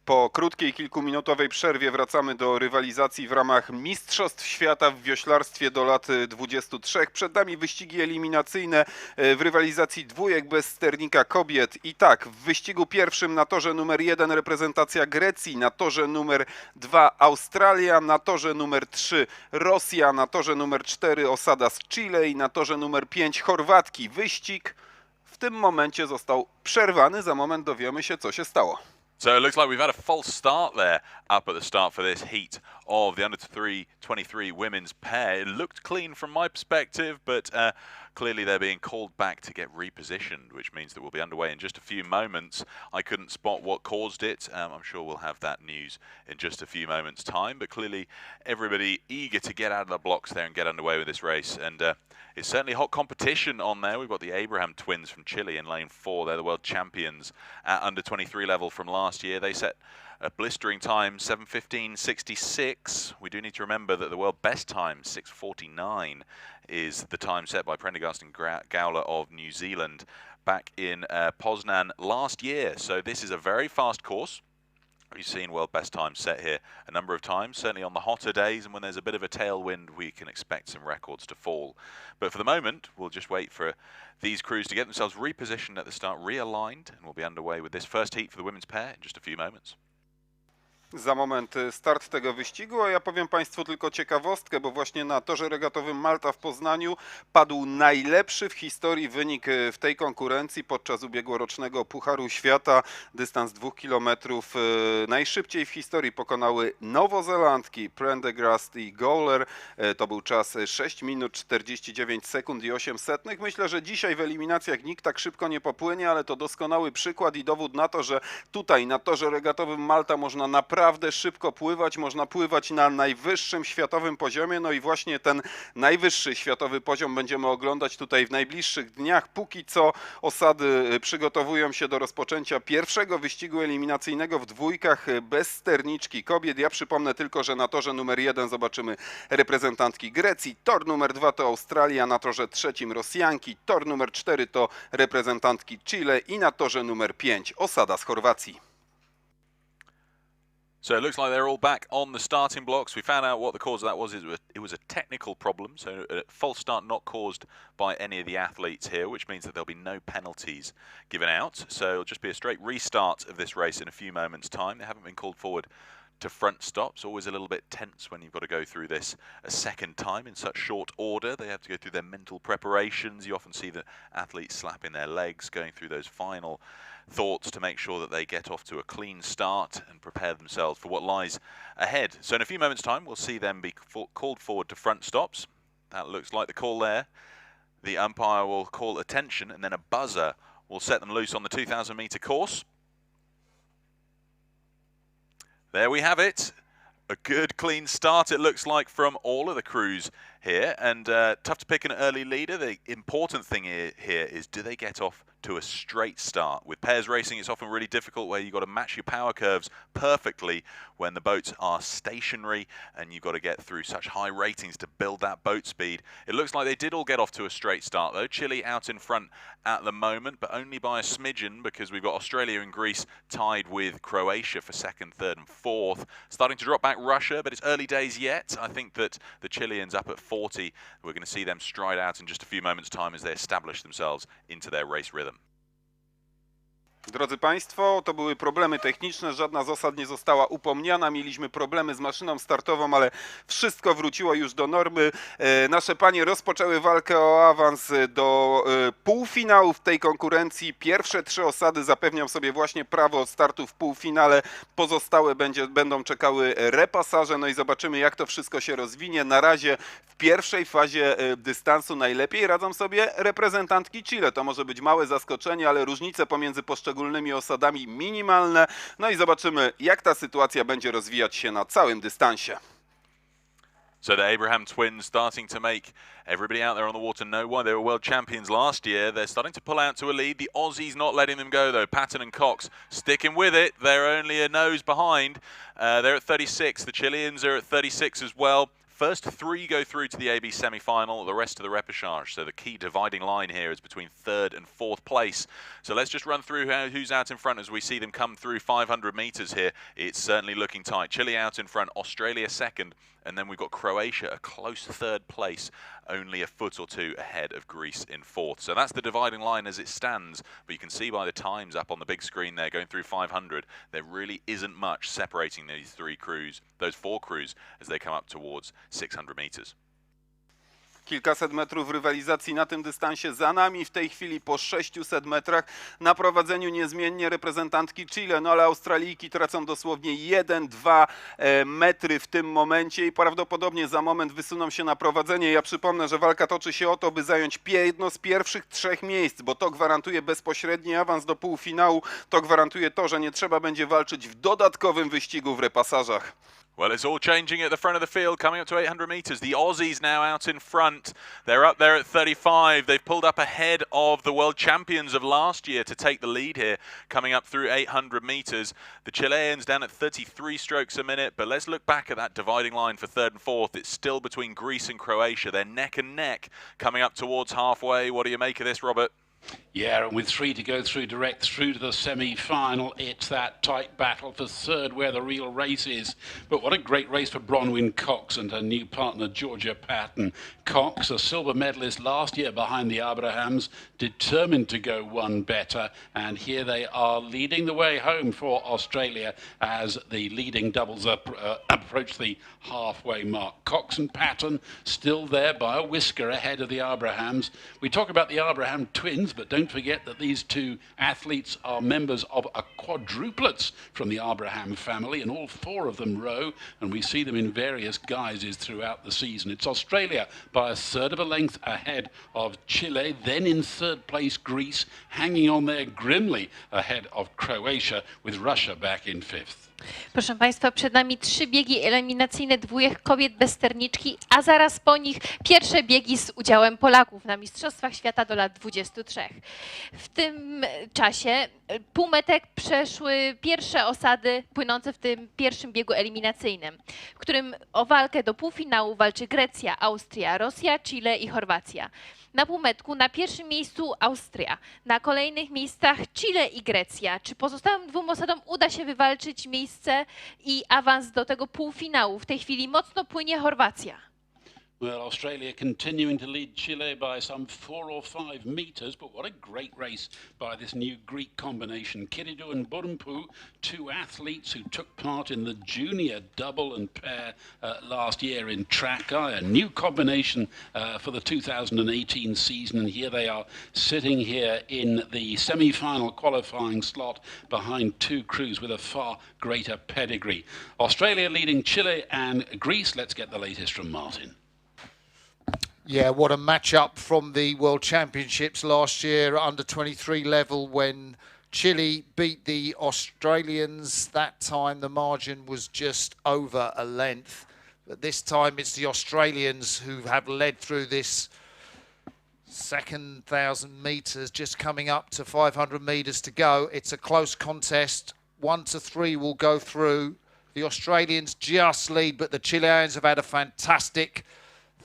Po krótkiej, kilkuminutowej przerwie wracamy do rywalizacji w ramach Mistrzostw Świata w wioślarstwie do lat 23. Przed nami wyścigi eliminacyjne w rywalizacji dwójek bez sternika kobiet. I tak, w wyścigu pierwszym na torze numer 1 reprezentacja Grecji, na torze numer 2 Australia, na torze numer 3 Rosja, na torze numer 4 osada z Chile i na torze numer 5 Chorwatki. Wyścig w tym momencie został przerwany. Za moment dowiemy się, co się stało. So it looks like we've had a false start there up at the start for this heat of the Under-23 women's pair. It looked clean from my perspective, but clearly they're being called back to get repositioned, which means that we'll be underway in just a few moments. I couldn't spot what caused it. I'm sure we'll have that news in just a few moments' time, but clearly everybody eager to get out of the blocks there and get underway with this race. And it's certainly hot competition on there. We've got the Abraham twins from Chile in lane 4. They're the world champions at Under-23 level from last year. They set a blistering time, 7:15.66. We do need to remember that the world best time, 6:49, is the time set by Prendergast and Gowler of New Zealand back in Poznan last year. So this is a very fast course. We've seen world best times set here a number of times, certainly on the hotter days, and when there's a bit of a tailwind, we can expect some records to fall. But for the moment, we'll just wait for these crews to get themselves repositioned at the start, realigned, and we'll be underway with this first heat for the women's pair in just a few moments. Za moment start tego wyścigu, a ja powiem Państwu tylko ciekawostkę, bo właśnie na torze regatowym Malta w Poznaniu padł najlepszy w historii wynik w tej konkurencji podczas ubiegłorocznego Pucharu Świata. Dystans 2 km najszybciej w historii pokonały Nowozelandki Prendergast i Gowler. To był czas 6 minut 49 sekund i 8 setnych. Myślę, że dzisiaj w eliminacjach nikt tak szybko nie popłynie, ale to doskonały przykład i dowód na to, że tutaj na torze regatowym Malta można naprawdę szybko pływać, można pływać na najwyższym światowym poziomie, no i właśnie ten najwyższy światowy poziom będziemy oglądać tutaj w najbliższych dniach. Póki co osady przygotowują się do rozpoczęcia pierwszego wyścigu eliminacyjnego w dwójkach bez sterniczki kobiet. Ja przypomnę tylko, że na torze numer 1 zobaczymy reprezentantki Grecji, tor numer 2 to Australia, na torze trzecim Rosjanki, tor numer 4 to reprezentantki Chile i na torze numer 5 osada z Chorwacji. So it looks like they're all back on the starting blocks. We found out what the cause of that was. It was a technical problem, so a false start not caused by any of the athletes here, which means that there'll be no penalties given out. So it'll just be a straight restart of this race in a few moments' time. They haven't been called forward to front stops. Always a little bit tense when you've got to go through this a second time in such short order. They have to go through their mental preparations. You often see the athletes slapping their legs, going through those final thoughts to make sure that they get off to a clean start and prepare themselves for what lies ahead. So in a few moments' time, we'll see them be called forward to front stops. That looks like the call there. The umpire will call attention, and then a buzzer will set them loose on the 2,000-meter course. There we have it. A good, clean start, it looks like, from all of the crews here. And tough to pick an early leader. The important thing here is, do they get off to a straight start? With pairs racing, it's often really difficult where you've got to match your power curves perfectly when the boats are stationary and you've got to get through such high ratings to build that boat speed. It looks like they did all get off to a straight start, though. Chile out in front at the moment, but only by a smidgen, because we've got Australia and Greece tied with Croatia for second, third and fourth. Starting to drop back Russia, but it's early days yet. I think that the Chileans up at 40, we're going to see them stride out in just a few moments' time as they establish themselves into their race rhythm. Drodzy Państwo, to były problemy techniczne, żadna z osad nie została upomniana, mieliśmy problemy z maszyną startową, ale wszystko wróciło już do normy. Nasze panie rozpoczęły walkę o awans do półfinału w tej konkurencji. Pierwsze 3 osady zapewnią sobie właśnie prawo startu w półfinale, pozostałe będą czekały repasaże, no i zobaczymy, jak to wszystko się rozwinie. Na razie w pierwszej fazie dystansu najlepiej radzą sobie reprezentantki Chile. To może być małe zaskoczenie, ale różnice pomiędzy poszczególnymi osadami minimalne. No i zobaczymy, jak ta sytuacja będzie rozwijać się na całym dystansie. So the Abraham twins starting to make everybody out there on the water know why they were world champions last year. They're starting to pull out to a lead. The Aussies not letting them go though. Patton and Cox sticking with it. They're only a nose behind. They're at 36. The Chileans are at 36 as well. First 3 go through to the AB semi-final, the rest to the repechage. So the key dividing line here is between 3rd and 4th place. So let's just run through who's out in front as we see them come through 500 meters here. It's certainly looking tight. Chile out in front, Australia 2nd, and then we've got Croatia, a close 3rd place, only a foot or 2 ahead of Greece in 4th. So that's the dividing line as it stands, but you can see by the times up on the big screen there going through 500, there really isn't much separating those 4 crews as they come up towards 600 meters. Kilkaset metrów rywalizacji na tym dystansie za nami. W tej chwili po 600 metrach na prowadzeniu niezmiennie reprezentantki Chile, no ale Australijki tracą dosłownie 1-2 metry w tym momencie i prawdopodobnie za moment wysuną się na prowadzenie. Ja przypomnę, że walka toczy się o to, by zająć jedno z pierwszych 3 miejsc, bo to gwarantuje bezpośredni awans do półfinału, to gwarantuje to, że nie trzeba będzie walczyć w dodatkowym wyścigu w repasażach. Well, it's all changing at the front of the field, coming up to 800 meters. The Aussies now out in front. They're up there at 35. They've pulled up ahead of the world champions of last year to take the lead here, coming up through 800 meters. The Chileans down at 33 strokes a minute, but let's look back at that dividing line for 3rd and 4th. It's still between Greece and Croatia. They're neck and neck, coming up towards halfway. What do you make of this, Robert? Yeah, and with 3 to go through direct through to the semi-final, it's that tight battle for 3rd where the real race is. But what a great race for Bronwyn Cox and her new partner Georgia Patton. Cox, a silver medalist last year behind the Abrahams, determined to go one better, and here they are leading the way home for Australia as the leading doubles approach the halfway mark. Cox and Patton still there by a whisker ahead of the Abrahams. We talk about the Abraham twins, but don't forget that these 2 athletes are members of a quadruplets from the Abraham family, and all 4 of them row, and we see them in various guises throughout the season. It's Australia by a 1/3 of a length ahead of Chile, then in 3rd place Greece, hanging on there grimly ahead of Croatia, with Russia back in 5th. Proszę Państwa, przed nami 3 biegi eliminacyjne dwójek kobiet bez sterniczki, a zaraz po nich pierwsze biegi z udziałem Polaków na Mistrzostwach Świata do lat 23. W tym czasie półmetek przeszły pierwsze osady płynące w tym pierwszym biegu eliminacyjnym, w którym o walkę do półfinału walczy Grecja, Austria, Rosja, Chile i Chorwacja. Na półmetku na pierwszym miejscu Austria, na kolejnych miejscach Chile i Grecja. Czy pozostałym 2 osadom uda się wywalczyć miejsce i awans do tego półfinału? W tej chwili mocno płynie Chorwacja. Well, Australia continuing to lead Chile by some 4 or 5 meters, but what a great race by this new Greek combination. Kiridu and Burumpu, 2 athletes who took part in the junior double and pair last year in track. A new combination for the 2018 season, and here they are sitting here in the semi-final qualifying slot behind 2 crews with a far greater pedigree. Australia leading Chile and Greece. Let's get the latest from Martin. Yeah, what a match-up from the World Championships last year at under 23 level when Chile beat the Australians. That time the margin was just over a length. But this time it's the Australians who have led through this second 1,000 metres, just coming up to 500 metres to go. It's a close contest. 1 to 3 will go through. The Australians just lead, but the Chileans have had a fantastic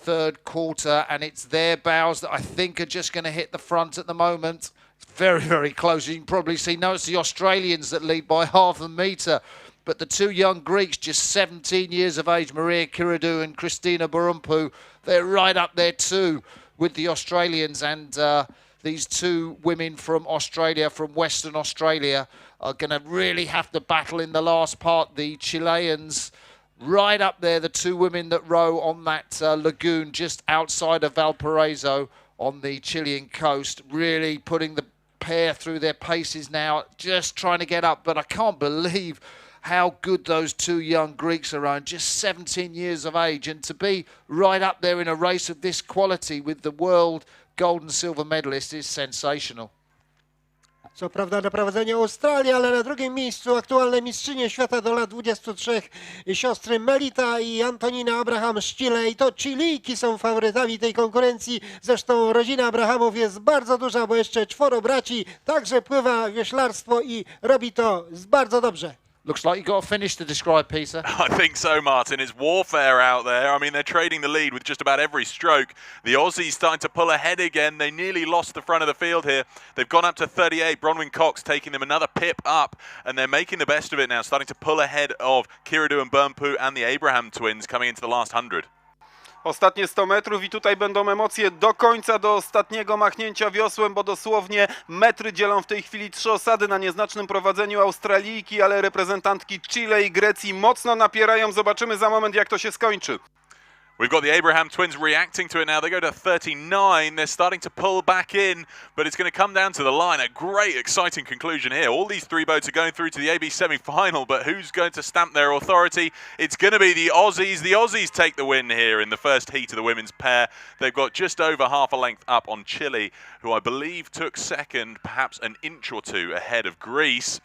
3rd quarter, and it's their bows that I think are just going to hit the front at the moment. It's very, very close. You can probably see, no, it's the Australians that lead by half a metre. But the 2 young Greeks, just 17 years of age, Maria Kiridu and Christina Burumpu, they're right up there too with the Australians. And these two women from Australia, from Western Australia, are going to really have to battle in the last part. The Chileans right up there, the two women that row on that lagoon just outside of Valparaiso on the Chilean coast, really putting the pair through their paces now, just trying to get up. But I can't believe how good those two young Greeks are on, just 17 years of age, and to be right up there in a race of this quality with the world gold and silver medalist is sensational. Co prawda na prowadzeniu Australia, ale na drugim miejscu aktualne mistrzynie świata do lat 23 siostry Melita i Antonina Abraham z Chile. I to Chilijki są faworytami tej konkurencji. Zresztą rodzina Abrahamów jest bardzo duża, bo jeszcze 4 braci także pływa wioślarstwo i robi to bardzo dobrze. Looks like you got a finish to describe, Peter. I think so, Martin. It's warfare out there. I mean, they're trading the lead with just about every stroke. The Aussies starting to pull ahead again. They nearly lost the front of the field here. They've gone up to 38. Bronwyn Cox taking them another pip up, and they're making the best of it now, starting to pull ahead of Kiradu and Burnpoo and the Abraham twins coming into the last 100. Ostatnie 100 metrów i tutaj będą emocje do końca, do ostatniego machnięcia wiosłem, bo dosłownie metry dzielą w tej chwili 3 osady na nieznacznym prowadzeniu Australijki, ale reprezentantki Chile i Grecji mocno napierają. Zobaczymy za moment, jak to się skończy. We've got the Abraham twins reacting to it now. They go to 39. They're starting to pull back in, but it's going to come down to the line. A great, exciting conclusion here. All these 3 boats are going through to the AB semi-final, but who's going to stamp their authority? It's going to be the Aussies. The Aussies take the win here in the first heat of the women's pair. They've got just over half a length up on Chile, who I believe took second, perhaps an inch or two ahead of Greece.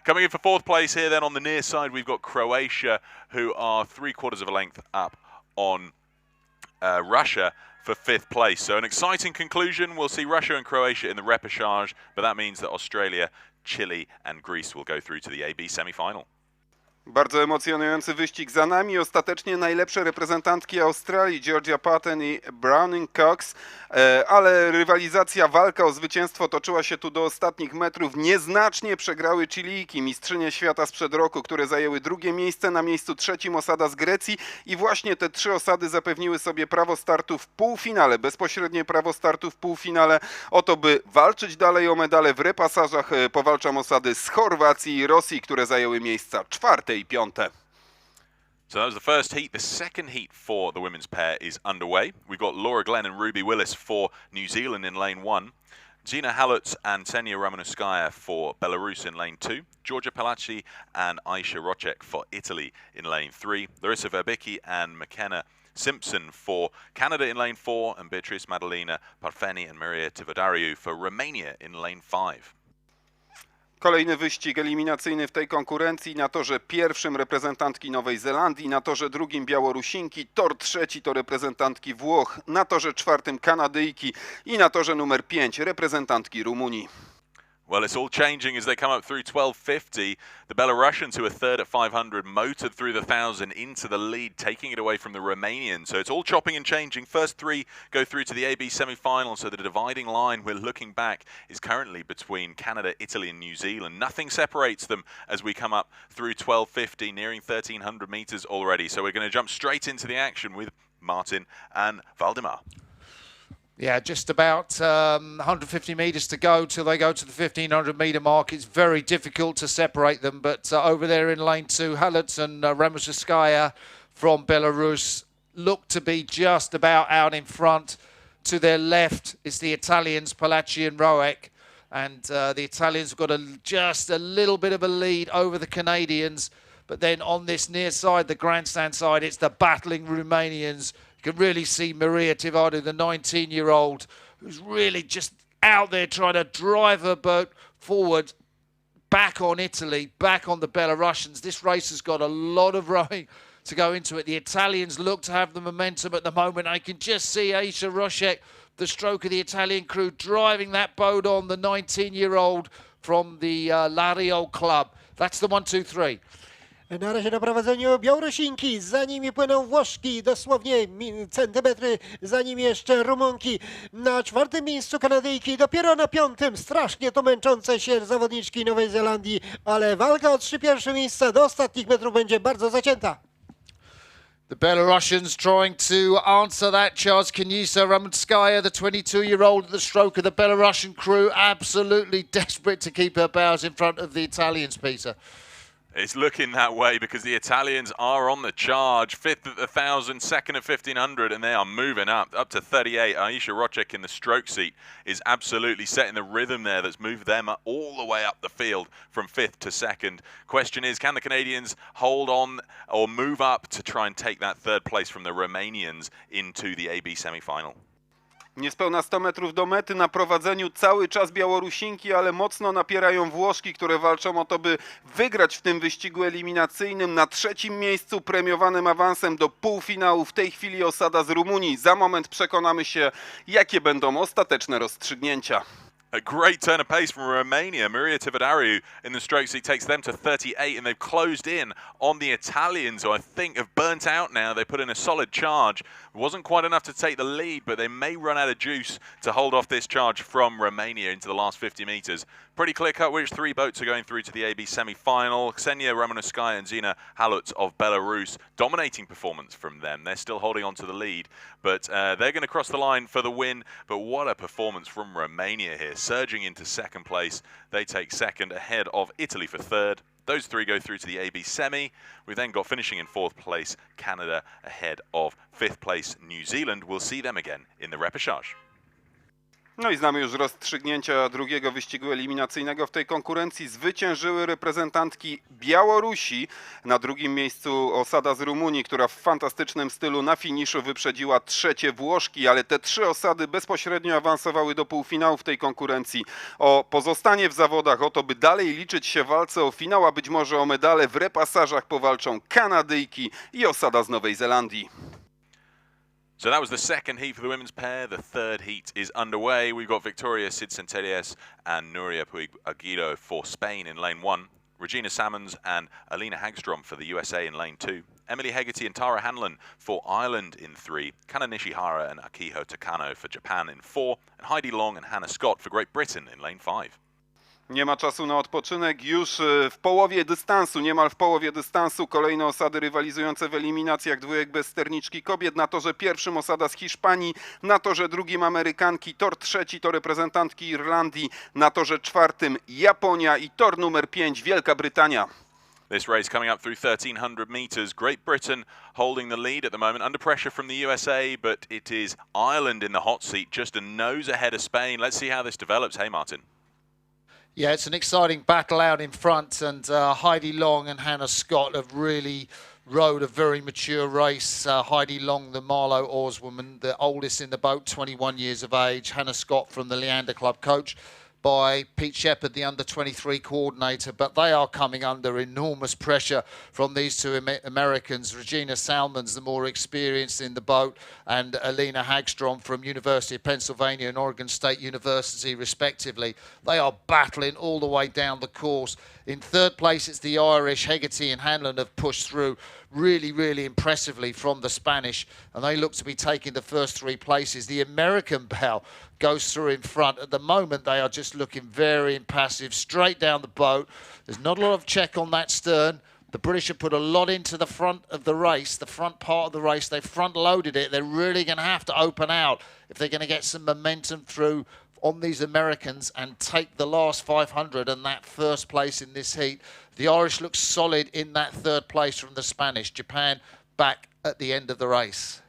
Coming in for 4th place here then on the near side, we've got Croatia, who are 3/4 of a length up on Russia for 5th place. So an exciting conclusion. We'll see Russia and Croatia in the repechage, but that means that Australia, Chile and Greece will go through to the AB semi-final. Bardzo emocjonujący wyścig za nami. Ostatecznie najlepsze reprezentantki Australii, Georgia Patton i Bronwyn Cox, ale rywalizacja, walka o zwycięstwo toczyła się tu do ostatnich metrów. Nieznacznie przegrały Chilijki, mistrzynie świata sprzed roku, które zajęły 2. miejsce. Na miejscu 3. osada z Grecji i właśnie te 3 osady zapewniły sobie prawo startu w półfinale, bezpośrednie prawo startu w półfinale. Oto by walczyć dalej o medale w repasażach, powalczą osady z Chorwacji i Rosji, które zajęły miejsca 4. i 5. So that was the first heat. The second heat for the women's pair is underway. We've got Laura Glenn and Ruby Willis for New Zealand in lane 1. Gina Halutz and Ksenia Romanowskaya for Belarus in lane 2. Georgia Palacci and Aisha Rocek for Italy in lane 3. Larissa Verbicki and McKenna Simpson for Canada in lane 4. And Beatrice Madalena Parfeni and Maria Tivadariu for Romania in lane 5. Kolejny wyścig eliminacyjny w tej konkurencji. Na torze pierwszym reprezentantki Nowej Zelandii, na torze drugim Białorusinki, tor trzeci to reprezentantki Włoch, na torze czwartym Kanadyjki i na torze numer 5 reprezentantki Rumunii. Well, it's all changing as they come up through 12.50. The Belarusians, who are 3rd at 500, motored through the 1,000 into the lead, taking it away from the Romanians. So it's all chopping and changing. First 3 go through to the AB semi-final. So the dividing line we're looking back is currently between Canada, Italy and New Zealand. Nothing separates them as we come up through 12.50, nearing 1,300 meters already. So we're going to jump straight into the action with Martin and Valdemar. Yeah, just about 150 metres to go till they go to the 1,500 metre mark. It's very difficult to separate them, but over there in lane 2, Halutz and Ramushskaya from Belarus look to be just about out in front. To their left, it's the Italians, Palacci and Roek, and the Italians have got just a little bit of a lead over the Canadians. But then on this near side, the grandstand side, it's the battling Romanians. You can really see Maria Tivadu, the 19-year-old, who's really just out there trying to drive her boat forward, back on Italy, back on the Belarusians. This race has got a lot of rowing to go into it. The Italians look to have the momentum at the moment. I can just see Aisha Rocek, the stroke of the Italian crew, driving that boat on, the 19-year-old from the Lario club. That's the 1, 2, 3. Na razie na prowadzeniu Białorusinki, za nimi płyną Włoszki, dosłownie centymetry, za nimi jeszcze Rumunki. Na 4. miejscu Kanadyjki, dopiero na 5. strasznie to męczące się zawodniczki Nowej Zelandii, ale walka o 3 pierwsze miejsca do ostatnich metrów będzie bardzo zacięta. The Belarusians trying to answer that charge. Kenisa Ramunskaya, the 22-year-old at the stroke of the Belarusian crew, absolutely desperate to keep her bows in front of the Italians, Peter. It's looking that way because the Italians are on the charge. Fifth at the 1,000, second at 1,500, and they are moving up to 38. Aisha Rocek in the stroke seat is absolutely setting the rhythm there that's moved them all the way up the field from fifth to second. Question is, can the Canadians hold on or move up to try and take that third place from the Romanians into the AB semi-final? Niespełna 100 metrów do mety, na prowadzeniu cały czas Białorusinki, ale mocno napierają Włoszki, które walczą o to, by wygrać w tym wyścigu eliminacyjnym. Na trzecim miejscu premiowanym awansem do półfinału w tej chwili osada z Rumunii. Za moment przekonamy się, jakie będą ostateczne rozstrzygnięcia. A great turn of pace from Romania. Maria Tivadariu in the stroke seat takes them to 38, and they've closed in on the Italians, who I think have burnt out now. They put in a solid charge. It wasn't quite enough to take the lead, but they may run out of juice to hold off this charge from Romania into the last 50 meters. Pretty clear cut which three boats are going through to the AB semi-final. Ksenia Ramonovskaya and Zina Halut of Belarus. Dominating performance from them. They're still holding on to the lead, but they're going to cross the line for the win. But what a performance from Romania here. Surging into second place. They take second ahead of Italy for third. Those three go through to the AB semi. We've then got finishing in fourth place Canada ahead of fifth place New Zealand. We'll see them again in the repechage. No i znamy już rozstrzygnięcia drugiego wyścigu eliminacyjnego w tej konkurencji. Zwyciężyły reprezentantki Białorusi. Na drugim miejscu osada z Rumunii, która w fantastycznym stylu na finiszu wyprzedziła trzecie Włoszki, ale te trzy osady bezpośrednio awansowały do półfinału w tej konkurencji. O pozostanie w zawodach, o to by dalej liczyć się w walce o finał, a być może o medale w repasażach powalczą Kanadyjki i osada z Nowej Zelandii. So that was the second heat for the women's pair. The third heat is underway. We've got Victoria Cid-Centelles and Nuria Puig Aguido for Spain in lane 1. Regina Salmons and Alina Hagstrom for the USA in lane 2. Emily Hegarty and Tara Hanlon for Ireland in 3. Kana Nishihara and Akiho Takano for Japan in 4. And Heidi Long and Hannah Scott for Great Britain in lane 5. Nie ma czasu na odpoczynek, już w połowie dystansu, niemal w połowie dystansu kolejne osady rywalizujące w eliminacjach dwójek bez sterniczki kobiet. Na torze pierwszym osada z Hiszpanii, na torze drugim Amerykanki, tor trzeci to reprezentantki Irlandii, na torze czwartym Japonia i tor numer 5 Wielka Brytania. This race coming up through 1,300 meters. Great Britain holding the lead at the moment, under pressure from the USA, but it is Ireland in the hot seat, just a nose ahead of Spain. Let's see how this develops. Hey, Martin. Yeah, it's an exciting battle out in front, and Heidi Long and Hannah Scott have really rode a very mature race. Heidi Long, the Marlow oarswoman, the oldest in the boat, 21 years of age. Hannah Scott from the Leander Club, coach by Pete Shepherd, the under-23 coordinator, but they are coming under enormous pressure from these two Americans. Regina Salmons, the more experienced in the boat, and Alina Hagstrom from University of Pennsylvania and Oregon State University, respectively. They are battling all the way down the course. In third place, it's the Irish. Hegarty and Hanlon have pushed through really impressively from the Spanish, and they look to be taking the first three places. The American bow goes through in front. At the moment, they are just looking very impassive, straight down the boat. There's not a lot of check on that stern. The British have put a lot into the front of the race, the front part of the race. They front-loaded it. They're really going to have to open out if they're going to get some momentum through on these Americans and take the last 500 and that first place in this heat. The Irish look solid in that third place from the Spanish. Japan back at the end of the race.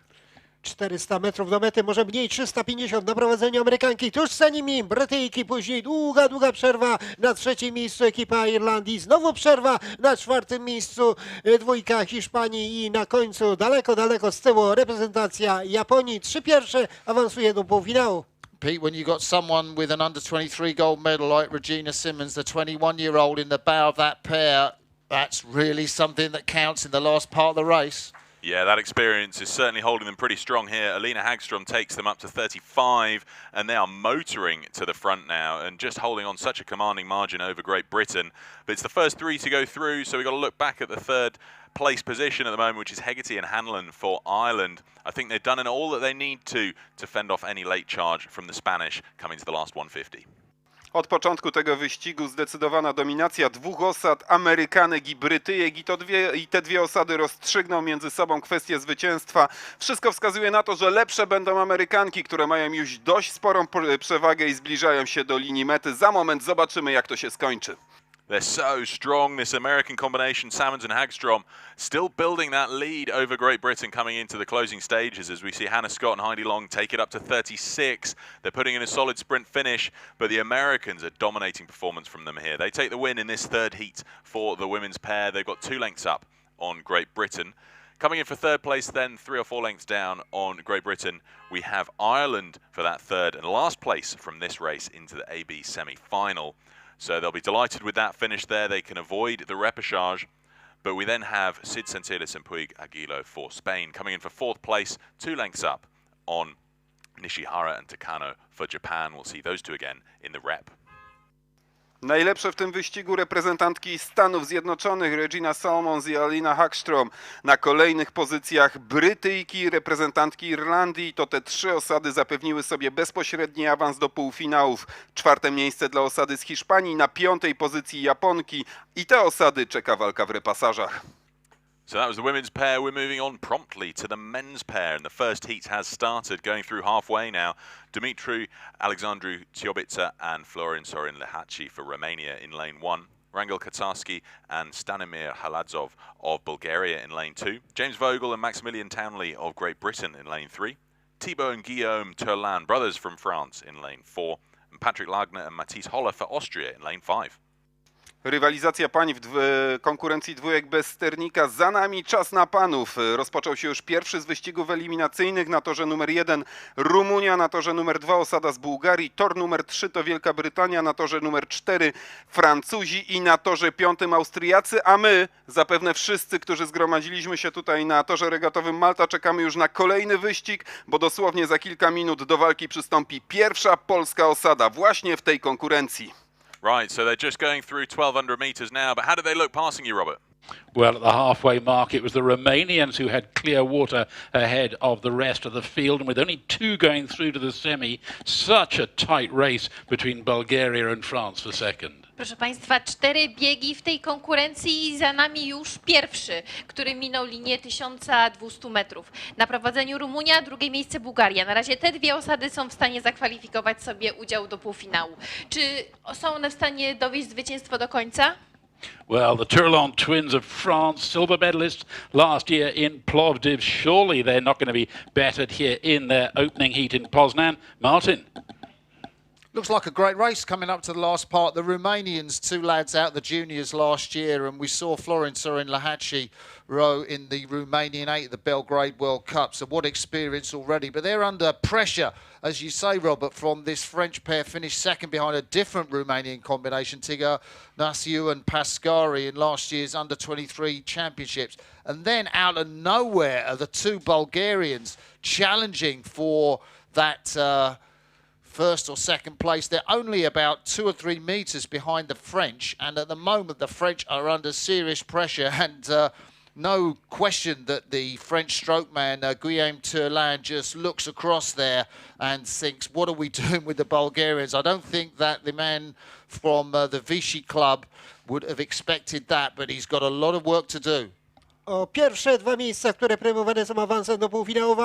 400 metrów do mety, może mniej, 350 na prowadzeniu Amerykanki, tuż za nimi Brytyjki, później długa przerwa, na trzecim miejscu ekipa Irlandii, znowu przerwa, na czwartym miejscu dwójka Hiszpanii i na końcu daleko z tyłu reprezentacja Japonii. Trzy pierwsze awansuje do półfinału. Pete, when you got someone with an under-23 gold medal like Regina Simmons, the 21-year-old in the bow of that pair, that's really something that counts in the last part of the race. Yeah, that experience is certainly holding them pretty strong here. Alina Hagstrom takes them up to 35, and they are motoring to the front now and just holding on such a commanding margin over Great Britain. But it's the first three to go through, so we've got to look back at the third place position at the moment, which is Hegarty and Hanlon for Ireland. I think they've done all that they need to fend off any late charge from the Spanish coming to the last 150. Od początku tego wyścigu zdecydowana dominacja dwóch osad, Amerykanek i Brytyjek, i te dwie osady rozstrzygną między sobą kwestię zwycięstwa. Wszystko wskazuje na to, że lepsze będą Amerykanki, które mają już dość sporą przewagę i zbliżają się do linii mety. Za moment zobaczymy, jak to się skończy. They're so strong, this American combination, Salmons and Hagstrom, still building that lead over Great Britain coming into the closing stages as we see Hannah Scott and Heidi Long take it up to 36. They're putting in a solid sprint finish, but the Americans are dominating performance from them here. They take the win in this third heat for the women's pair. They've got 2 lengths up on Great Britain. Coming in for third place then, 3 or 4 lengths down on Great Britain, we have Ireland for that third and last place from this race into the AB semi-final. So they'll be delighted with that finish there. They can avoid the repechage. But we then have Sid Sentilis and Puig Aguilo for Spain. Coming in for 4th place, 2 lengths up on Nishihara and Takano for Japan. We'll see those 2 again in the rep. Najlepsze w tym wyścigu reprezentantki Stanów Zjednoczonych Regina Salmons i Alina Hagstrom. Na kolejnych pozycjach Brytyjki, reprezentantki Irlandii. To te 3 osady zapewniły sobie bezpośredni awans do półfinałów. 4. miejsce dla osady z Hiszpanii, na 5. pozycji Japonki i te osady czeka walka w repasażach. So that was the women's pair. We're moving on promptly to the men's pair, and the first heat has started, going through halfway now. Dumitru Alexandru Ciobica and Florin Sorin Lehaci for Romania in lane 1. Rangel Katarski and Stanimir Haladzov of Bulgaria in lane 2. James Vogel and Maximilian Townley of Great Britain in lane 3. Thibaut and Guillaume Turlan, brothers from France, in lane 4. And Patrick Lagner and Matisse Holler for Austria in lane 5. Rywalizacja pań w konkurencji dwójek bez sternika. Za nami czas na panów. Rozpoczął się już pierwszy z wyścigów eliminacyjnych. Na torze numer 1 Rumunia, na torze numer 2 osada z Bułgarii, tor numer 3 to Wielka Brytania, na torze numer 4 Francuzi i na torze 5 Austriacy, a my, zapewne wszyscy, którzy zgromadziliśmy się tutaj na torze regatowym Malta, czekamy już na kolejny wyścig, bo dosłownie za kilka minut do walki przystąpi pierwsza polska osada właśnie w tej konkurencji. Right, so they're just going through 1200 meters now, but how did they look passing you, Robert? Well, at the halfway mark, it was the Romanians who had clear water ahead of the rest of the field, and with only 2 going through to the semi, such a tight race between Bulgaria and France for second. Proszę Państwa, 4 biegi w tej konkurencji i za nami już pierwszy, który minął linię 1200 metrów. Na prowadzeniu Rumunia, 2. miejsce Bułgaria. Na razie te 2 osady są w stanie zakwalifikować sobie udział do półfinału. Czy są one w stanie dowieść zwycięstwo do końca? Well, the Turlon twins of France, silver medalists last year in Plovdiv. Surely they're not going to be bettered here in their opening heat in Poznan. Martin. Looks like a great race coming up to the last part. The Romanians, 2 lads out the juniors last year, and we saw Florin Sorin Lehaci row in the Romanian 8 at the Belgrade World Cup. So what experience already. But they're under pressure, as you say, Robert, from this French pair finished second behind a different Romanian combination, Tigger Nasiu and Pascari in last year's under-23 championships. And then out of nowhere are the 2 Bulgarians challenging for that first or second place. They're only about 2 or 3 meters behind the French, and at the moment the French are under serious pressure, and no question that the French stroke man Guillaume Turlan just looks across there and thinks, what are we doing with the Bulgarians? I don't think that the man from the Vichy club would have expected that, but he's got a lot of work to do. O pierwsze 2 miejsca, które premiowane są awansem do półfinału,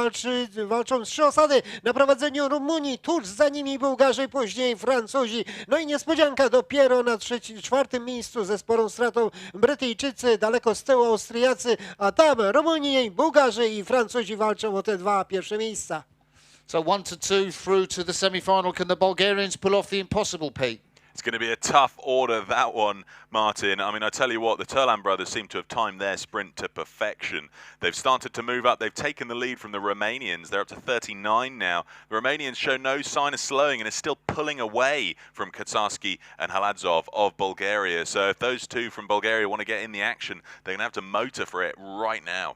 walczą 3 osady na prowadzeniu Rumunii, tuż za nimi Bułgarzy, później Francuzi. No i niespodzianka, dopiero na 4. miejscu ze sporą stratą Brytyjczycy, daleko z tyłu Austriacy, a tam Rumunii, Bułgarzy i Francuzi walczą o te 2 pierwsze miejsca. So 1 to 2 through to the semi-final. Can the Bulgarians pull off the impossible, Pete? It's going to be a tough order, that one, Martin. I mean, I tell you what, the Turlan brothers seem to have timed their sprint to perfection. They've started to move up. They've taken the lead from the Romanians. They're up to 39 now. The Romanians show no sign of slowing and are still pulling away from Katarski and Haladzov of Bulgaria. So if those 2 from Bulgaria want to get in the action, they're going to have to motor for it right now.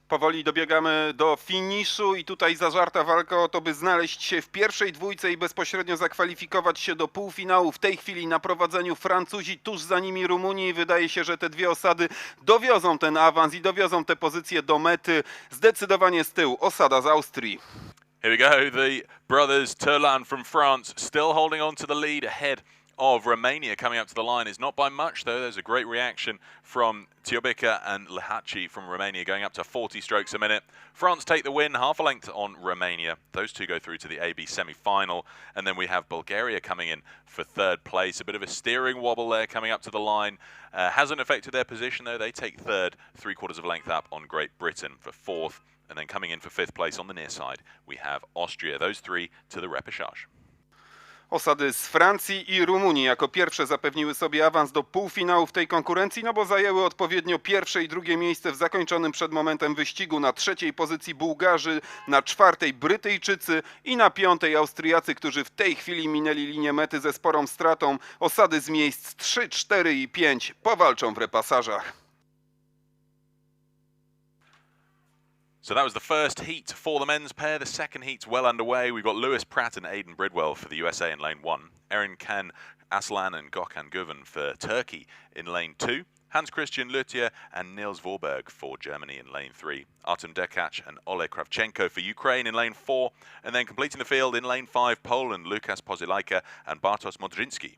Powoli dobiegamy do finiszu i tutaj zażarta walka o to, by znaleźć się w pierwszej dwójce i bezpośrednio zakwalifikować się do półfinału. W tej chwili na prowadzeniu Francuzi, tuż za nimi Rumunii. Wydaje się, że te 2 osady dowiozą ten awans i dowiozą te pozycje do mety. Zdecydowanie z tyłu osada z Austrii. Here we go, the brothers Turlan from France still holding on to the lead ahead of Romania coming up to the line. It's not by much though. There's a great reaction from Tiobica and Lehaci from Romania going up to 40 strokes a minute. France take the win, half a length on Romania. Those two go through to the AB semi-final. And then we have Bulgaria coming in for third place. A bit of a steering wobble there coming up to the line. Hasn't affected their position though. They take third, 3/4 of a length up on Great Britain for fourth. And then coming in for fifth place on the near side, we have Austria. Those three to the repechage. Osady z Francji i Rumunii jako pierwsze zapewniły sobie awans do półfinału w tej konkurencji, no bo zajęły odpowiednio pierwsze i drugie miejsce w zakończonym przed momentem wyścigu. Na trzeciej pozycji Bułgarzy, na czwartej Brytyjczycy i na piątej Austriacy, którzy w tej chwili minęli linię mety ze sporą stratą. Osady z miejsc 3, 4 i 5 powalczą w repasażach. So that was the first heat for the men's pair. The second heat's well underway. We've got Lewis Pratt and Aidan Bridwell for the USA in lane 1. Erin Can Aslan and Gökhan Güven for Turkey in lane 2. Hans Christian Luthier and Niels Vorberg for Germany in lane 3. Artem Dekach and Ole Kravchenko for Ukraine in lane 4. And then completing the field in lane 5, Poland, Lukas Pozilaika and Bartosz Modrzynski.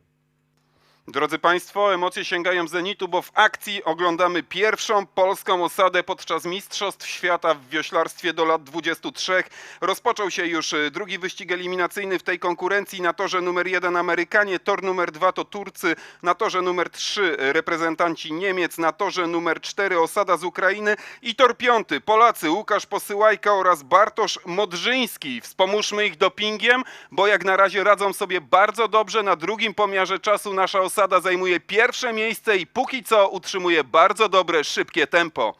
Drodzy Państwo, emocje sięgają zenitu, bo w akcji oglądamy pierwszą polską osadę podczas Mistrzostw Świata w wioślarstwie do lat 23. Rozpoczął się już drugi wyścig eliminacyjny w tej konkurencji. Na torze numer 1 Amerykanie, tor numer 2 to Turcy, na torze numer 3 reprezentanci Niemiec, na torze numer 4 osada z Ukrainy i tor 5 Polacy Łukasz Posyłajka oraz Bartosz Modrzyński. Wspomóżmy ich dopingiem, bo jak na razie radzą sobie bardzo dobrze. Na drugim pomiarze czasu nasza osada zajmuje pierwsze miejsce i póki co utrzymuje bardzo dobre, szybkie tempo.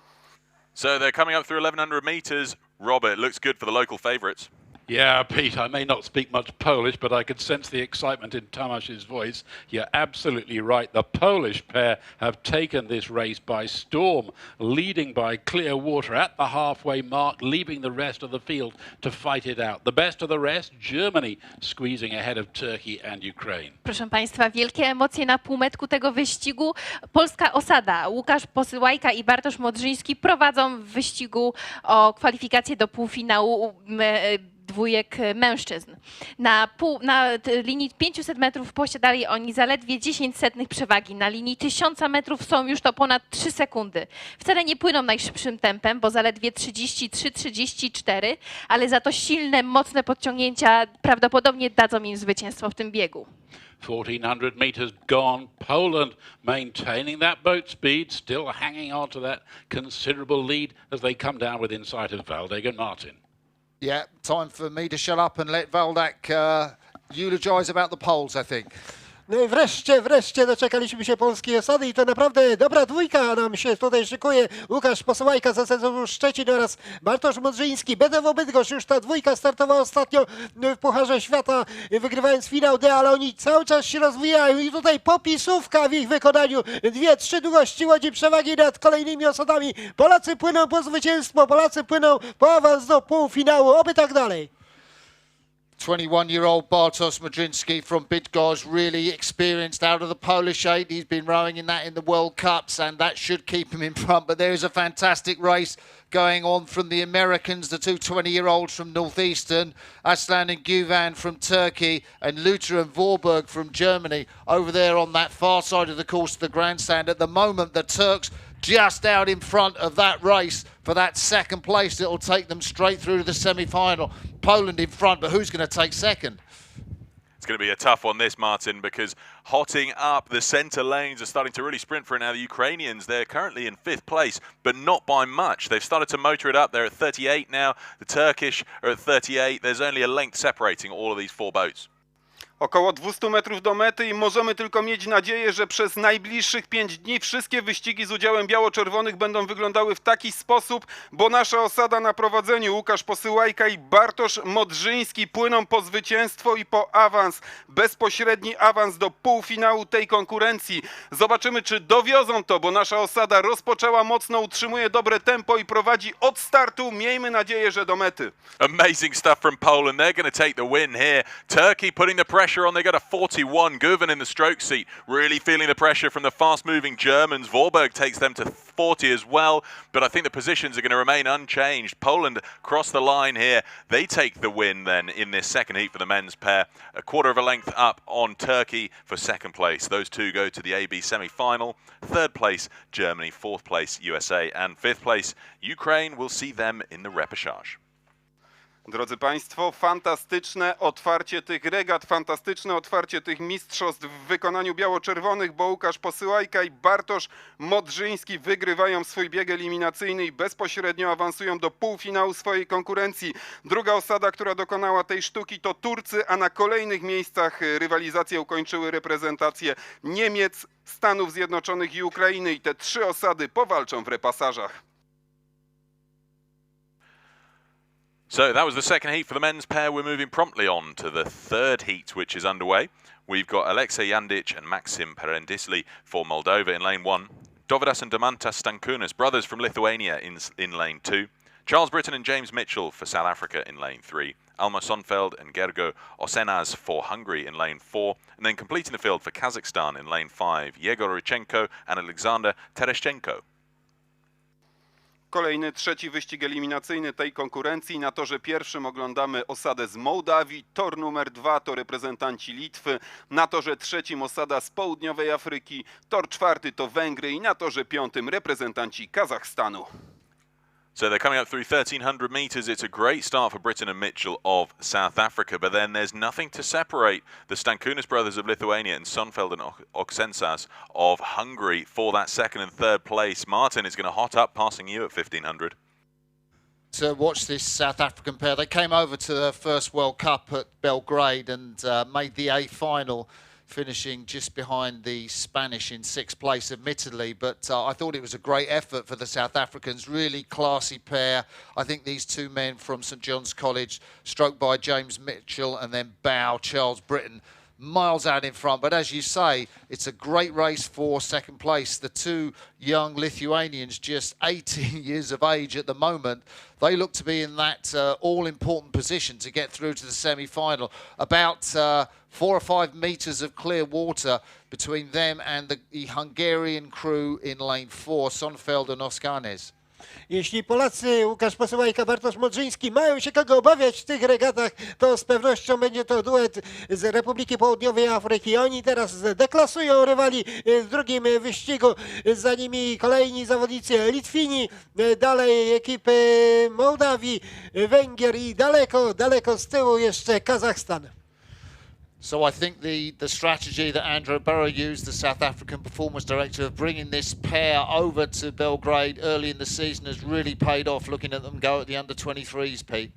So they're coming up through 1100 meters. Robert, looks good for the local favourites. Yeah, Pete, I may not speak much Polish, but I could sense the excitement in Tamash's voice. You're absolutely right. The Polish pair have taken this race by storm, leading by clear water at the halfway mark, leaving the rest of the field to fight it out. The best of the rest, Germany squeezing ahead of Turkey and Ukraine. Proszę Państwa, wielkie emocje na półmetku tego wyścigu. Polska osada, Łukasz Posyłajka i Bartosz Modrzyński prowadzą w wyścigu o kwalifikacje do półfinału dwójek mężczyzn. Na linii 500 metrów posiadali oni zaledwie 0,10 przewagi. Na linii 1000 metrów są już to ponad 3 sekundy. Wcale nie płyną najszybszym tempem, bo zaledwie 33-34, ale za to silne, mocne podciągnięcia prawdopodobnie dadzą im zwycięstwo w tym biegu. 1400 meters gone. Poland maintaining that boat speed, still hanging on to that considerable lead as they come down within sight of Valdego Martin. Yeah, time for me to shut up and let Valdak eulogise about the Poles, I think. No i wreszcie doczekaliśmy się polskiej osady i to naprawdę dobra dwójka nam się tutaj szykuje. Łukasz Posyłajka za sezon Szczecin oraz Bartosz Modrzyński. BDW Bydgoszcz, już ta dwójka startowała ostatnio w Pucharze Świata, wygrywając finał D, ale oni cały czas się rozwijają i tutaj popisówka w ich wykonaniu. 2-3 długości łodzi przewagi nad kolejnymi osadami. Polacy płyną po zwycięstwo, Polacy płyną po awans do półfinału, oby tak dalej. 21-year-old Bartosz Modrzynski from Bydgoszcz, really experienced out of the Polish 8. He's been rowing in the World Cups, and that should keep him in front. But there is a fantastic race going on from the Americans, the two 20-year-olds from Northeastern, Aslan and Güven from Turkey, and Luther and Vorberg from Germany over there on that far side of the course of the grandstand. At the moment, the Turks just out in front of that race for that second place. It'll take them straight through to the semi-final. Poland in front, but who's going to take second? It's going to be a tough one, this, Martin, because hotting up the centre lanes are starting to really sprint for it now. The Ukrainians, they're currently in 5th place, but not by much. They've started to motor it up. They're at 38 now. The Turkish are at 38. There's only a length separating all of these 4 boats. Około 200 metrów do mety i możemy tylko mieć nadzieję, że przez najbliższych 5 dni wszystkie wyścigi z udziałem biało-czerwonych będą wyglądały w taki sposób, bo nasza osada na prowadzeniu, Łukasz Posyłajka i Bartosz Modrzyński, płyną po zwycięstwo i po awans, bezpośredni awans do półfinału tej konkurencji. Zobaczymy, czy dowiozą to, bo nasza osada rozpoczęła mocno, utrzymuje dobre tempo i prowadzi od startu. Miejmy nadzieję, że do mety. Amazing stuff from Poland. They're going to take the win here. Turkey putting the pressure pressure on. They got a 41. Guven in the stroke seat, really feeling the pressure from the fast-moving Germans. Vorberg takes them to 40 as well, but I think the positions are going to remain unchanged. Poland cross the line here. They take the win then in this second heat for the men's pair. A quarter of a length up on Turkey for second place. Those two go to the AB semi-final. Third place, Germany. Fourth place, USA. And fifth place, Ukraine. We'll see them in the repechage. Drodzy Państwo, fantastyczne otwarcie tych regat, fantastyczne otwarcie tych mistrzostw w wykonaniu biało-czerwonych, bo Łukasz Posyłajka i Bartosz Modrzyński wygrywają swój bieg eliminacyjny i bezpośrednio awansują do półfinału swojej konkurencji. Druga osada, która dokonała tej sztuki, to Turcy, a na kolejnych miejscach rywalizację ukończyły reprezentacje Niemiec, Stanów Zjednoczonych i Ukrainy i te trzy osady powalczą w repasażach. So that was the second heat for the men's pair. We're moving promptly on to the third heat, which is underway. We've got Alexei Jandic and Maxim Perendisli for Moldova in lane 1. Dovydas and Domantas Stankunas, brothers from Lithuania, in lane 2. Charles Britton and James Mitchell for South Africa in lane 3. Alma Sonfeld and Gergo Osenaz for Hungary in lane 4. And then completing the field for Kazakhstan in lane 5, Yegor Rychenko and Alexander Tereshchenko. Kolejny trzeci wyścig eliminacyjny tej konkurencji. Na torze pierwszym oglądamy osadę z Mołdawii. Tor numer 2 to reprezentanci Litwy. Na torze trzecim osada z południowej Afryki. Tor czwarty to Węgry i na torze piątym reprezentanci Kazachstanu. So they're coming up through 1,300 meters. It's a great start for Britton and Mitchell of South Africa, but then there's nothing to separate the Stankunas brothers of Lithuania and Sonfeld and Oksensas of Hungary for that second and third place. Martin is going to hot up, passing you at 1,500. To watch this South African pair. They came over to their first World Cup at Belgrade and made the A final, finishing just behind the Spanish in 6th place, admittedly. But I thought it was a great effort for the South Africans. Really classy pair. I think these two men from St John's College, stroked by James Mitchell and then Bow, Charles Britton, miles out in front. But as you say, it's a great race for second place. The two young Lithuanians, just 18 years of age at the moment, they look to be in that all-important position to get through to the semi-final. About 4 or 5 meters of clear water between them and the Hungarian crew in lane 4, Sonfeld and Oskanes. Jeśli Polacy Łukasz Posyłajka, Bartosz Modrzyński mają się kogo obawiać w tych regatach, to z pewnością będzie to duet z Republiki Południowej Afryki. Oni teraz deklasują rywali w drugim wyścigu. Za nimi kolejni zawodnicy Litwini, dalej ekipy Mołdawii, Węgier i daleko z tyłu jeszcze Kazachstan. So I think the strategy that Andrew Burrow used, the South African performance director, of bringing this pair over to Belgrade early in the season has really paid off, looking at them go at the under-23s, Pete.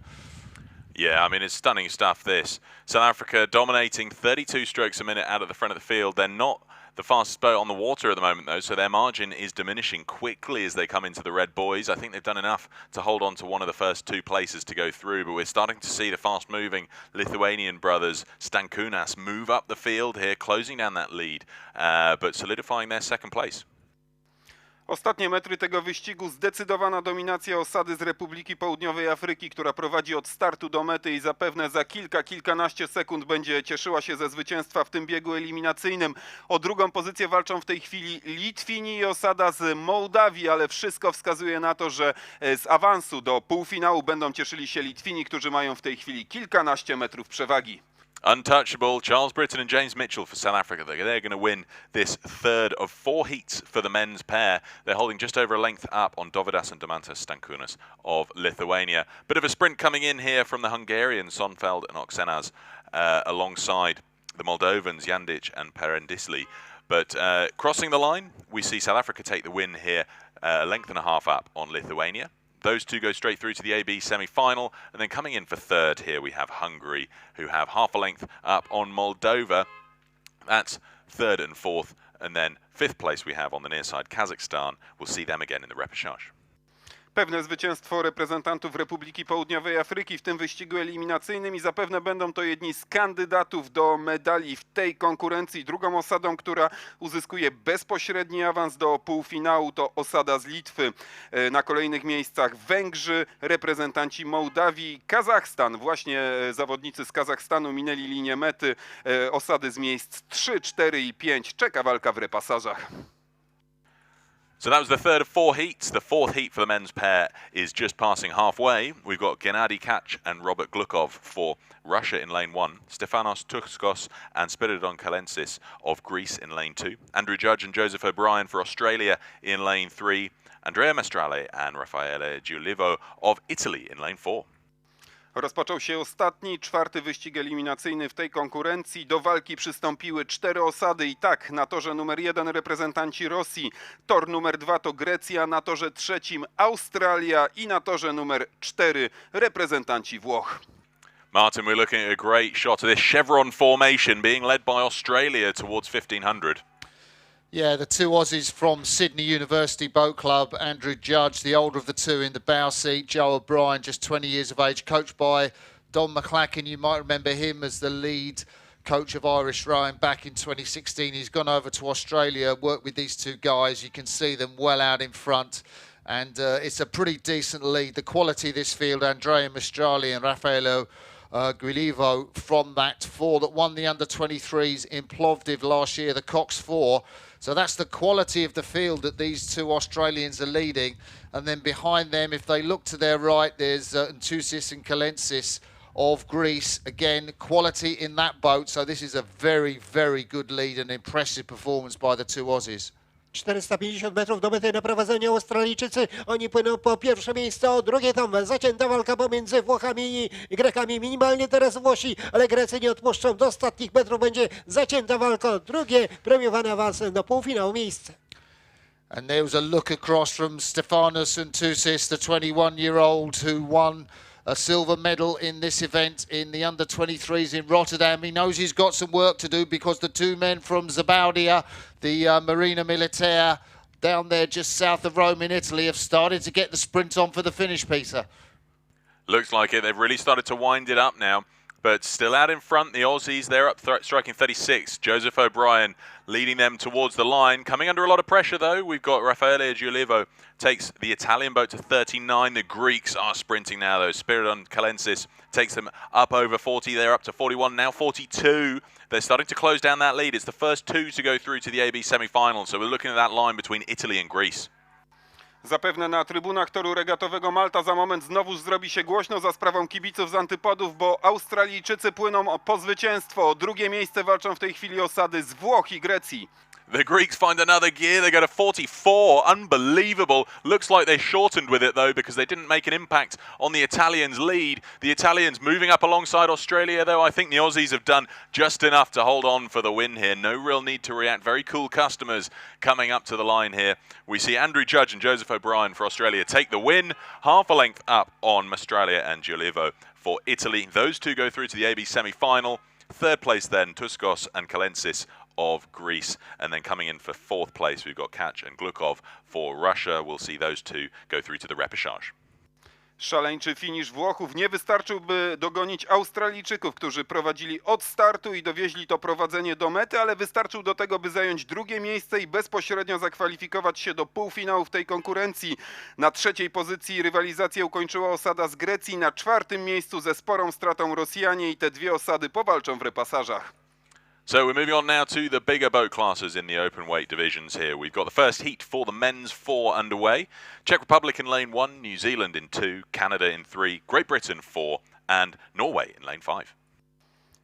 Yeah, I mean, it's stunning stuff, this. South Africa dominating 32 strokes a minute out of the front of the field. They're not the fastest boat on the water at the moment, though, so their margin is diminishing quickly as they come into the red buoys. I think they've done enough to hold on to one of the first 2 places to go through, but we're starting to see the fast-moving Lithuanian brothers, Stankunas, move up the field here, closing down that lead, but solidifying their second place. Ostatnie metry tego wyścigu, zdecydowana dominacja osady z Republiki Południowej Afryki, która prowadzi od startu do mety i zapewne za kilkanaście sekund będzie cieszyła się ze zwycięstwa w tym biegu eliminacyjnym. O drugą pozycję walczą w tej chwili Litwini i osada z Mołdawii, ale wszystko wskazuje na to, że z awansu do półfinału będą cieszyli się Litwini, którzy mają w tej chwili kilkanaście metrów przewagi. Untouchable, Charles Britton and James Mitchell for South Africa. They're going to win this third of 4 heats for the men's pair. They're holding just over a length up on Dovydas and Domantas Stankunas of Lithuania. Bit of a sprint coming in here from the Hungarians, Sonfeld and Oksenaz, alongside the Moldovans, Jandic and Perendisli. But crossing the line, we see South Africa take the win here, a length and a half up on Lithuania. Those two go straight through to the AB semi-final, and then coming in for third here we have Hungary, who have half a length up on Moldova. That's third and fourth, and then fifth place we have on the near side Kazakhstan. We'll see them again in the repechage. Pewne zwycięstwo reprezentantów Republiki Południowej Afryki w tym wyścigu eliminacyjnym i zapewne będą to jedni z kandydatów do medali w tej konkurencji. Drugą osadą, która uzyskuje bezpośredni awans do półfinału, to osada z Litwy. Na kolejnych miejscach Węgrzy, reprezentanci Mołdawii, Kazachstan. Właśnie zawodnicy z Kazachstanu minęli linię mety. Osady z miejsc 3, 4 i 5. Czeka walka w repasażach. So that was the third of 4 heats. The fourth heat for the men's pair is just passing halfway. We've got Gennady Kach and Robert Glukov for Russia in lane 1, Stefanos Tuchskos and Spiridon Kalensis of Greece in lane 2, Andrew Judge and Joseph O'Brien for Australia in lane 3, Andrea Mestrale and Raffaele Giulivo of Italy in lane 4. Rozpoczął się ostatni, czwarty wyścig eliminacyjny w tej konkurencji. Do walki przystąpiły 4 osady i tak, na torze numer 1 reprezentanci Rosji, tor numer 2 to Grecja, na torze trzecim Australia i na torze numer 4 reprezentanci Włoch. Martin, we're looking at a great shot of this chevron formation being led by Australia towards 1500. Yeah, the two Aussies from Sydney University Boat Club, Andrew Judge, the older of the two in the bow seat, Joe O'Brien, just 20 years of age, coached by Don McClacken. You might remember him as the lead coach of Irish rowing back in 2016. He's gone over to Australia, worked with these two guys. You can see them well out in front. And it's a pretty decent lead. The quality of this field, Andrea Mestrale and Raffaello Guilivo from that 4 that won the under-23s in Plovdiv last year, the Coxed 4. So that's the quality of the field that these two Australians are leading. And then behind them, if they look to their right, there's Ntousis and Kalensis of Greece. Again, quality in that boat. So this is a very, very good lead and impressive performance by the two Aussies. 450 metrów do mety na prowadzeniu Australijczycy. Oni płyną po pierwsze miejsce, o drugie tam zacięta walka pomiędzy Włochami i Grekami. Minimalnie teraz Włosi, ale Grecy nie odpuszczą. Do ostatnich metrów będzie zacięta walka. Drugie premiowane awansem do półfinału miejsce. And there was a look across from Stefanos Ntousis, the 21-year-old who won a silver medal in this event in the under-23s in Rotterdam. He knows he's got some work to do because the two men from Zabaudia, the Marina Militaire, down there just south of Rome in Italy, have started to get the sprint on for the finish, Peter. Looks like it. They've really started to wind it up now. But still out in front, the Aussies, they're up striking 36. Joseph O'Brien leading them towards the line. Coming under a lot of pressure, though. We've got Raffaele Giulivo takes the Italian boat to 39. The Greeks are sprinting now, though. Spiridon Kalensis takes them up over 40. They're up to 41, now 42. They're starting to close down that lead. It's the first two to go through to the AB semi-final. So we're looking at that line between Italy and Greece. Zapewne na trybunach toru regatowego Malta za moment znowu zrobi się głośno za sprawą kibiców z antypodów, bo Australijczycy płyną po zwycięstwo. O drugie miejsce walczą w tej chwili osady z Włoch i Grecji. The Greeks find another gear. They go to 44. Unbelievable. Looks like they shortened with it, though, because they didn't make an impact on the Italians' lead. The Italians moving up alongside Australia, though. I think the Aussies have done just enough to hold on for the win here. No real need to react. Very cool customers coming up to the line here. We see Andrew Judge and Joseph O'Brien for Australia take the win. Half a length up on Mestralia and Giulivo for Italy. Those two go through to the AB semi-final. Third place then, Tuskos and Kalensis of Greece, and then coming in for fourth place we've got Kach and Glukov for Russia. We'll see those two go through to the repechage. Szaleńczy finisz Włochów nie wystarczyłby dogonić Australijczyków, którzy prowadzili od startu i dowieźli to prowadzenie do mety, ale wystarczył do tego, by zająć drugie miejsce i bezpośrednio zakwalifikować się do półfinału w tej konkurencji. Na trzeciej pozycji rywalizację ukończyła osada z Grecji, na czwartym miejscu ze sporą stratą Rosjanie i te dwie osady powalczą w repasażach. So we're moving on now to the bigger boat classes in the open weight divisions here. We've got the first heat for the men's 4 underway. Czech Republic in lane 1, New Zealand in 2, Canada in 3, Great Britain 4 and Norway in lane 5.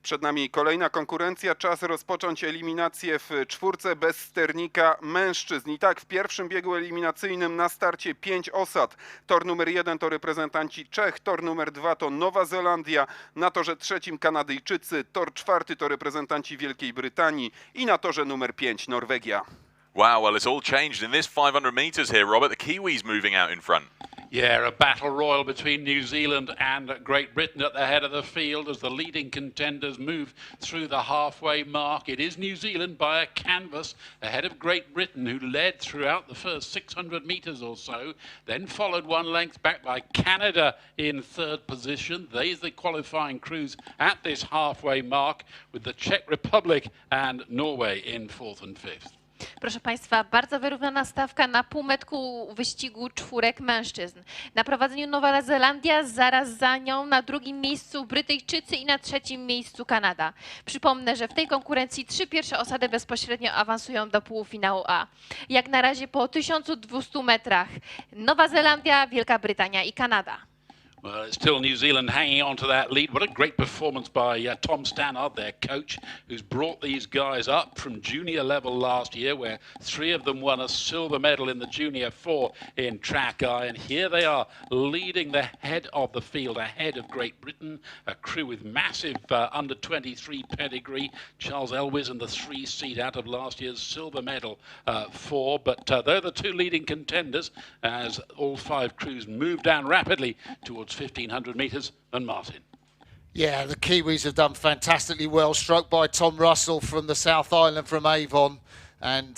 Przed nami kolejna konkurencja. Czas rozpocząć eliminację w czwórce bez sternika mężczyzn. I tak w pierwszym biegu eliminacyjnym na starcie 5 osad. Tor numer 1 to reprezentanci Czech, tor numer 2 to Nowa Zelandia, na torze trzecim Kanadyjczycy, tor czwarty to reprezentanci Wielkiej Brytanii i na torze numer 5 Norwegia. Wow, well, it's all changed in this 500 meters here, Robert. The Kiwis moving out in front. Yeah, a battle royal between New Zealand and Great Britain at the head of the field as the leading contenders move through the halfway mark. It is New Zealand by a canvas ahead of Great Britain, who led throughout the first 600 metres or so, then followed one length back by Canada in third position. They're the qualifying crews at this halfway mark, with the Czech Republic and Norway in fourth and fifth. Proszę Państwa, bardzo wyrównana stawka na półmetku wyścigu czwórek mężczyzn. Na prowadzeniu Nowa Zelandia, zaraz za nią na drugim miejscu Brytyjczycy i na trzecim miejscu Kanada. Przypomnę, że w tej konkurencji 3 pierwsze osady bezpośrednio awansują do półfinału A. Jak na razie po 1200 metrach Nowa Zelandia, Wielka Brytania i Kanada. Well, it's still New Zealand hanging on to that lead. What a great performance by Tom Stannard, their coach, who's brought these guys up from junior level last year, where 3 of them won a silver medal in the junior 4 in track eye. And here they are leading the head of the field, ahead of Great Britain, a crew with massive under-23 pedigree. Charles Elwes and the 3 seed out of last year's silver medal 4. But they're the 2 leading contenders as all 5 crews move down rapidly towards 1,500 metres, and Martin. Yeah, the Kiwis have done fantastically well, stroked by Tom Russell from the South Island from Avon, and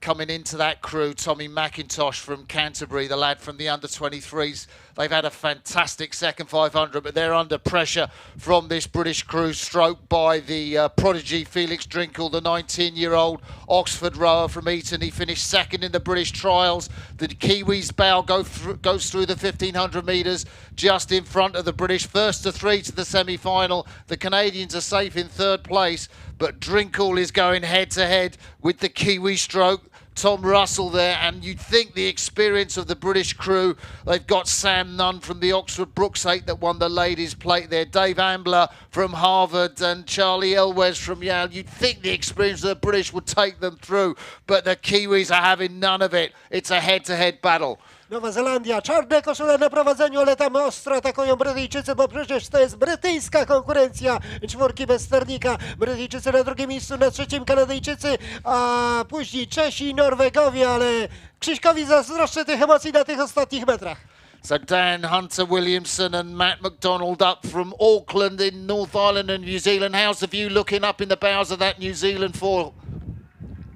coming into that crew, Tommy McIntosh from Canterbury, the lad from the under-23s. They've had a fantastic second 500, but they're under pressure from this British crew, stroked by the prodigy Felix Drinkle, the 19-year-old Oxford rower from Eton. He finished second in the British trials. The Kiwis bow goes through the 1,500 metres just in front of the British. First to 3 to the semi-final. The Canadians are safe in third place, but Drinkle is going head-to-head with the Kiwi stroke. Tom Russell there, and you'd think the experience of the British crew, they've got Sam Nunn from the Oxford Brooks 8 that won the ladies' plate there, Dave Ambler from Harvard and Charlie Elwes from Yale. You'd think the experience of the British would take them through, but the Kiwis are having none of it. It's a head-to-head battle. Nowa Zelandia, czarne koszule na prowadzeniu, ale tam ostro atakują Brytyjczycy, bo przecież to jest brytyjska konkurencja czwórki bez sternika. Brytyjczycy na drugim miejscu, na trzecim Kanadyjczycy, a później Czesi i Norwegowie, ale Krzyśkowi zazdroszczę tych emocji na tych ostatnich metrach. So Dan Hunter Williamson and Matt McDonald up from Auckland in North Island and New Zealand. How's the view looking up in the bows of that New Zealand 4?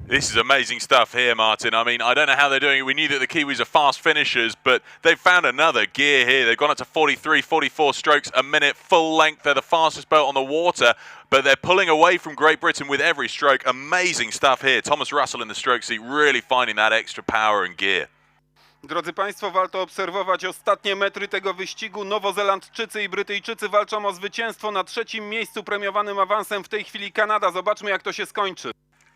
This is amazing stuff here, Martin. I mean, I don't know how they're doing it. We knew that the Kiwis are fast finishers, but they've found another gear here. They've gone up to 43, 44 strokes a minute, full length. They're the fastest boat on the water, but they're pulling away from Great Britain with every stroke. Amazing stuff here. Thomas Russell in the stroke seat, really finding that extra power and gear. Drodzy Państwo, warto obserwować ostatnie metry tego wyścigu. Nowozelandczycy i Brytyjczycy walczą o zwycięstwo. Na trzecim miejscu premiowanym awansem w tej chwili Kanada. Zobaczmy, jak to się skończy.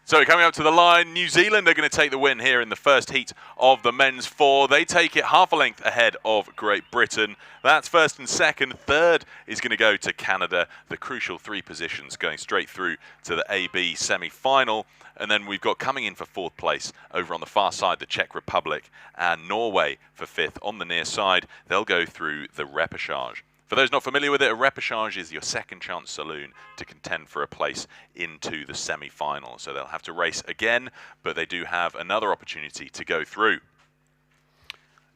So coming up to the line, New Zealand are going to take the win here in the first heat of the men's 4. They take it half a length ahead of Great Britain. That's first and second. Third is going to go to Canada. The crucial 3 positions going straight through to the AB semi-final. And then we've got coming in for 4th place over on the far side, the Czech Republic, and Norway for 5th on the near side. They'll go through the repechage. For those not familiar with it, a repechage is your second chance saloon to contend for a place into the semi-final. So they'll have to race again, but they do have another opportunity to go through.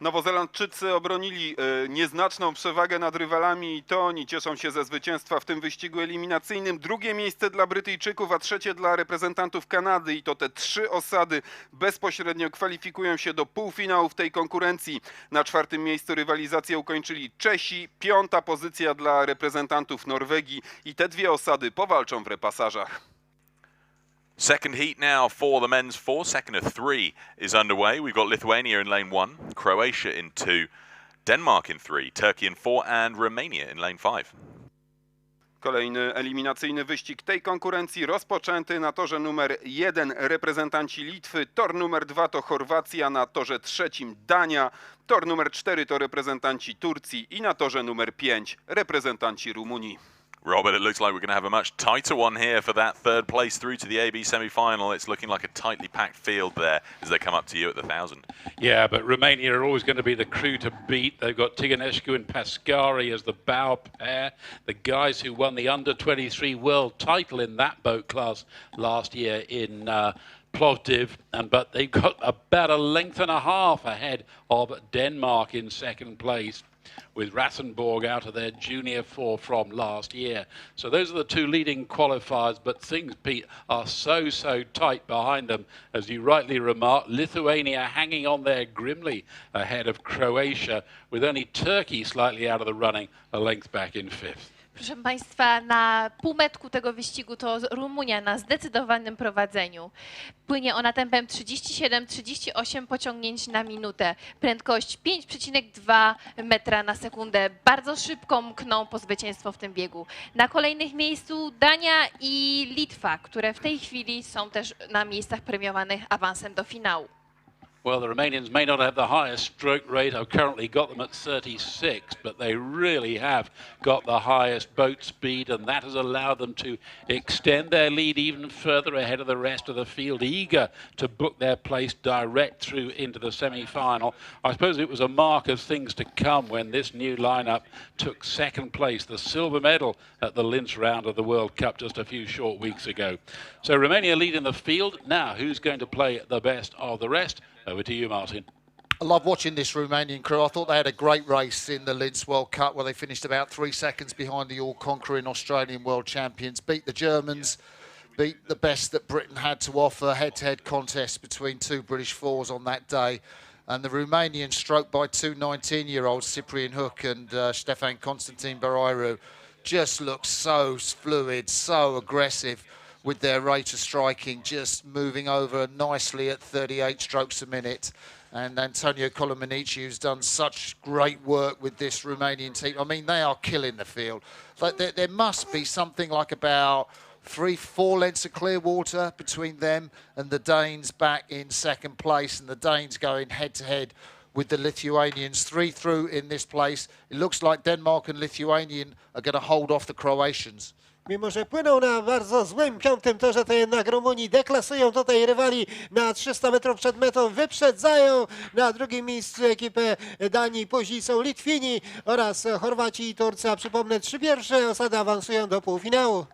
Nowozelandczycy obronili nieznaczną przewagę nad rywalami i to oni cieszą się ze zwycięstwa w tym wyścigu eliminacyjnym. Drugie miejsce dla Brytyjczyków, a trzecie dla reprezentantów Kanady i to te 3 osady bezpośrednio kwalifikują się do półfinału w tej konkurencji. Na 4. miejscu rywalizację ukończyli Czesi, 5. pozycja dla reprezentantów Norwegii i te 2 osady powalczą w repasażach. Second heat now for the men's 4. Second of 3 is underway. We've got Lithuania in lane 1, Croatia in 2, Denmark in 3, Turkey in 4 and Romania in lane 5. Kolejny eliminacyjny wyścig tej konkurencji rozpoczęty. Na torze numer 1 reprezentanci Litwy, tor numer 2 to Chorwacja, na torze 3 Dania, tor numer 4 to reprezentanci Turcji i na torze numer 5 reprezentanci Rumunii. Robert, it looks like we're going to have a much tighter one here for that 3rd place through to the AB semi-final. It's looking like a tightly packed field there as they come up to you at the 1,000. Yeah, but Romania are always going to be the crew to beat. They've got Tiganescu and Pascari as the bow pair, the guys who won the under-23 world title in that boat class last year in Plovdiv, but they've got about a length and a half ahead of Denmark in second place, with Rassenborg out of their junior four from last year. So those are the two leading qualifiers, but things, Pete, are so tight behind them. As you rightly remarked, Lithuania hanging on there grimly ahead of Croatia, with only Turkey slightly out of the running, a length back in fifth. Proszę Państwa, na półmetku tego wyścigu to Rumunia na zdecydowanym prowadzeniu. Płynie ona tempem 37-38 pociągnięć na minutę. Prędkość 5,2 metra na sekundę. Bardzo szybko mkną po zwycięstwo w tym biegu. Na kolejnych miejscu Dania i Litwa, które w tej chwili są też na miejscach premiowanych awansem do finału. Well, the Romanians may not have the highest stroke rate. I've currently got them at 36, but they really have got the highest boat speed, and that has allowed them to extend their lead even further ahead of the rest of the field, eager to book their place direct through into the semi-final. I suppose it was a mark of things to come when this new lineup took second place, the silver medal at the Linz round of the World Cup just a few short weeks ago. So Romania leading the field. Now, who's going to play the best of the rest? Over to you, Martin. I love watching this Romanian crew. I thought they had a great race in the Linz World Cup where they finished about 3 seconds behind the all-conquering Australian world champions, beat the Germans, beat the best that Britain had to offer, head-to-head contest between two British fours on that day. And the Romanians, stroked by two 19-year-olds, Cyprian Hook and Stefan Constantin Barairu, just look so fluid, so aggressive with their rate of striking, just moving over nicely at 38 strokes a minute. And Antonio Colomanici, who's done such great work with this Romanian team. I mean, they are killing the field. Like there must be something like about 3-4 lengths of clear water between them and the Danes back in second place, and the Danes going head-to-head with the Lithuanians. 3 through in this place. It looks like Denmark and Lithuanian are going to hold off the Croatians. Mimo że płyną na bardzo złym piątym torze, to jednak Rumunii deklasują tutaj rywali na 300 metrów przed metą, wyprzedzają na drugim miejscu ekipę Danii, później są Litwini oraz Chorwaci i Turcy, a przypomnę, 3 pierwsze osady awansują do półfinału.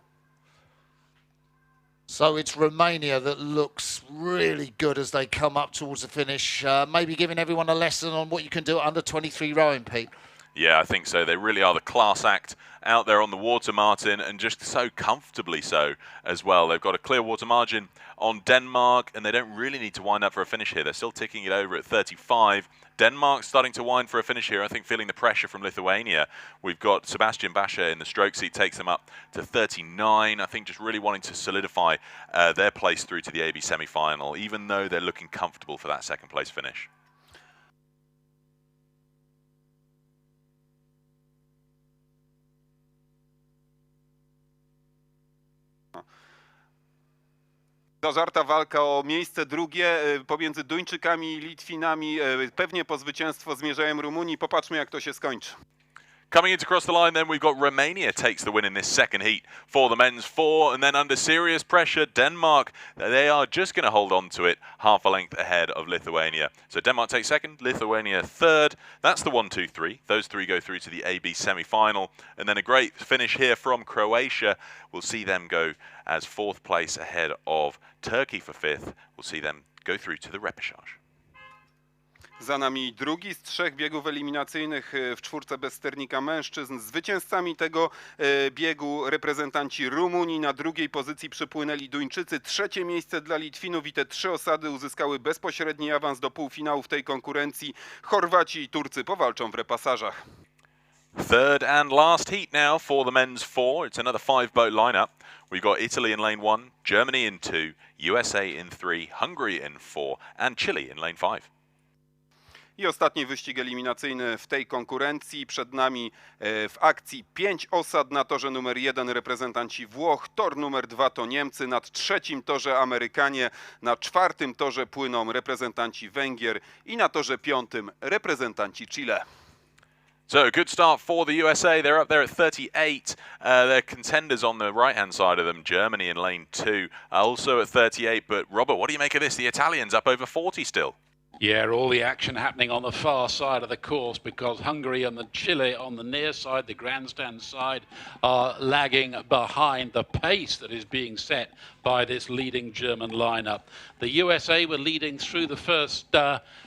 So it's Romania that looks really good as they come up towards the finish, maybe giving everyone a lesson on what you can do at under 23 rowing, Pete. Yeah, I think so. They really are the class act out there on the water, Martin, and just so comfortably so as well. They've got a clear water margin on Denmark, and they don't really need to wind up for a finish here. They're still ticking it over at 35. Denmark starting to wind for a finish here, I think, feeling the pressure from Lithuania. We've got Sebastian Basha in the stroke seat, takes them up to 39. I think just really wanting to solidify their place through to the AB semi-final, even though they're looking comfortable for that second place finish. Zażarta walka o miejsce drugie pomiędzy Duńczykami i Litwinami. Pewnie po zwycięstwo zmierzają Rumunii. Popatrzmy, jak to się skończy. Coming in to cross the line, then we've got Romania takes the win in this second heat for the men's four, and then under serious pressure, Denmark, they are just going to hold on to it half a length ahead of Lithuania. So Denmark takes second, Lithuania third. That's the 1, 2, 3. Those three go through to the AB semi-final, and then a great finish here from Croatia. We'll see them go as fourth place ahead of Turkey for fifth. We'll see them go through to the repechage. Za nami drugi z 3 biegów eliminacyjnych w czwórce bez sternika mężczyzn. Zwycięzcami tego biegu reprezentanci Rumunii. Na drugiej pozycji przypłynęli Duńczycy. 3. miejsce dla Litwinów i te 3 osady uzyskały bezpośredni awans do półfinału w tej konkurencji. Chorwaci i Turcy powalczą w repasażach. Third and last heat now for the men's four. It's another 5-boat lineup. We've got Italy in lane 1, Germany in 2, USA in 3, Hungary in 4, and Chile in lane 5. I ostatni wyścig eliminacyjny w tej konkurencji. Przed nami w akcji 5 osad. Na torze numer 1 reprezentanci Włoch, tor numer 2 to Niemcy, na 3. torze Amerykanie, na 4. torze płyną reprezentanci Węgier i na torze 5 reprezentanci Chile. So a good start for the USA. They're up there at 38. They're contenders on the right-hand side of them. Germany in lane 2, also at 38. But Robert, what do you make of this? The Italians up over 40 still. Yeah, all the action happening on the far side of the course because Hungary and the Chile on the near side, the grandstand side, are lagging behind the pace that is being set by this leading German lineup. The USA were leading through the first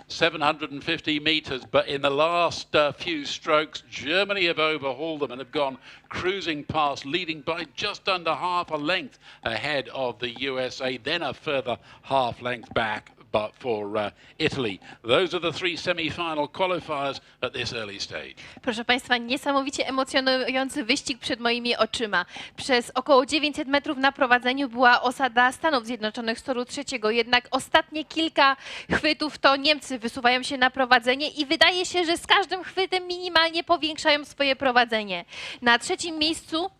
750 meters, but in the last few strokes, Germany have overhauled them and have gone cruising past, leading by just under half a length ahead of the USA, then a further half length back. But for Italy, those are the three semi-final qualifiers at this early stage. Proszę Państwa, niesamowicie emocjonujący wyścig przed moimi oczyma. Przez około 900 metrów na prowadzeniu była osada Stanów Zjednoczonych z toru trzeciego, jednak ostatnie kilka chwytów to Niemcy wysuwają się na prowadzenie i wydaje się, że z każdym chwytem minimalnie powiększają swoje prowadzenie. Na trzecim miejscu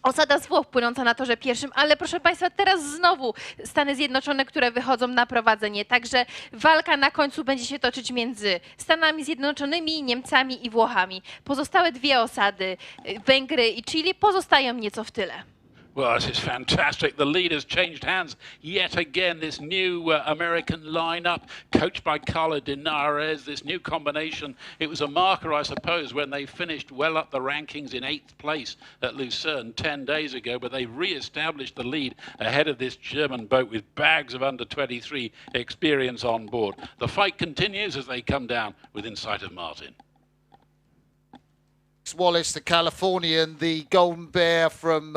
osada z Włoch płynąca na torze pierwszym, ale proszę Państwa, teraz znowu Stany Zjednoczone, które wychodzą na prowadzenie. Także walka na końcu będzie się toczyć między Stanami Zjednoczonymi, Niemcami i Włochami. Pozostałe dwie osady, Węgry i Chile, pozostają nieco w tyle. Well, this is fantastic. The lead has changed hands yet again. This new American lineup, coached by Carla Dinares, this new combination. It was a marker, I suppose, when they finished well up the rankings in 8th place at Lucerne 10 days ago, but they've re-established the lead ahead of this German boat with bags of under-23 experience on board. The fight continues as they come down within sight of Martin. Wallace, the Californian, the Golden Bear from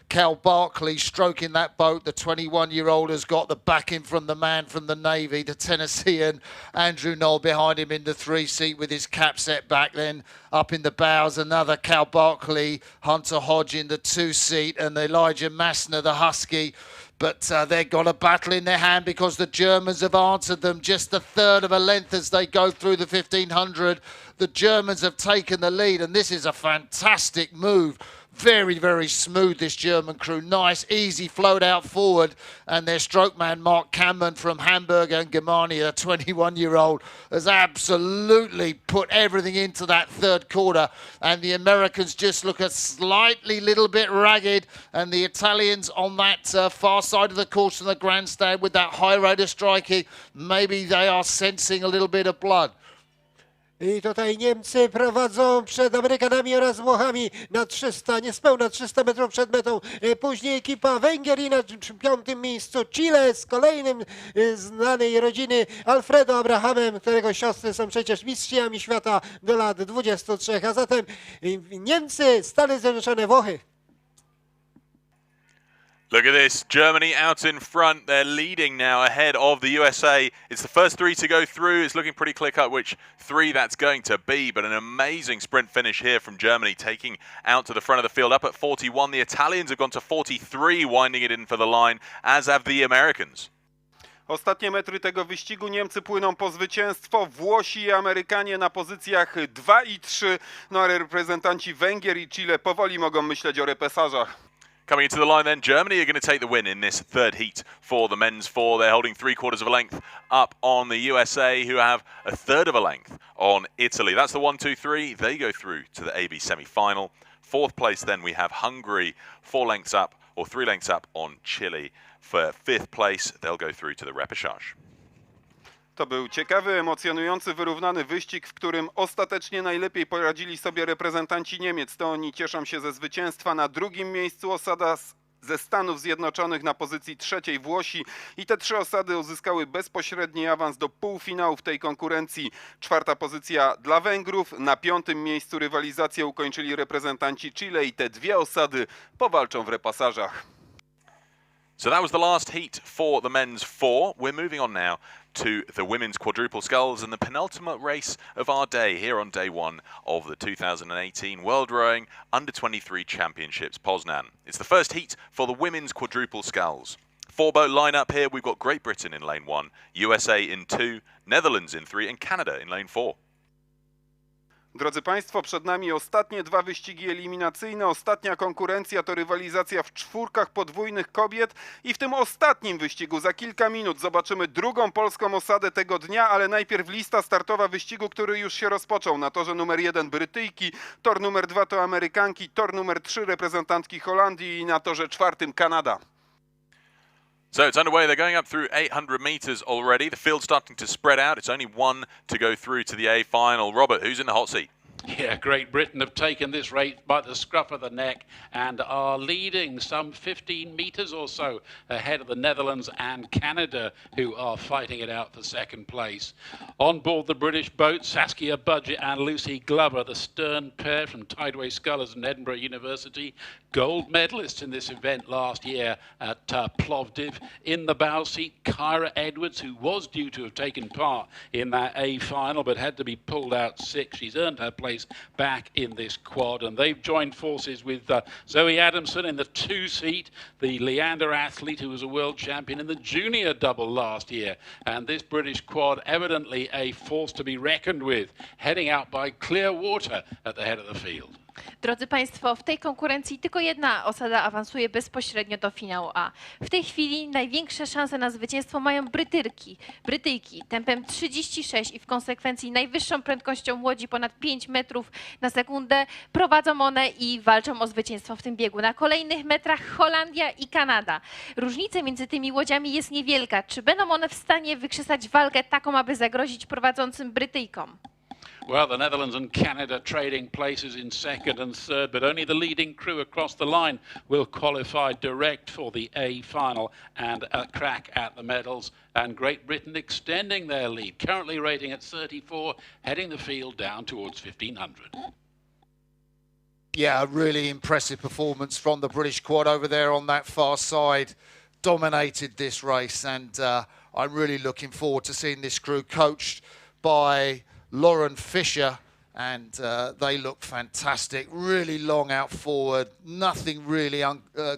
Cal Barkley stroking that boat. The 21-year-old has got the backing from the man from the Navy, the Tennessean Andrew Knoll behind him in the 3-seat with his cap set back. Then up in the bows, another Cal Barkley, Hunter Hodge in the 2-seat, and Elijah Massner, the Husky. But they've got a battle in their hand because the Germans have answered them just a third of a length as they go through the 1500. The Germans have taken the lead, and this is a fantastic move. Very, very smooth, this German crew. Nice, easy float out forward. And their stroke man, Mark Cameron from Hamburg and Germania, a 21-year-old, has absolutely put everything into that third quarter. And the Americans just look a slightly little bit ragged. And the Italians on that far side of the course from the grandstand with that high rate of striking, maybe they are sensing a little bit of blood. I tutaj Niemcy prowadzą przed Amerykanami oraz Włochami na 300, niespełna 300 metrów przed metą. Później ekipa Węgier i na 5. miejscu Chile z kolejnym znanej rodziny Alfredo Abrahamem, którego siostry są przecież mistrzami świata do lat 23. A zatem Niemcy, Stany Zjednoczone, Włochy. Look at this, Germany out in front. They're leading now ahead of the USA. It's the first three to go through. It's looking pretty clear-cut which three that's going to be, but an amazing sprint finish here from Germany, taking out to the front of the field up at 41. The Italians have gone to 43, winding it in for the line, as have the Americans. Ostatnie metry tego wyścigu Niemcy płyną po zwycięstwo, Włosi i Amerykanie na pozycjach 2 i 3, no a reprezentanci Węgier i Chile powoli mogą myśleć o repesażach. Coming into the line then, Germany are going to take the win in this third heat for the men's four. They're holding 3/4 of a length up on the USA, who have a third of a length on Italy. That's the 1, 2, 3. They go through to the AB semi-final. 4th place then we have Hungary, 4 lengths up or 3 lengths up on Chile. For 5th place, they'll go through to the repechage. To był ciekawy, emocjonujący, wyrównany wyścig, w którym ostatecznie najlepiej poradzili sobie reprezentanci Niemiec. To oni cieszą się ze zwycięstwa. Na 2. miejscu osada ze Stanów Zjednoczonych, na pozycji 3. Włosi i te 3 osady uzyskały bezpośredni awans do półfinału w tej konkurencji. 4. pozycja dla Węgrów, na 5. miejscu rywalizację ukończyli reprezentanci Chile i te 2 osady powalczą w repasażach. So that was the last heat for the men's four. We're moving on now to the women's quadruple sculls and the penultimate race of our day here on day one of the 2018 World Rowing Under-23 Championships Poznan. It's the first heat for the women's quadruple sculls. 4-boat lineup here. We've got Great Britain in lane 1, USA in 2, Netherlands in 3 and Canada in lane 4. Drodzy Państwo, przed nami ostatnie 2 wyścigi eliminacyjne. Ostatnia konkurencja to rywalizacja w 4 podwójnych kobiet i w tym ostatnim wyścigu za kilka minut zobaczymy drugą polską osadę tego dnia, ale najpierw lista startowa wyścigu, który już się rozpoczął. Na torze numer 1 Brytyjki, tor numer 2 to Amerykanki, tor numer 3 reprezentantki Holandii i na torze 4 Kanada. So it's underway. They're going up through 800 meters already. The field's starting to spread out. It's only one to go through to the A final. Robert, who's in the hot seat? Yeah, Great Britain have taken this race by the scruff of the neck and are leading some 15 metres or so ahead of the Netherlands and Canada, who are fighting it out for second place. On board the British boat, Saskia Budgett and Lucy Glover, the stern pair from Tideway Sculls and Edinburgh University, gold medalists in this event last year at Plovdiv. In the bow seat, Kyra Edwards, who was due to have taken part in that A final but had to be pulled out sick. She's earned her place back in this quad, and they've joined forces with Zoe Adamson in the 2 seat, the Leander athlete who was a world champion in the junior double last year. And this British quad evidently a force to be reckoned with, heading out by clear water at the head of the field. Drodzy Państwo, w tej konkurencji tylko jedna osada awansuje bezpośrednio do finału A. W tej chwili największe szanse na zwycięstwo mają Brytyjki tempem 36 i w konsekwencji najwyższą prędkością łodzi ponad 5 metrów na sekundę. Prowadzą one i walczą o zwycięstwo w tym biegu. Na kolejnych metrach Holandia i Kanada. Różnica między tymi łodziami jest niewielka. Czy będą one w stanie wykrzesać walkę taką, aby zagrozić prowadzącym Brytyjkom? Well, the Netherlands and Canada trading places in second and third, but only the leading crew across the line will qualify direct for the A final and a crack at the medals. And Great Britain extending their lead, currently rating at 34, heading the field down towards 1500. Yeah, a really impressive performance from the British quad over there on that far side. Dominated this race, and I'm really looking forward to seeing this crew coached by Lauren Fisher, and they look fantastic. Really long out forward, nothing really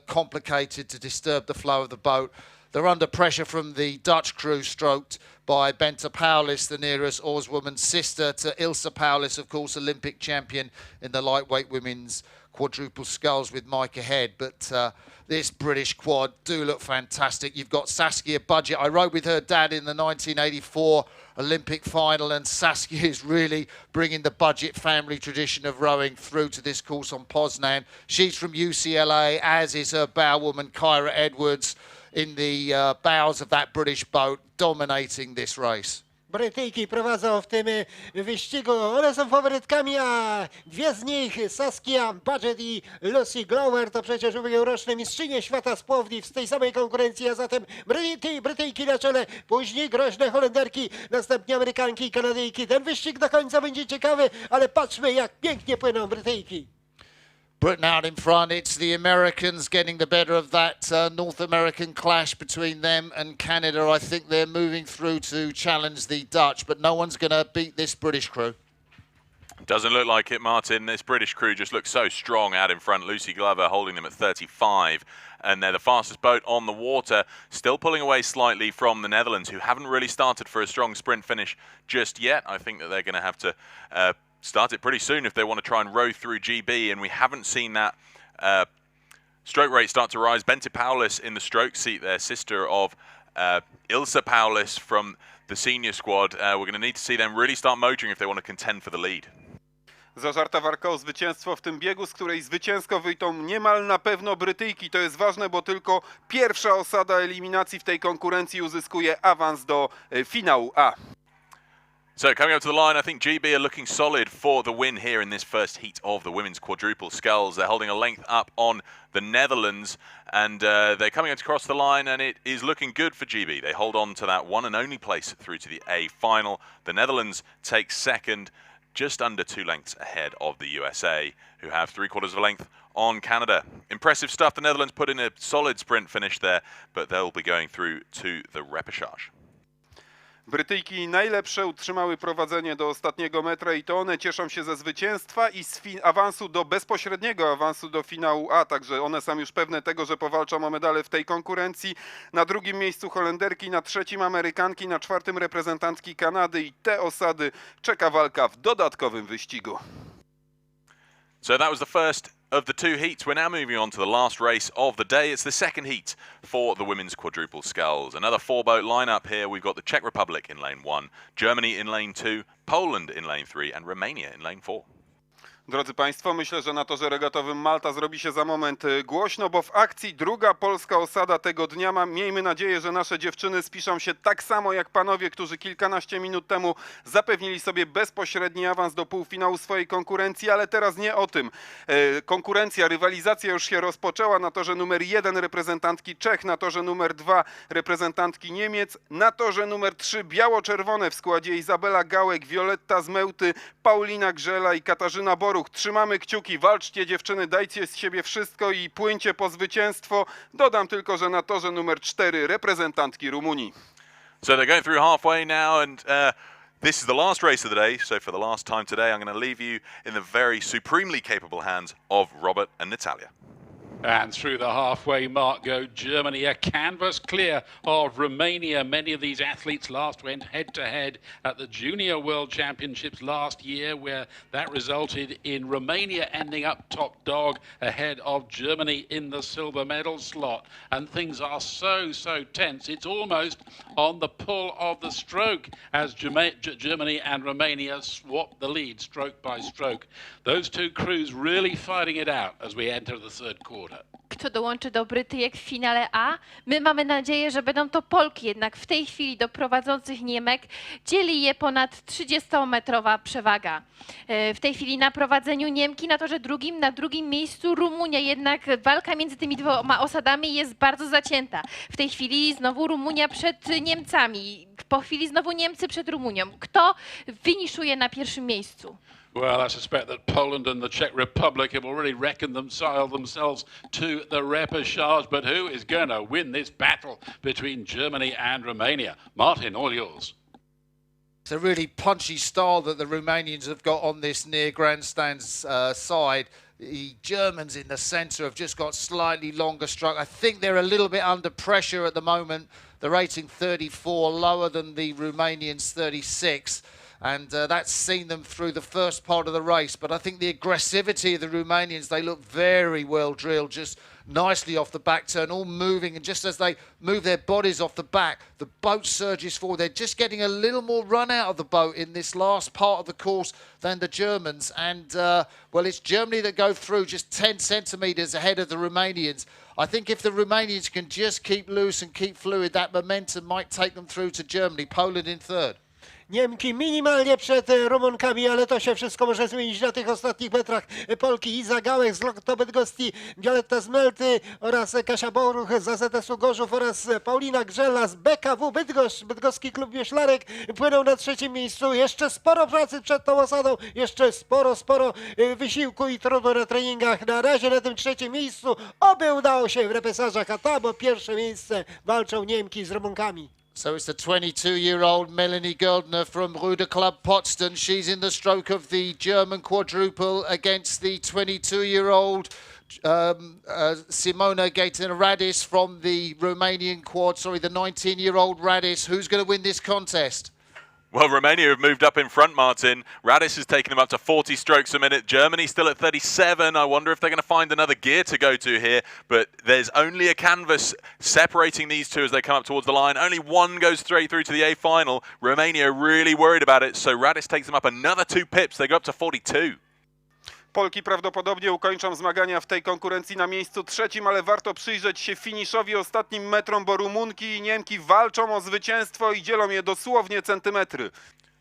complicated to disturb the flow of the boat. They're under pressure from the Dutch crew, stroked by Bente Paulis, the nearest oarswoman's sister to Ilse Paulis, of course, Olympic champion in the lightweight women's quadruple sculls with Micah Head. But this British quad do look fantastic. You've got Saskia Budgett. I rode with her dad in the 1984 Olympic final, and Saskia is really bringing the Budgett family tradition of rowing through to this course on Poznan. She's from UCLA, as is her bowwoman Kyra Edwards, in the bows of that British boat, dominating this race. Brytyjki prowadzą w tym wyścigu. One są faworytkami, a dwie z nich, Saskia Budgett i Lucy Glover, to przecież ubiegłoroczne mistrzynie świata z Plovdiv z tej samej konkurencji, a zatem Brytyjki na czele, później groźne Holenderki, następnie Amerykanki i Kanadyjki. Ten wyścig do końca będzie ciekawy, ale patrzmy, jak pięknie płyną Brytyjki. Britain out in front. It's the Americans getting the better of that North American clash between them and Canada. I think they're moving through to challenge the Dutch, but no one's going to beat this British crew. Doesn't look like it, Martin. This British crew just looks so strong out in front. Lucy Glover holding them at 35, and they're the fastest boat on the water, still pulling away slightly from the Netherlands, who haven't really started for a strong sprint finish just yet. I think that they're going to have to start it pretty soon if they want to try and row through GB, and we haven't seen that stroke rate start to rise. Bente Paulis in the stroke seat there, sister of Ilse Paulis from the senior squad. We're going to need to see them really start motoring if they want to contend for the lead. Zażarta walka o zwycięstwo w tym biegu, z której zwycięsko wyjdą niemal na pewno Brytyjki. To jest ważne, bo tylko pierwsza osada eliminacji w tej konkurencji uzyskuje awans do finału A. So coming up to the line, I think GB are looking solid for the win here in this first heat of the women's quadruple sculls. They're holding a length up on the Netherlands, and they're coming across the line, and it is looking good for GB. They hold on to that one and only place through to the A final. The Netherlands take second, just under 2 lengths ahead of the USA, who have 3/4 of a length on Canada. Impressive stuff. The Netherlands put in a solid sprint finish there, but they'll be going through to the repechage. Brytyjki najlepsze utrzymały prowadzenie do ostatniego metra i to one cieszą się ze zwycięstwa i z awansu do bezpośredniego awansu do finału A, także one są już pewne tego, że powalczą o medale w tej konkurencji. Na drugim miejscu Holenderki, na trzecim Amerykanki, na czwartym reprezentantki Kanady i te osady czeka walka w dodatkowym wyścigu. So that was the first of the 2 heats. We're now moving on to the last race of the day. It's the second heat for the women's quadruple sculls. Another 4-boat lineup here. We've got the Czech Republic in lane 1, Germany in lane 2, Poland in lane 3, and Romania in lane 4. Drodzy Państwo, myślę, że na torze regatowym Malta zrobi się za moment głośno, bo w akcji druga polska osada tego dnia. Miejmy nadzieję, że nasze dziewczyny spiszą się tak samo jak panowie, którzy kilkanaście minut temu zapewnili sobie bezpośredni awans do półfinału swojej konkurencji, ale teraz nie o tym. Konkurencja, rywalizacja już się rozpoczęła. Na torze numer 1 reprezentantki Czech, na torze numer 2 reprezentantki Niemiec, na torze numer 3 biało-czerwone w składzie Izabela Gałek, Violetta Zmełty, Paulina Grzela i Katarzyna Boruch. Trzymamy kciuki, walczcie dziewczyny, dajcie z siebie wszystko i płyńcie po zwycięstwo. Dodam tylko, że na torze numer 4 reprezentantki Rumunii. So they're going through halfway now, and this is the last race of the day. So for the last time today, I'm going to leave you in the very supremely capable hands of Robert and Natalia. And through the halfway mark go Germany, a canvas clear of Romania. Many of these athletes last went head-to-head at the Junior World Championships last year, where that resulted in Romania ending up top dog ahead of Germany in the silver medal slot. And things are so tense. It's almost on the pull of the stroke as Germany and Romania swap the lead stroke by stroke. Those two crews really fighting it out as we enter the third quarter. Kto dołączy do Brytyjek w finale A? My mamy nadzieję, że będą to Polki, jednak w tej chwili do prowadzących Niemek dzieli je ponad 30-metrowa przewaga. W tej chwili na prowadzeniu Niemki, na torze drugim, na drugim miejscu Rumunia, jednak walka między tymi dwoma osadami jest bardzo zacięta. W tej chwili znowu Rumunia przed Niemcami, po chwili znowu Niemcy przed Rumunią. Kto finiszuje na pierwszym miejscu? Well, I suspect that Poland and the Czech Republic have already reckoned themselves to the repechage, but who is going to win this battle between Germany and Romania? Martin, all yours. It's a really punchy style that the Romanians have got on this near grandstand's side. The Germans in the centre have just got slightly longer stroke. I think they're a little bit under pressure at the moment. The rating 34, lower than the Romanians 36. And that's seen them through the first part of the race. But I think the aggressivity of the Romanians, they look very well drilled, just nicely off the back turn, all moving. And just as they move their bodies off the back, the boat surges forward. They're just getting a little more run out of the boat in this last part of the course than the Germans. And, well, it's Germany that go through just 10 centimetres ahead of the Romanians. I think if the Romanians can just keep loose and keep fluid, that momentum might take them through to Germany. Poland in third. Niemki minimalnie przed Rumunkami, ale to się wszystko może zmienić na tych ostatnich metrach. Polki Iza Gałek z Lokto Bydgoszczy, Violetta Zmelty oraz Kasia Boruch z AZS-u Gorzów oraz Paulina Grzela z BKW Bydgoszcz, Bydgoski Klub Wioślarek płyną na trzecim miejscu. Jeszcze sporo pracy przed tą osadą, jeszcze sporo wysiłku i trudu na treningach. Na razie na tym trzecim miejscu, oby udało się w repesażach, a tam o pierwsze miejsce walczą Niemki z Rumunkami. So it's the 22-year-old Melanie Geldner from Ruder Club Potsdam. She's in the stroke of the German quadruple against the 22-year-old Simona Gaten-Radis from the Romanian quad. Sorry, the 19-year-old Radis. Who's going to win this contest? Well, Romania have moved up in front, Martin. Radis has taken them up to 40 strokes a minute. Germany still at 37. I wonder if they're going to find another gear to go to here. But there's only a canvas separating these two as they come up towards the line. Only one goes straight through to the A final. Romania are really worried about it. So Radis takes them up another 2 pips. They go up to 42. Polki prawdopodobnie ukończą zmagania w tej konkurencji na miejscu trzecim, ale warto przyjrzeć się finiszowi, ostatnim metrom, bo Rumunki i Niemki walczą o zwycięstwo i dzielą je dosłownie centymetry.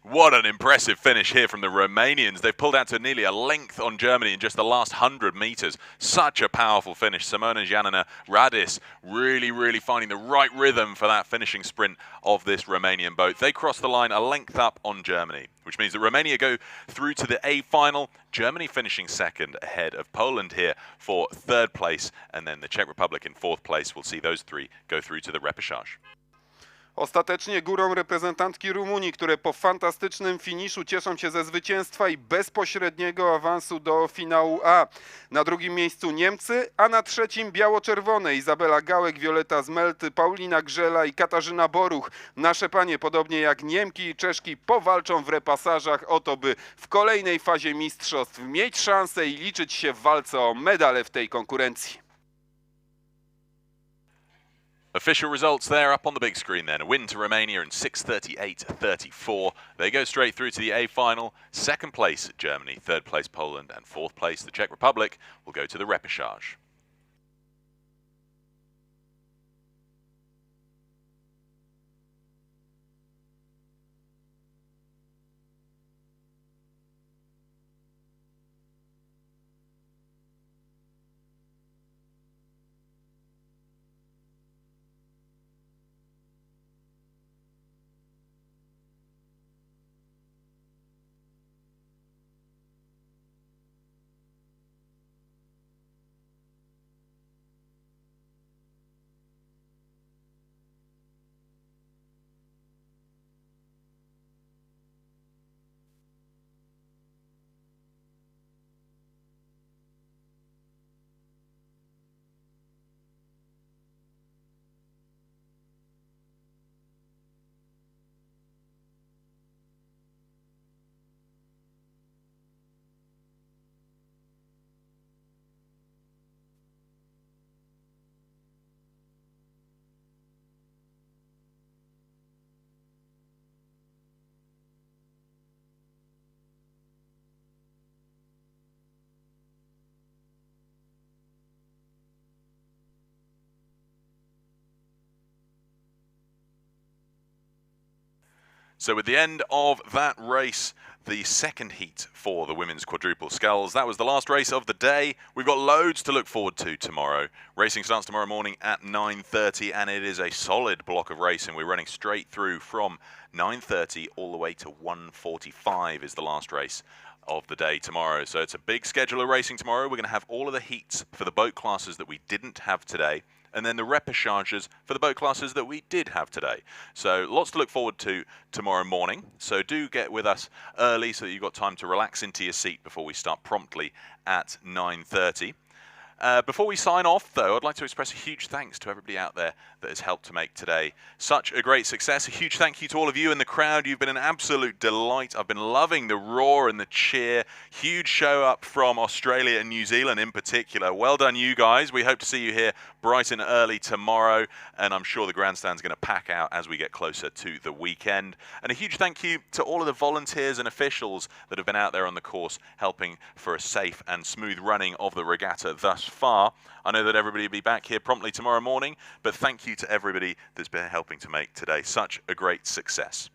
What an impressive finish here from the Romanians. They've pulled out to nearly a length on Germany in just the last 100 metres. Such a powerful finish. Simona Janina Radis really finding the right rhythm for that finishing sprint of this Romanian boat. They cross the line a length up on Germany, which means that Romania go through to the A final. Germany finishing second ahead of Poland here for third place. And then the Czech Republic in fourth place. We'll see those three go through to the repechage. Ostatecznie górą reprezentantki Rumunii, które po fantastycznym finiszu cieszą się ze zwycięstwa i bezpośredniego awansu do finału A. Na drugim miejscu Niemcy, a na trzecim biało-czerwone Izabela Gałek, Violetta Zmelty, Paulina Grzela i Katarzyna Boruch. Nasze panie, podobnie jak Niemki i Czeszki, powalczą w repasażach o to, by w kolejnej fazie mistrzostw mieć szansę i liczyć się w walce o medale w tej konkurencji. Official results there up on the big screen then. A win to Romania in 6:38.34. They go straight through to the A final. Second place Germany, third place Poland, and fourth place the Czech Republic will go to the repechage. So with the end of that race, the second heat for the women's quadruple sculls, that was the last race of the day. We've got loads to look forward to tomorrow. Racing starts tomorrow morning at 9:30, and it is a solid block of racing. We're running straight through from 9:30 all the way to 1:45 is the last race of the day tomorrow. So it's a big schedule of racing tomorrow. We're going to have all of the heats for the boat classes that we didn't have today, and then the repechages for the boat classes that we did have today. So lots to look forward to tomorrow morning. So do get with us early so that you've got time to relax into your seat before we start promptly at 9:30. Before we sign off, though, I'd like to express a huge thanks to everybody out there that has helped to make today such a great success. A huge thank you to all of you in the crowd. You've been an absolute delight. I've been loving the roar and the cheer. Huge show up from Australia and New Zealand in particular. Well done, you guys. We hope to see you here bright and early tomorrow, and I'm sure the grandstand's going to pack out as we get closer to the weekend. And a huge thank you to all of the volunteers and officials that have been out there on the course helping for a safe and smooth running of the regatta thus far. I know that everybody will be back here promptly tomorrow morning, but thank you to everybody that's been helping to make today such a great success.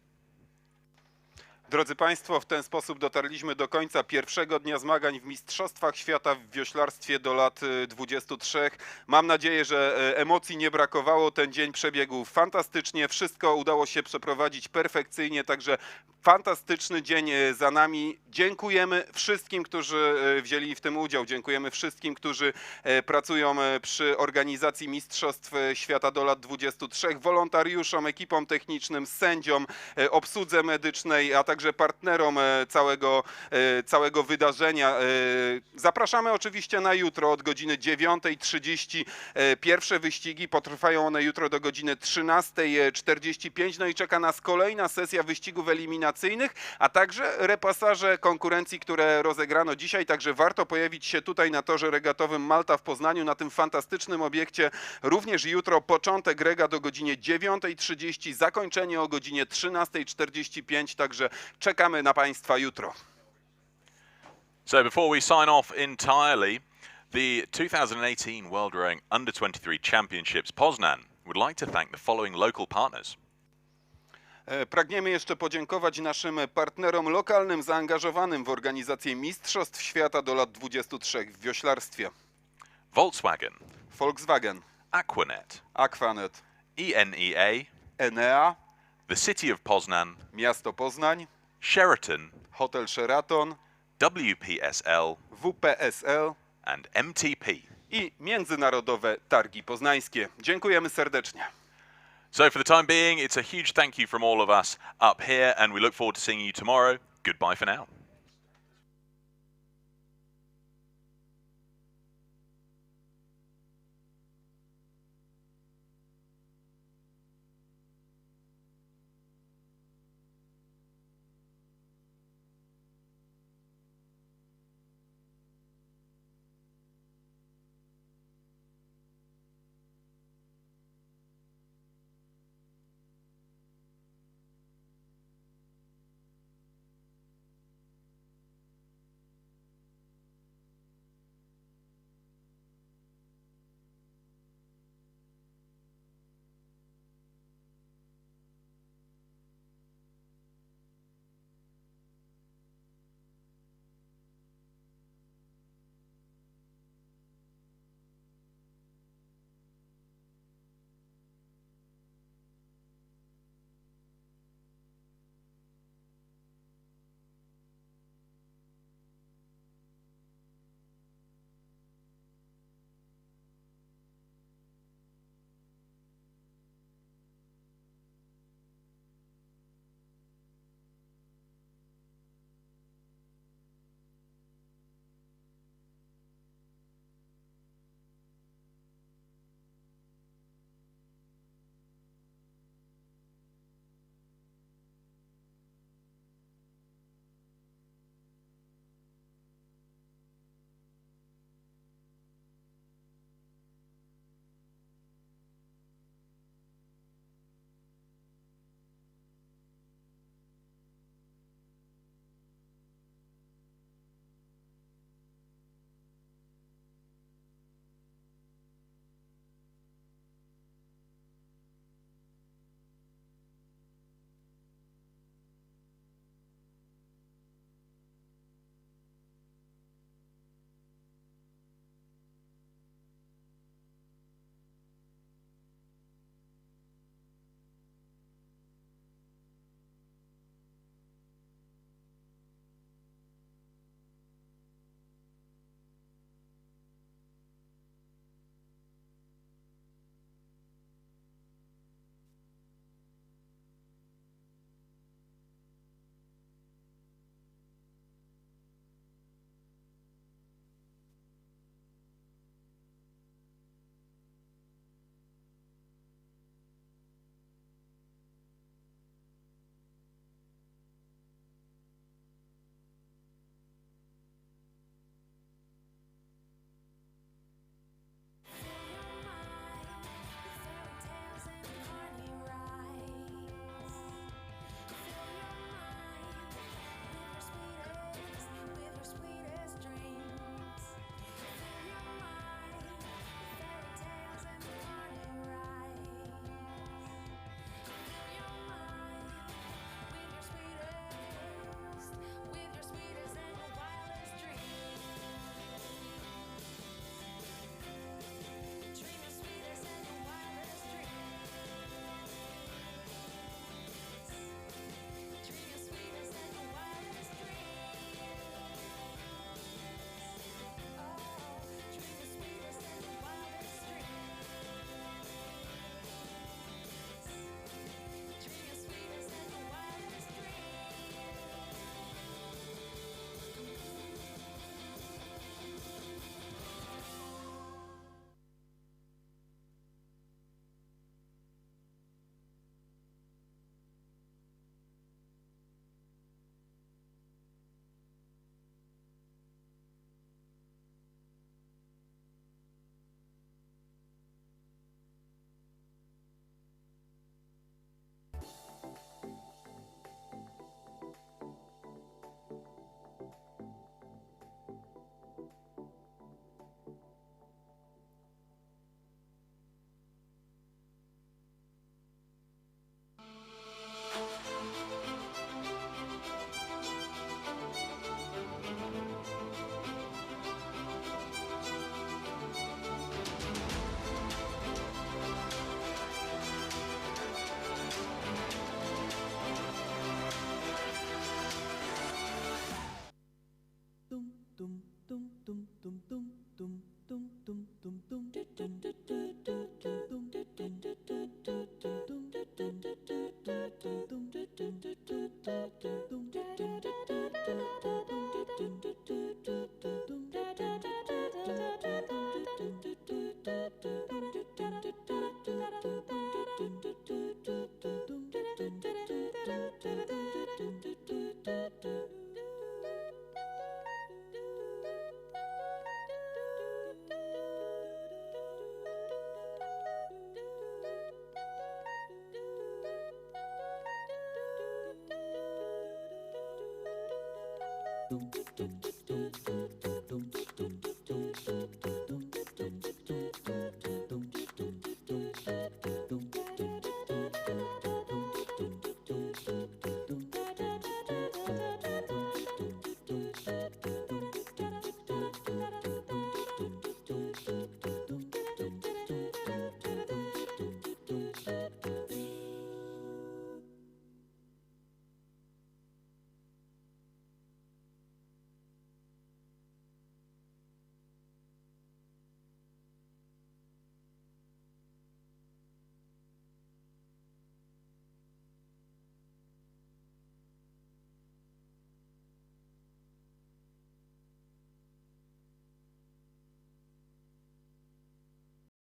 Drodzy Państwo, w ten sposób dotarliśmy do końca pierwszego dnia zmagań w Mistrzostwach Świata w wioślarstwie do lat 23. Mam nadzieję, że emocji nie brakowało. Ten dzień przebiegł fantastycznie. Wszystko udało się przeprowadzić perfekcyjnie, także fantastyczny dzień za nami. Dziękujemy wszystkim, którzy wzięli w tym udział. Dziękujemy wszystkim, którzy pracują przy organizacji Mistrzostw Świata do lat 23, wolontariuszom, ekipom technicznym, sędziom, obsłudze medycznej, a także partnerom całego wydarzenia. Zapraszamy oczywiście na jutro od godziny 9:30. Pierwsze wyścigi potrwają one jutro do godziny 13:45. No i czeka nas kolejna sesja wyścigów eliminacyjnych, a także repasaże konkurencji, które rozegrano dzisiaj. Także warto pojawić się tutaj na torze regatowym Malta w Poznaniu, na tym fantastycznym obiekcie. Również jutro początek regat o godzinie 9:30, zakończenie o godzinie 13:45. Także czekamy na Państwa jutro. So before we sign off entirely, the 2018 World Rowing Under-23 Championships Poznan would like to thank the following local partners. Pragniemy jeszcze podziękować naszym partnerom lokalnym zaangażowanym w organizację Mistrzostw Świata do lat 23 w wioślarstwie. Volkswagen, Aquanet, Enea, the City of Poznan, Miasto Poznań, Sheraton, Hotel Sheraton, WPSL, WPSL and MTP. I Międzynarodowe Targi Poznańskie. Dziękujemy serdecznie. So for the time being, it's a huge thank you from all of us up here, and we look forward to seeing you tomorrow. Goodbye for now.